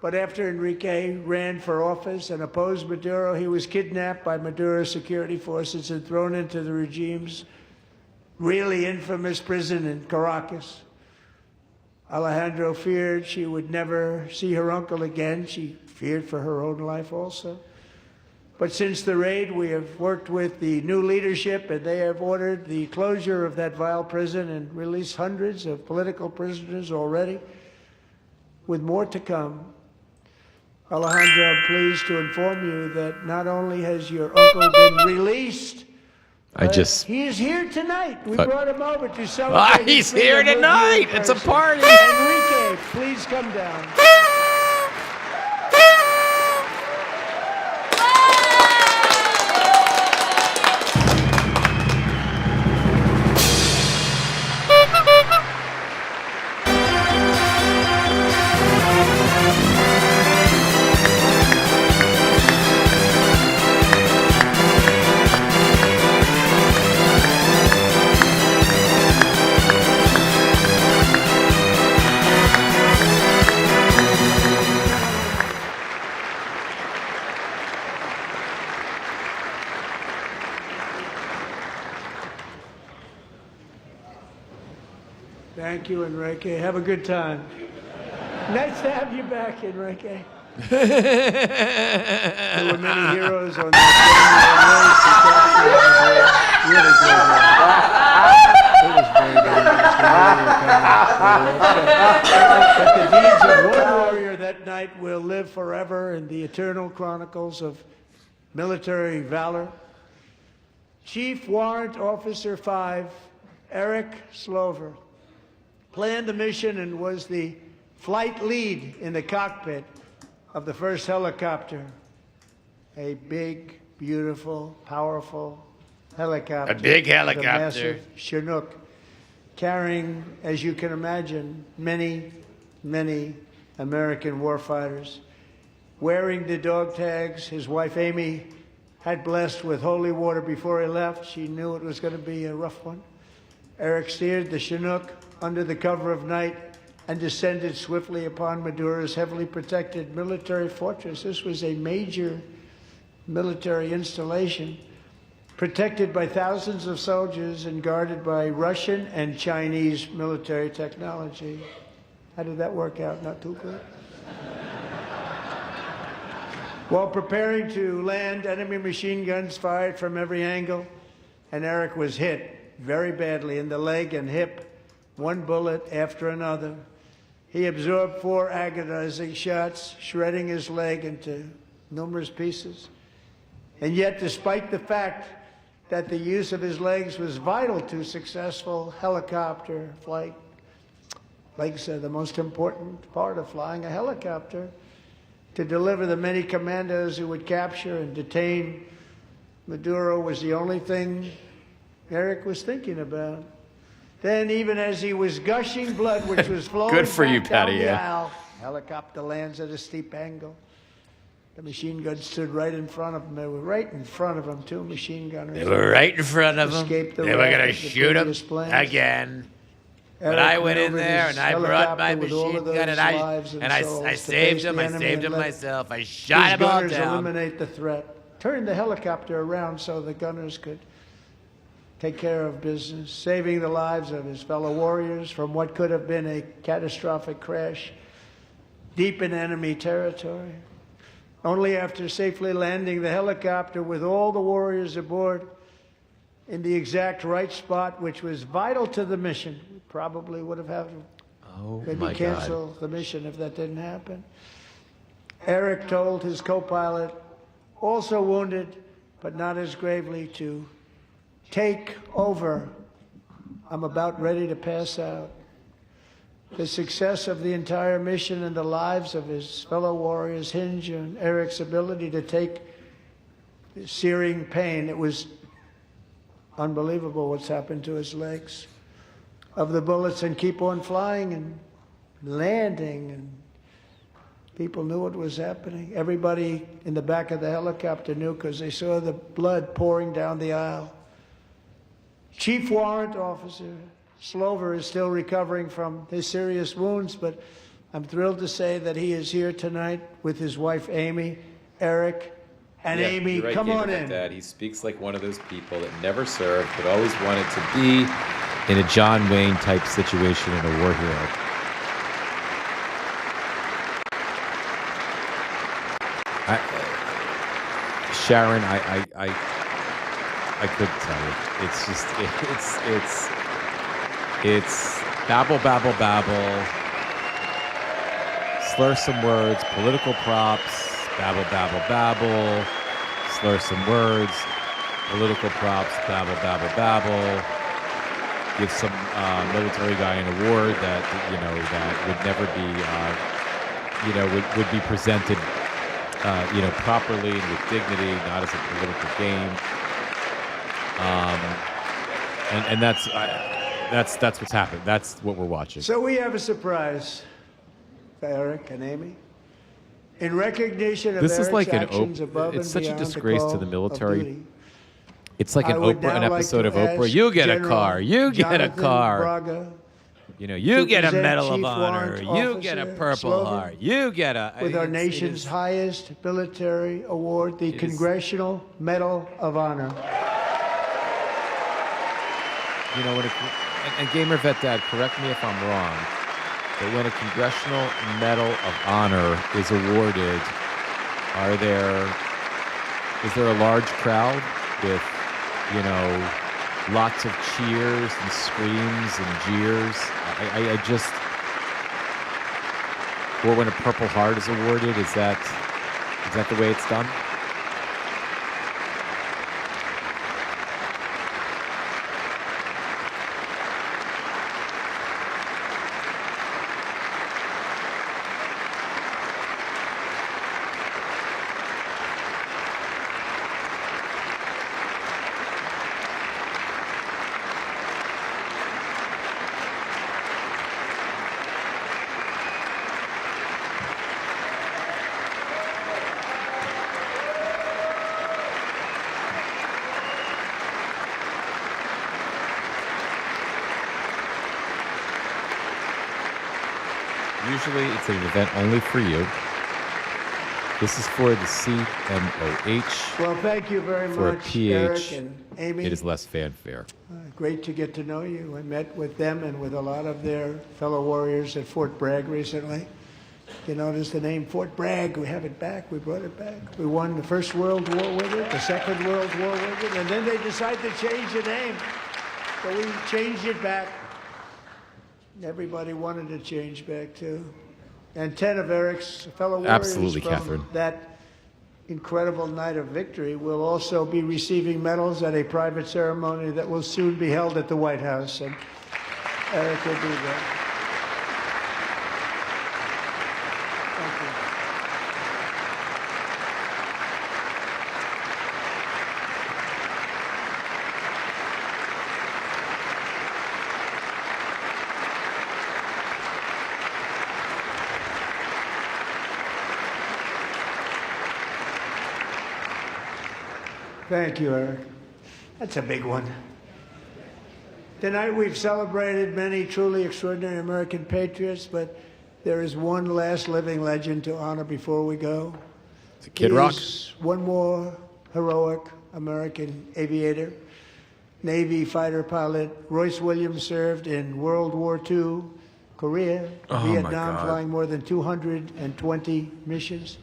But after Enrique ran for office and opposed Maduro, he was kidnapped by Maduro's security forces and thrown into the regime's really infamous prison in Caracas. Alejandro feared she would never see her uncle again. She feared for her own life also. But since the raid, we have worked with the new leadership, and they have ordered the closure of that vile prison and released hundreds of political prisoners already, with more to come. Alejandro, I'm pleased to inform you that not only has your uncle been released, he is here tonight. We brought him over to celebrate. He's his here freedom with you in tonight. It's a person. party. Enrique, please come down. Thank you, Enrique. Have a good time. Nice to have you back, Enrique. There were many heroes on that really but the deeds of one warrior that night will live forever in the eternal chronicles of military valor. Chief Warrant Officer 5, Eric Slover, planned the mission and was the flight lead in the cockpit of the first helicopter, a big, beautiful, powerful helicopter. A big with helicopter. A massive Chinook, carrying, as you can imagine, many, many American warfighters. Wearing the dog tags, his wife Amy had blessed with holy water before he left. She knew it was going to be a rough one. Eric steered the Chinook under the cover of night and descended swiftly upon Maduro's heavily protected military fortress. This was a major military installation, protected by thousands of soldiers and guarded by Russian and Chinese military technology. How did that work out? Not too good. While preparing to land, enemy machine guns fired from every angle, and Eric was hit very badly in the leg and hip, one bullet after another. He absorbed 4 agonizing shots, shredding his leg into numerous pieces. And yet, despite the fact that the use of his legs was vital to successful helicopter flight, legs are the most important part of flying a helicopter, to deliver the many commandos who would capture and detain Maduro was the only thing Eric was thinking about. Then, even as he was gushing blood, which was flowing Good for back you, down Patty, the yeah. aisle, helicopter lands at a steep angle. The machine guns stood right in front of him. They were right in front of him, 2 machine gunners. They were right in front of him. Escaped the They were wrath going to of the shoot him previous planes. again. But Eric I went in maneuvered there his and I brought my helicopter with all machine of those gun and lives I souls I to saved face him. the I enemy saved and him let myself. I shot his him all gunners down. eliminate the threat. Turned the helicopter around so the gunners could take care of business, saving the lives of his fellow warriors from what could have been a catastrophic crash deep in enemy territory. Only after safely landing the helicopter with all the warriors aboard in the exact right spot, which was vital to the mission, we probably would have had to maybe cancel the mission if that didn't happen. Eric told his co-pilot, also wounded but not as gravely, to take over. I'm about ready to pass out. The success of the entire mission and the lives of his fellow warriors hinge on Eric's ability to take the searing pain. It was unbelievable what's happened to his legs of the bullets and keep on flying and landing, and people knew what was happening. Everybody in the back of the helicopter knew because they saw the blood pouring down the aisle. Chief Warrant Officer Slover is still recovering from his serious wounds, but I'm thrilled to say that he is here tonight with his wife Amy, Eric, and Yeah, Amy. you're right, Come Gabe, on about in. that. He speaks like one of those people that never served but always wanted to be in a John Wayne type situation and a war hero. Sharon, I couldn't tell you. It's just it's babble, babble, babble. Slur some words, political props, babble, babble, babble. Slur some words, political props, babble, babble, babble. Give some military guy an award that that would never be would be presented properly and with dignity, not as a political game. And that's what's happened. That's what we're watching. So we have a surprise for Eric and Amy. In recognition of This Eric's is like an actions above it's and such a beyond the disgrace to call the of military. duty, It's like I an would Oprah, now an like episode to of Oprah. ask You get a General car. You get a Jonathan car. Braga You to get a present Medal of Chief Honor. Warrant You get a Officer Purple Slover Heart. You get a with our it nation's is- highest military award, the is- Congressional Medal of Honor. when And Gamer Vet Dad, correct me if I'm wrong, but when a Congressional Medal of Honor is awarded, is there a large crowd with, lots of cheers and screams and jeers? I just, or when a Purple Heart is awarded, is that the way it's done? Usually it's an event only for you. This is for the CMOH. Well, thank you very For a much, PH, Eric and Amy. it is less fanfare. Great to get to know you. I met with them and with a lot of their fellow warriors at Fort Bragg recently. You notice the name Fort Bragg. We have it back. We brought it back. We won the First World War with it, the Second World War with it, and then they decided to change the name. So we changed it back. Everybody wanted to change back too. And 10 of Eric's fellow warriors Absolutely, from Catherine. that incredible night of victory will also be receiving medals at a private ceremony that will soon be held at the White House. And Eric will be there. Thank you. Thank you, Eric. That's a big one. Tonight we've celebrated many truly extraordinary American patriots, but there is one last living legend to honor before we go. Is it Kid Rock? He's one more heroic American aviator, Navy fighter pilot. Royce Williams served in World War II, Korea, Oh, my Vietnam, God. flying more than 220 missions.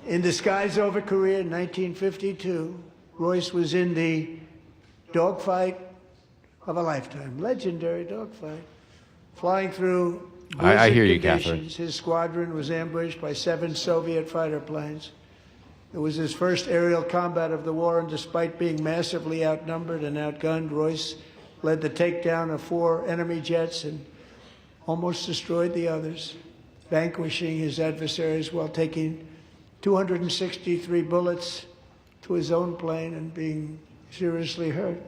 In the skies over Korea in 1952, Royce was in the dogfight of a lifetime, legendary dogfight. Flying through I hear blizzard you, Catherine. conditions, his squadron was ambushed by 7 Soviet fighter planes. It was his first aerial combat of the war, and despite being massively outnumbered and outgunned, Royce led the takedown of 4 enemy jets and almost destroyed the others, vanquishing his adversaries while taking 263 bullets to his own plane and being seriously hurt.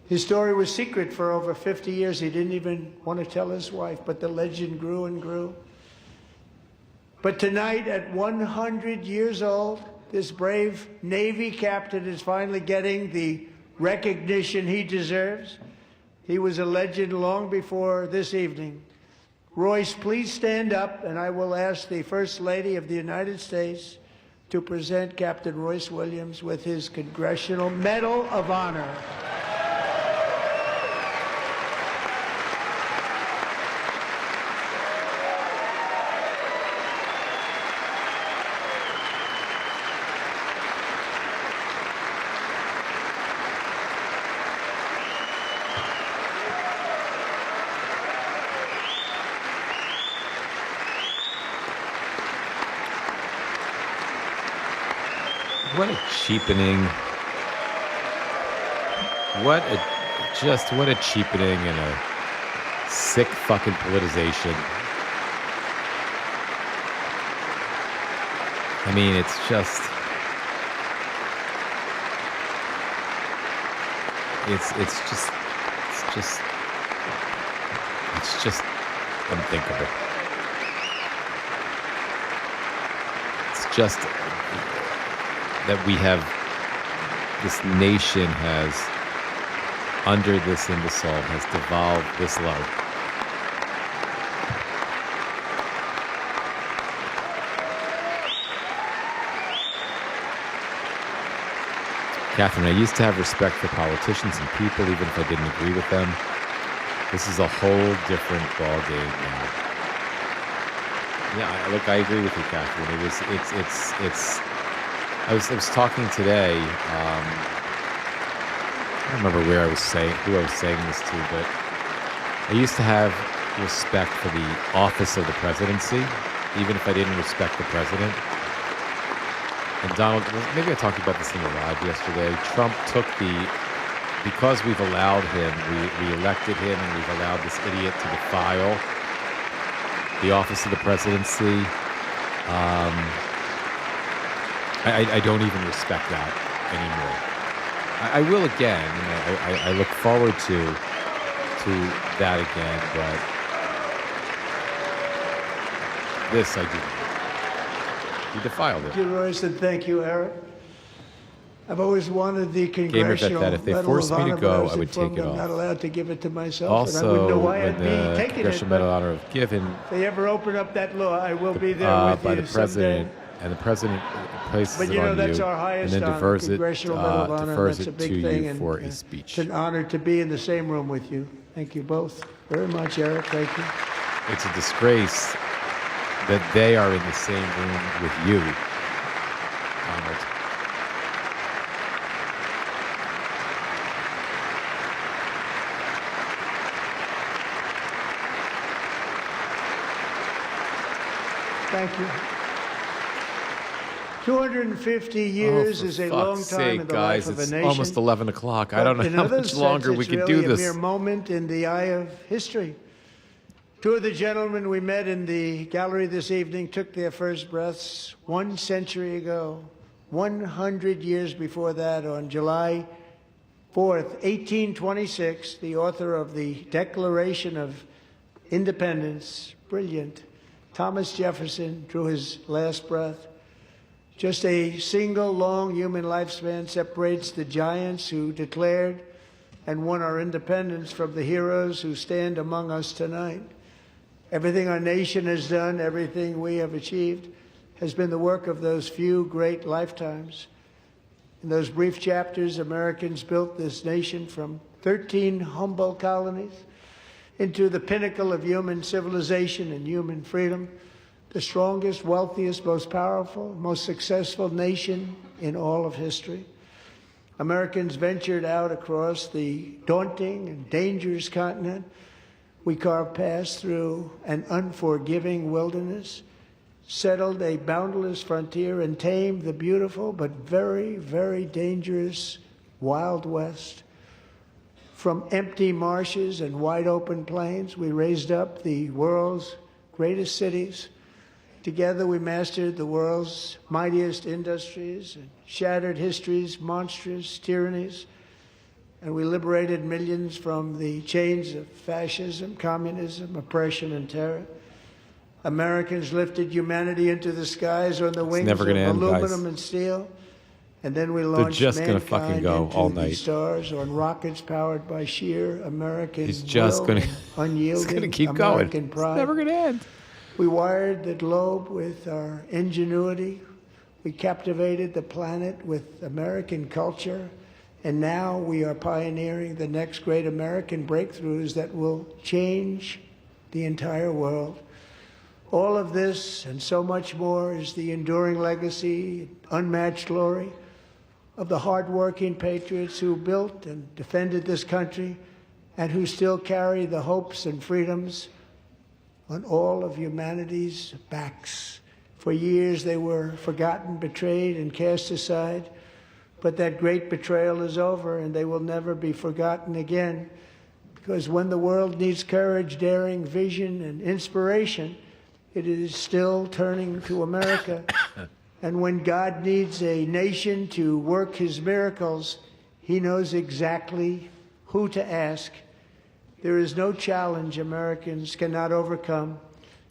His story was secret for over 50 years. He didn't even want to tell his wife, but the legend grew and grew. But tonight, at 100 years old, this brave Navy captain is finally getting the recognition he deserves. He was a legend long before this evening. Royce, please stand up, and I will ask the First Lady of the United States to present Captain Royce Williams with his Congressional Medal of Honor. What a cheapening. What a cheapening and a sick fucking politicization. I mean, it's just unthinkable. It's just that we have, this nation has, under this imbecile, has devolved this low. Catherine, I used to have respect for politicians and people, even if I didn't agree with them. This is a whole different ball game now. Yeah, look, I agree with you, Catherine. It's. I was talking today. I don't remember who I was saying this to, but I used to have respect for the office of the presidency, even if I didn't respect the president. And Donald, maybe I talked about this thing live yesterday. Trump took because we've allowed him, we elected him, and we've allowed this idiot to defile the office of the presidency. I don't even respect that anymore. I will again, and I look forward to that again, but this I do. He defiled it. Thank you, Royce, and thank you, Eric. I've always wanted the Congressional that if they Medal forced of me to Honor, go, but was I would take informed it I'm off. not allowed to give it to myself, and I Also, wouldn't know why when I'd be the taking Congressional it. Medal But of Honor of given if they ever open up that law, I will be there with by you the president, someday. and the president places But it you know, on that's you, our and highest then honor, defers it, Congressional Medal of Honor. defers That's a it big to thing, you and for a speech. it's an honor to be in the same room with you. Thank you both very much, Eric. Thank you. It's a disgrace that they are in the same room with you, Donald. Thank you. 250 years for is a fuck's long time sake, in the guys, life of a it's nation. almost 11 o'clock. I But don't know in how other much sense, longer we it's could really do this. a mere moment in the eye of history. Two of the gentlemen we met in the gallery this evening took their first breaths 1 century ago, 100 years before that, on July 4th, 1826, the author of the Declaration of Independence, brilliant, Thomas Jefferson, drew his last breath. Just a single long human lifespan separates the giants who declared and won our independence from the heroes who stand among us tonight. Everything our nation has done, everything we have achieved, has been the work of those few great lifetimes. In those brief chapters, Americans built this nation from 13 humble colonies into the pinnacle of human civilization and human freedom, the strongest, wealthiest, most powerful, most successful nation in all of history. Americans ventured out across the daunting and dangerous continent. We carved paths through an unforgiving wilderness, settled a boundless frontier, and tamed the beautiful but very, very dangerous Wild West. From empty marshes and wide open plains, we raised up the world's greatest cities. Together we mastered the world's mightiest industries and shattered history's monstrous tyrannies. And we liberated millions from the chains of fascism, communism, oppression, and terror. Americans lifted humanity into the skies on the wings never of gonna end, aluminum guys. and steel. And then we launched just gonna mankind fucking go into all the night. stars on rockets powered by sheer American He's just will gonna- and unyielding it's gonna keep going. American It's pride. never gonna end. We wired the globe with our ingenuity. We captivated the planet with American culture. And now we are pioneering the next great American breakthroughs that will change the entire world. All of this and so much more is the enduring legacy, unmatched glory of the hardworking patriots who built and defended this country and who still carry the hopes and freedoms on all of humanity's backs. For years they were forgotten, betrayed, and cast aside. But that great betrayal is over, and they will never be forgotten again. Because when the world needs courage, daring, vision, and inspiration, it is still turning to America. And when God needs a nation to work his miracles, he knows exactly who to ask. There is no challenge Americans cannot overcome,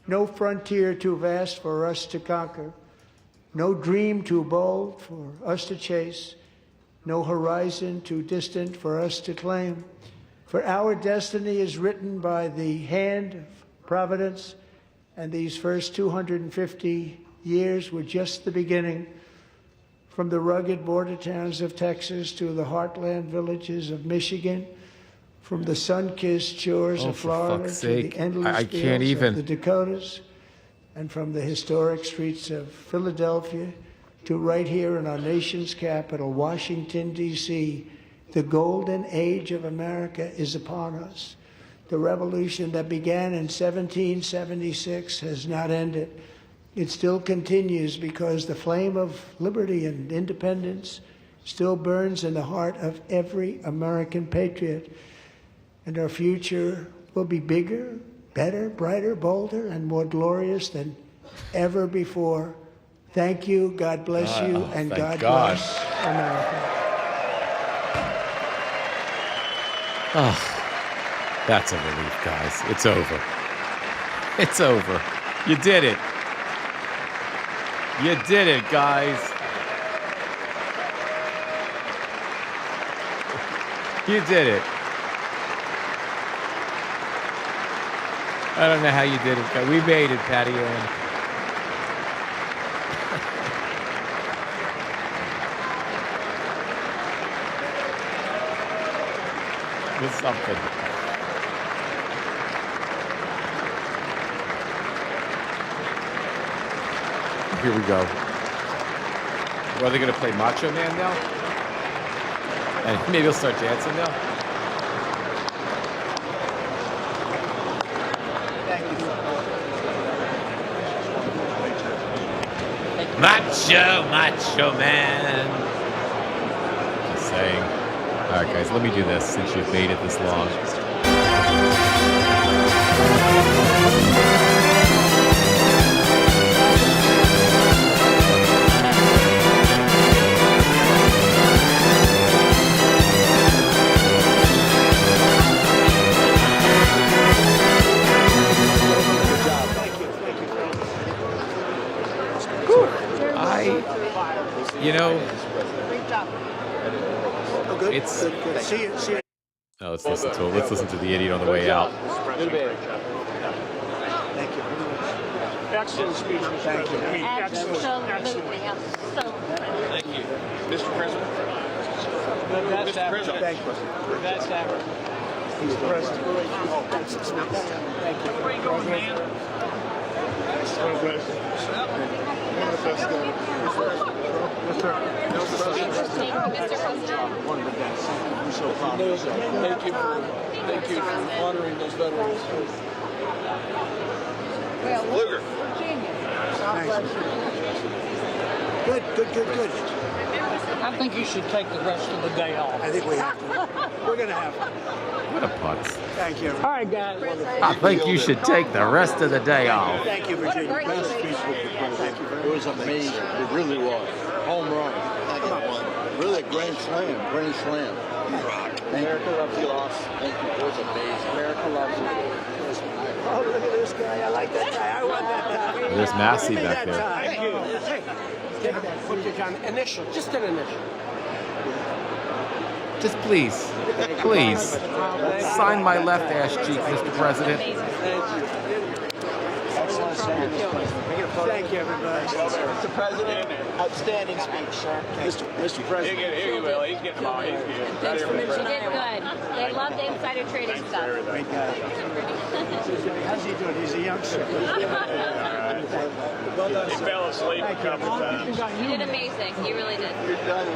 no frontier too vast for us to conquer, no dream too bold for us to chase, no horizon too distant for us to claim. For our destiny is written by the hand of providence, and these first 250 years were just the beginning. From the rugged border towns of Texas to the heartland villages of Michigan, from the sun-kissed shores Oh, of for Florida fuck's to sake. the endless I can't fields even. of the Dakotas, and from the historic streets of Philadelphia to right here in our nation's capital, Washington, D.C., the golden age of America is upon us. The revolution that began in 1776 has not ended. It still continues because the flame of liberty and independence still burns in the heart of every American patriot. And our future will be bigger, better, brighter, bolder, and more glorious than ever before. Thank you, God bless you, and thank God God. bless America. Oh, that's a relief, guys. It's over. It's over. You did it. You did it, guys. You did it. I don't know how you did it, guys. We made it, Patty Ann. With something. Here we go. Well, are they going to play Macho Man now? And maybe he'll start dancing now? Macho Man. Just saying. All right, guys, let me do this since you've made it this long. You know, it's. See you. See you. Oh, let's listen to it. Let's listen to the idiot on the way out. Thank you. Excellent speech. Thank you. Excellent. Thank you. Mr. President. Mr. President. Thank you. Best ever. Mr. President. Thank you. Where you going, man? One of the best. I'm so proud of yourself. Thank you for honoring those veterans. Luger. Good. I think you should take the rest of the day off. I think we have to. We're going to have to. What a putz. Thank you. All right, guys. I think you should take the rest of the day off. Thank you, Virginia. Best speech with the president. It was amazing. It really was. Home run. Really a grand slam. America loves you, Loss. Thank you. It was amazing. America loves you. Oh, look at this guy. I like that guy. I want that guy. There's Massey Give me back that there. tie. Thank you. Hey, take that. Put your gun. Initial. Just an initial. Just please, sign my left ass cheek, Mr. President. Thank you, everybody. Mr. President, outstanding speech, sir. Mr. President. Here you will. He's getting mine. Thanks for mentioning it. Good. They love the insider trading stuff. Great guy. How's he doing? He's a youngster. He fell asleep a couple times. You did amazing. You really did.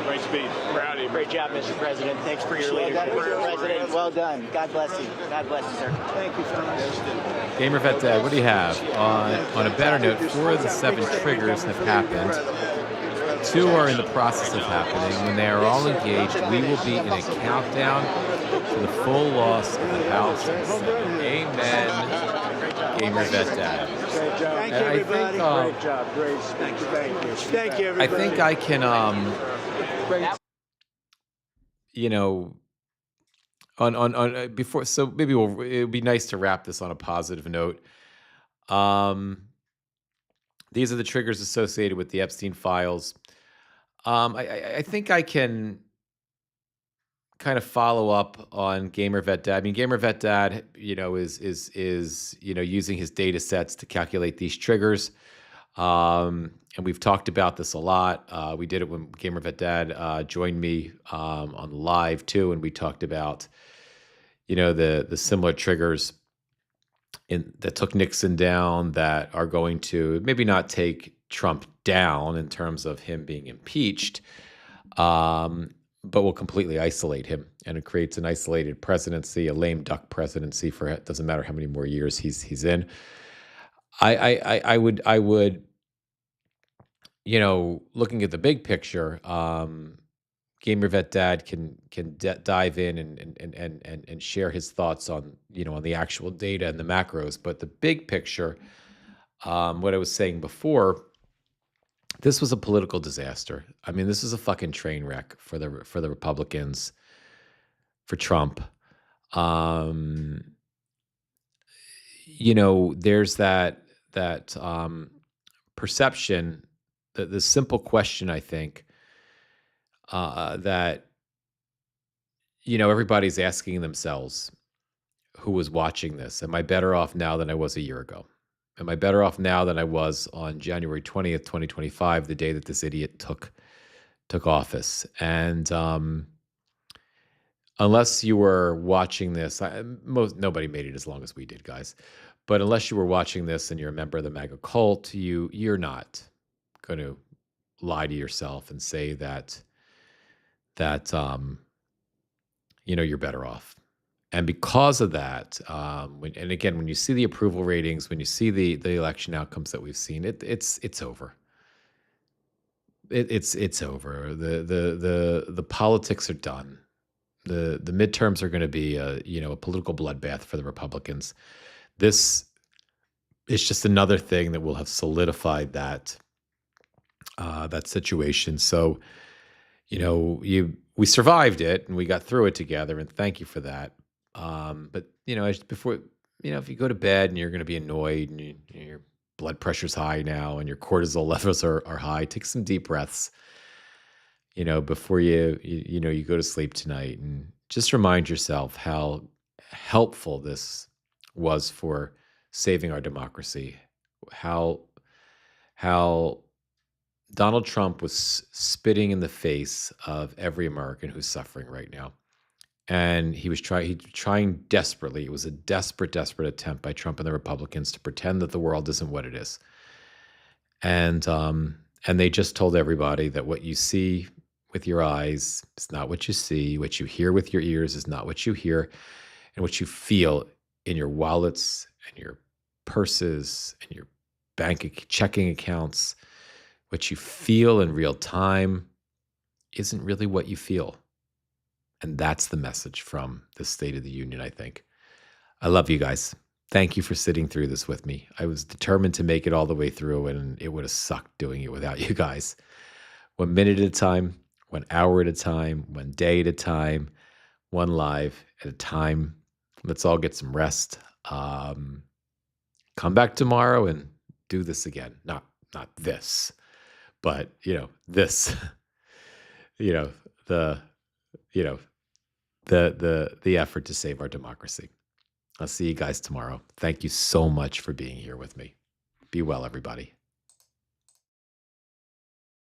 Great speech. Proud of you. Great job, Mr. President. Thanks for your leadership. Mr. President, well done. God bless you. God bless you, sir. Thank you, fellas. Gamer Vet Dad, what do you have? On a better note, 4 of the 7 triggers have happened. 2 are in the process of happening. When they are all engaged, we will be in a countdown to the full loss of the House and Senate. Amen. Gamer Vet Dad. Great job. Thank you, everybody. Great job. Great. Thank you. Thank you, I everybody. think I can, you know, on before. So maybe it would be nice to wrap this on a positive note. These are the triggers associated with the Epstein files. I think I can kind of follow up on Gamer Vet Dad. I mean, Gamer Vet Dad, you know, is using his data sets to calculate these triggers. And we've talked about this a lot. We did it when Gamer Vet Dad joined me on live too, and we talked about, the similar triggers that took Nixon down, that are going to maybe not take Trump down in terms of him being impeached, but will completely isolate him, and it creates an isolated presidency, a lame duck presidency for it doesn't matter how many more years he's in. I would, looking at the big picture, Gamer Vet Dad can dive in and share his thoughts on on the actual data and the macros, but the big picture, what I was saying before, this was a political disaster. I mean, this is a fucking train wreck for the Republicans, for Trump. There's that perception, the simple question, I think, that everybody's asking themselves, who was watching this, am I better off now than I was a year ago? Am I better off now than I was on January 20th, 2025, the day that this idiot took office? And unless you were watching this, nobody made it as long as we did, guys. But unless you were watching this and you're a member of the MAGA cult, you're not going to lie to yourself and say that you're better off. And because of that, when you see the approval ratings, when you see the election outcomes that we've seen, it's over. It's over. The politics are done. The midterms are going to be a political bloodbath for the Republicans. This is just another thing that will have solidified that situation. So, we survived it and we got through it together, and thank you for that. But before, if you go to bed and you're going to be annoyed and your blood pressure's high now and your cortisol levels are high, take some deep breaths, before you go to sleep tonight, and just remind yourself how helpful this was for saving our democracy. How Donald Trump was spitting in the face of every American who's suffering right now. And he was trying desperately. It was a desperate attempt by Trump and the Republicans to pretend that the world isn't what it is. And they just told everybody that what you see with your eyes is not what you see. What you hear with your ears is not what you hear. And what you feel in your wallets and your purses and your checking accounts, what you feel in real time isn't really what you feel. And that's the message from the State of the Union, I think. I love you guys. Thank you for sitting through this with me. I was determined to make it all the way through, and it would have sucked doing it without you guys. 1 minute at a time, 1 hour at a time, 1 day at a time, one live at a time. Let's all get some rest. Come back tomorrow and do this again. Not this, but this. The effort to save our democracy. I'll see you guys tomorrow. Thank you so much for being here with me. Be well, everybody.